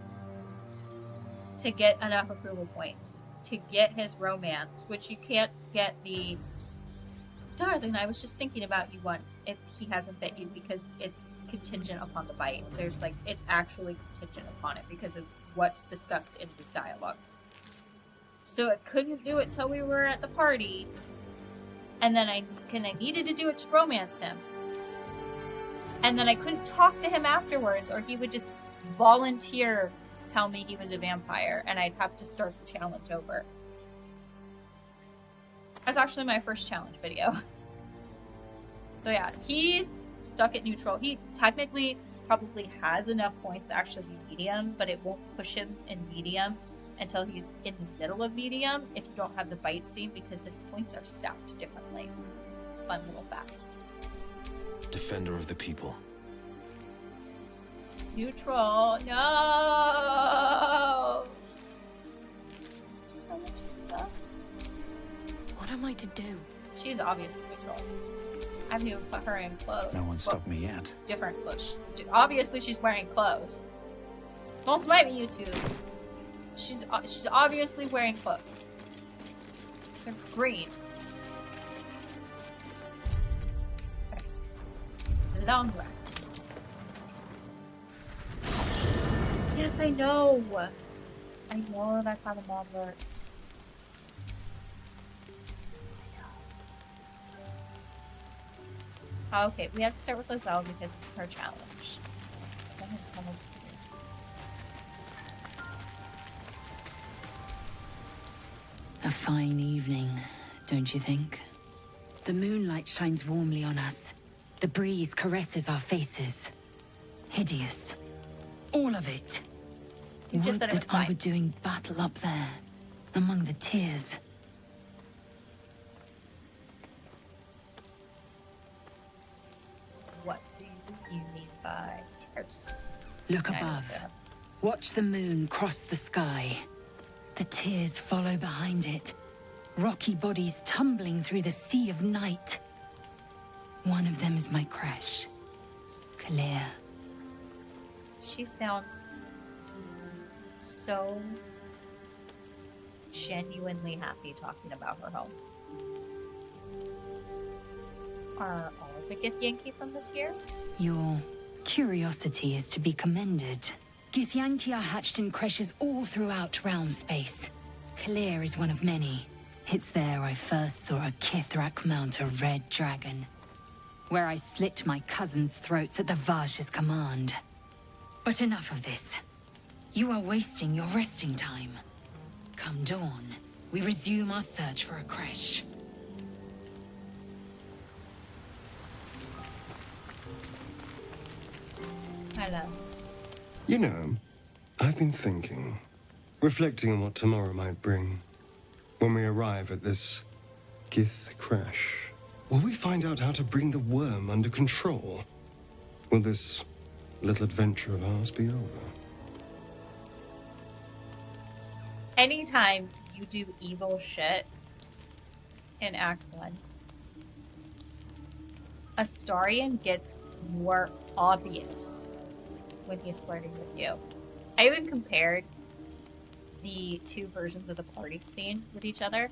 To get enough approval points. To get his romance, which you can't get the darling, I was just thinking about you one if he hasn't bit you because it's contingent upon the bite. There's like, it's actually contingent upon it because of what's discussed in the dialogue. So it couldn't do it till we were at the party. And then I needed to do it to romance him. And then I couldn't talk to him afterwards or he would just volunteer tell me he was a vampire and I'd have to start the challenge over. That's actually my first challenge video. So yeah, he's stuck at neutral. He technically probably has enough points to actually be medium, but it won't push him in medium until he's in the middle of medium if you don't have the bite scene because his points are stacked differently. Fun little fact. Defender of the people. Neutral. No! What am I to do? She's obviously neutral. I haven't even put her in clothes. No one stopped me yet. Different clothes. Obviously, she's wearing clothes. Don't swipe me, YouTube. She's obviously wearing clothes. They're green. Okay. Long rest. Yes, I know. I know that's how the mod works. Yes, I know. Okay, we have to start with Lae'zel because it's her challenge. A fine evening, don't you think? The moonlight shines warmly on us. The breeze caresses our faces. Hideous. All of it. You just Would said it was that I fine. were doing battle up there, among the tears. What do you mean by tears? Look I don't above. know. Watch the moon cross the sky. The tears follow behind it. Rocky bodies tumbling through the sea of night. One of them is my crush, Clear. She sounds so genuinely happy talking about her home. Are all the Githyanki from the tears? Your curiosity is to be commended. Githyanki are hatched in creches all throughout realm space. Clear is one of many. It's there I first saw a Kithrak mount a red dragon, where I slit my cousin's throats at the Vaj's command. But enough of this. You are wasting your resting time. Come dawn, we resume our search for a creche. Hello. You know, I've been thinking, reflecting on what tomorrow might bring. When we arrive at this Gith crash, will we find out how to bring the worm under control? Will this little adventure of ours be over? Anytime you do evil shit in Act 1, Astarion gets more obvious when he's flirting with you. I even compared the two versions of the party scene with each other.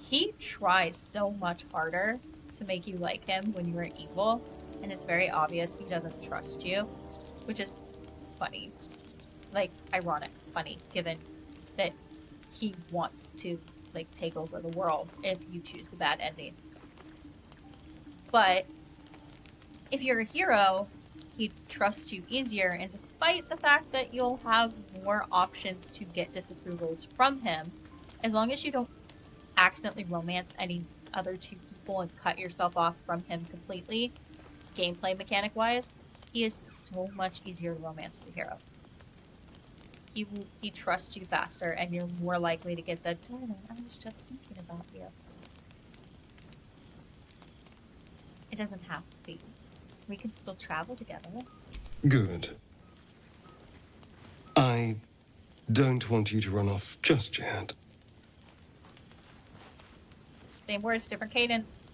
He tries so much harder to make you like him when you are evil, and it's very obvious he doesn't trust you, which is funny. Like, ironic funny, given that he wants to, like, take over the world if you choose the bad ending. But if you're a hero, he trusts you easier, and despite the fact that you'll have more options to get disapprovals from him, as long as you don't accidentally romance any other two people and cut yourself off from him completely, gameplay mechanic wise, he is so much easier to romance as a hero. He trusts you faster, and you're more likely to get the, darling, I was just thinking about you. It doesn't have to be. We can still travel together. Good. I don't want you to run off just yet. Same words, different cadence.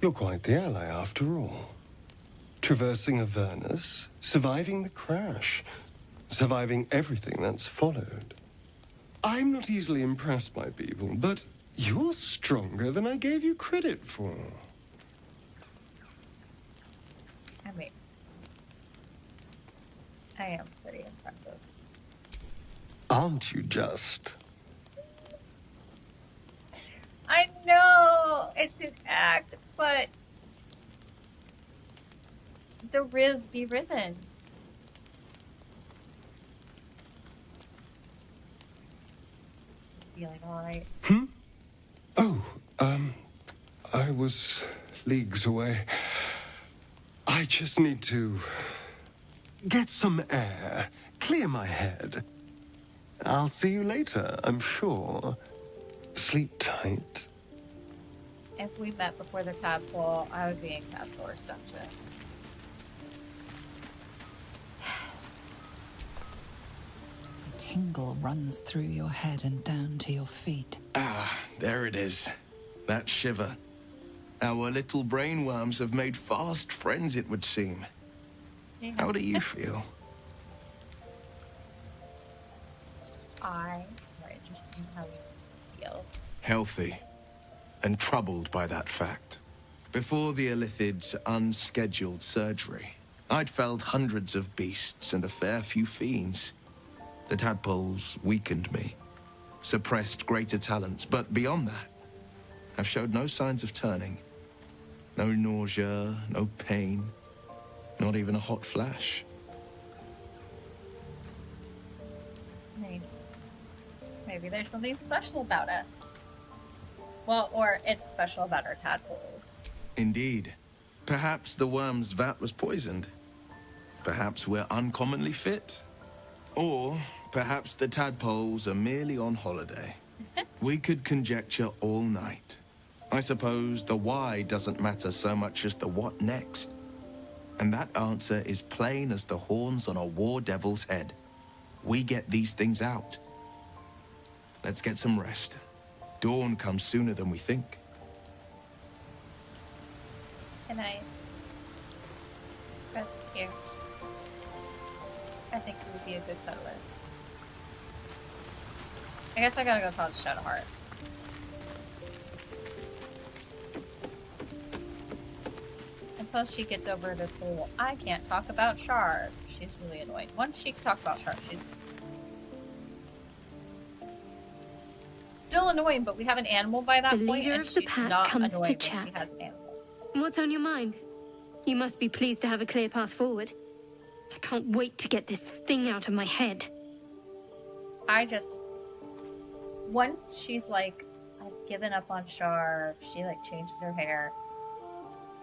You're quite the ally after all. Traversing Avernus, surviving the crash, surviving everything that's followed. I'm not easily impressed by people, but you're stronger than I gave you credit for. I mean, I am pretty impressive. Aren't you just? I know it's an act, but the Riz be risen. Feeling alright? Oh, I was leagues away. I just need to get some air, clear my head. I'll see you later, I'm sure. Sleep tight. If we met before the tadpole, I would be in Task Force Dungeon. A tingle runs through your head and down to your feet. Ah, there it is. That shiver. Our little brainworms have made fast friends, it would seem. How do you feel? I more interested in how you feel. Healthy. And troubled by that fact. Before the Illithid's unscheduled surgery, I'd felled hundreds of beasts and a fair few fiends. The tadpoles weakened me, suppressed greater talents, but beyond that, I've showed no signs of turning. No nausea, no pain, not even a hot flash. Maybe there's something special about us. Well, or it's special about our tadpoles. Indeed. Perhaps the worm's vat was poisoned. Perhaps we're uncommonly fit. Or perhaps the tadpoles are merely on holiday. We could conjecture all night. I suppose the why doesn't matter so much as the what next. And that answer is plain as the horns on a war devil's head. We get these things out. Let's get some rest. Dawn comes sooner than we think. Can I rest here? I think it would be a good cuddler. I guess I gotta go talk to Shadowheart. Until she gets over this whole, I can't talk about Shard. She's really annoying. Once she can talk about Shard, she's still annoying, but we have an animal by that The point, leader and of the she's pack not comes to annoying when chat. she has an animal. What's on your mind? You must be pleased to have a clear path forward. I can't wait to get this thing out of my head. Once she's like, I've given up on Shar, she like changes her hair.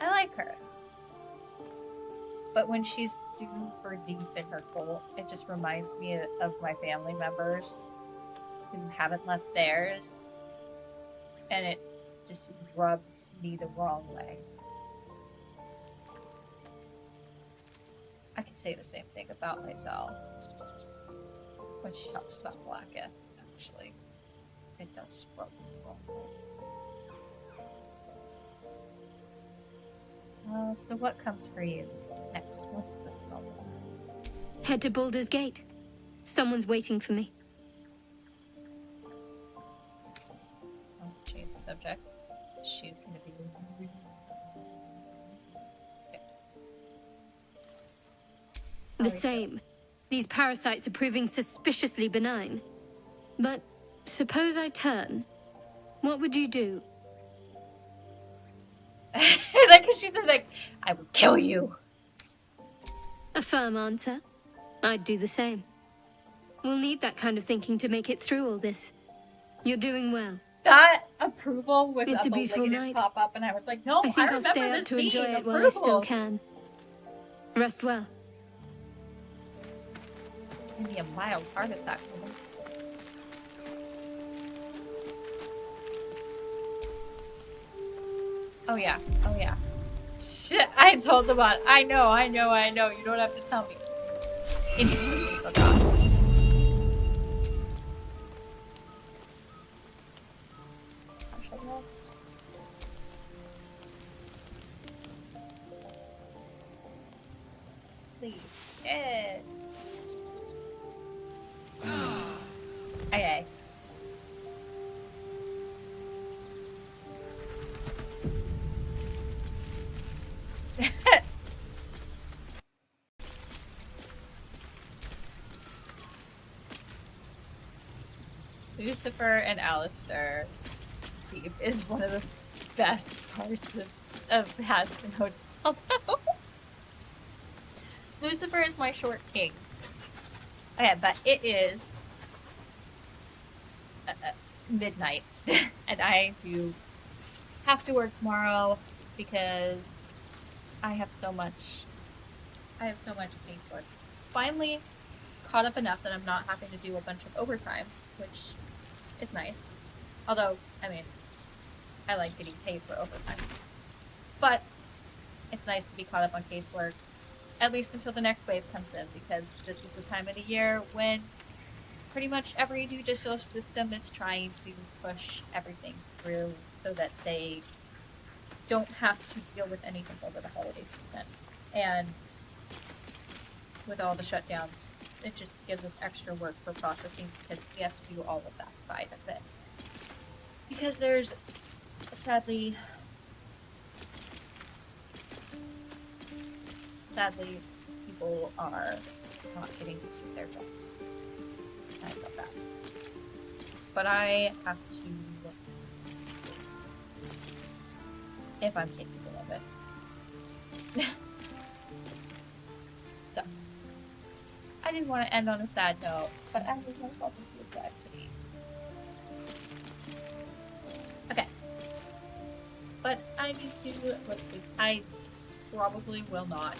I like her. But when she's super deep in her cult, it just reminds me of my family members who haven't left theirs. And it just rubs me the wrong way. I can say the same thing about Lae'zel when she talks about Blacketh, actually. It does rub me the wrong way. So what comes for you next once this is all done? Head to Baldur's Gate. Someone's waiting for me. I'll change the subject. She's gonna be... The same. These parasites are proving suspiciously benign. But suppose I turn. What would you do? Like, she said, like, I would kill you. A firm answer. I'd do the same. We'll need that kind of thinking to make it through all this. You're doing well. That approval was It's a beautiful night. Pop up, and I was like, no, I think I'll remember stay this up to being enjoy it while I still approvals. can. Rest well. Give me a mild heart attack. Woman. Oh yeah, oh yeah. Shit, I told them on. I know. You don't have to tell me. Instantly forgot. Please. Yeah. Okay. Lucifer and Alistair Steve is one of the best parts of Hasbin Hotel. Lucifer is my short king. Okay, but it is midnight, and I do have to work tomorrow because I have so much casework. Finally caught up enough that I'm not having to do a bunch of overtime, which is nice. Although, I mean, I like getting paid for overtime. But it's nice to be caught up on casework, at least until the next wave comes in, because this is the time of the year when pretty much every judicial system is trying to push everything through so that they don't have to deal with anything over the holiday season. And with all the shutdowns, it just gives us extra work for processing because we have to do all of that side of it. Because there's, sadly, people are not getting to do their jobs. I love that. But I have to sleep if I'm capable of it. So, I didn't want to end on a sad note, but I made myself into a sad kitty. Okay. But I need to go to sleep. I probably will not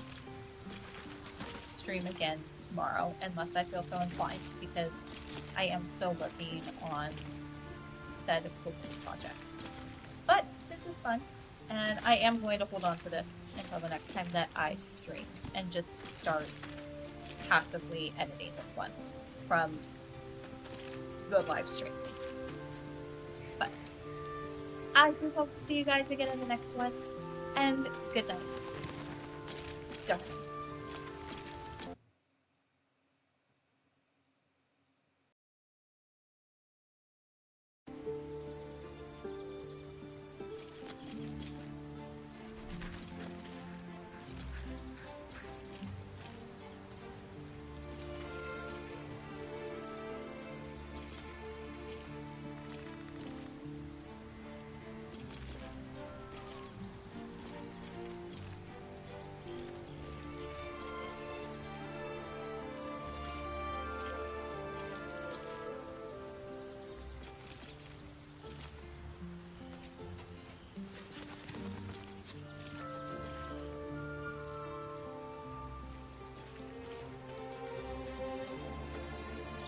stream again tomorrow unless I feel so inclined, because I am still working on said projects. But this is fun, and I am going to hold on to this until the next time that I stream and just start passively editing this one from the live stream. But I do hope to see you guys again in the next one, and good night. Dark.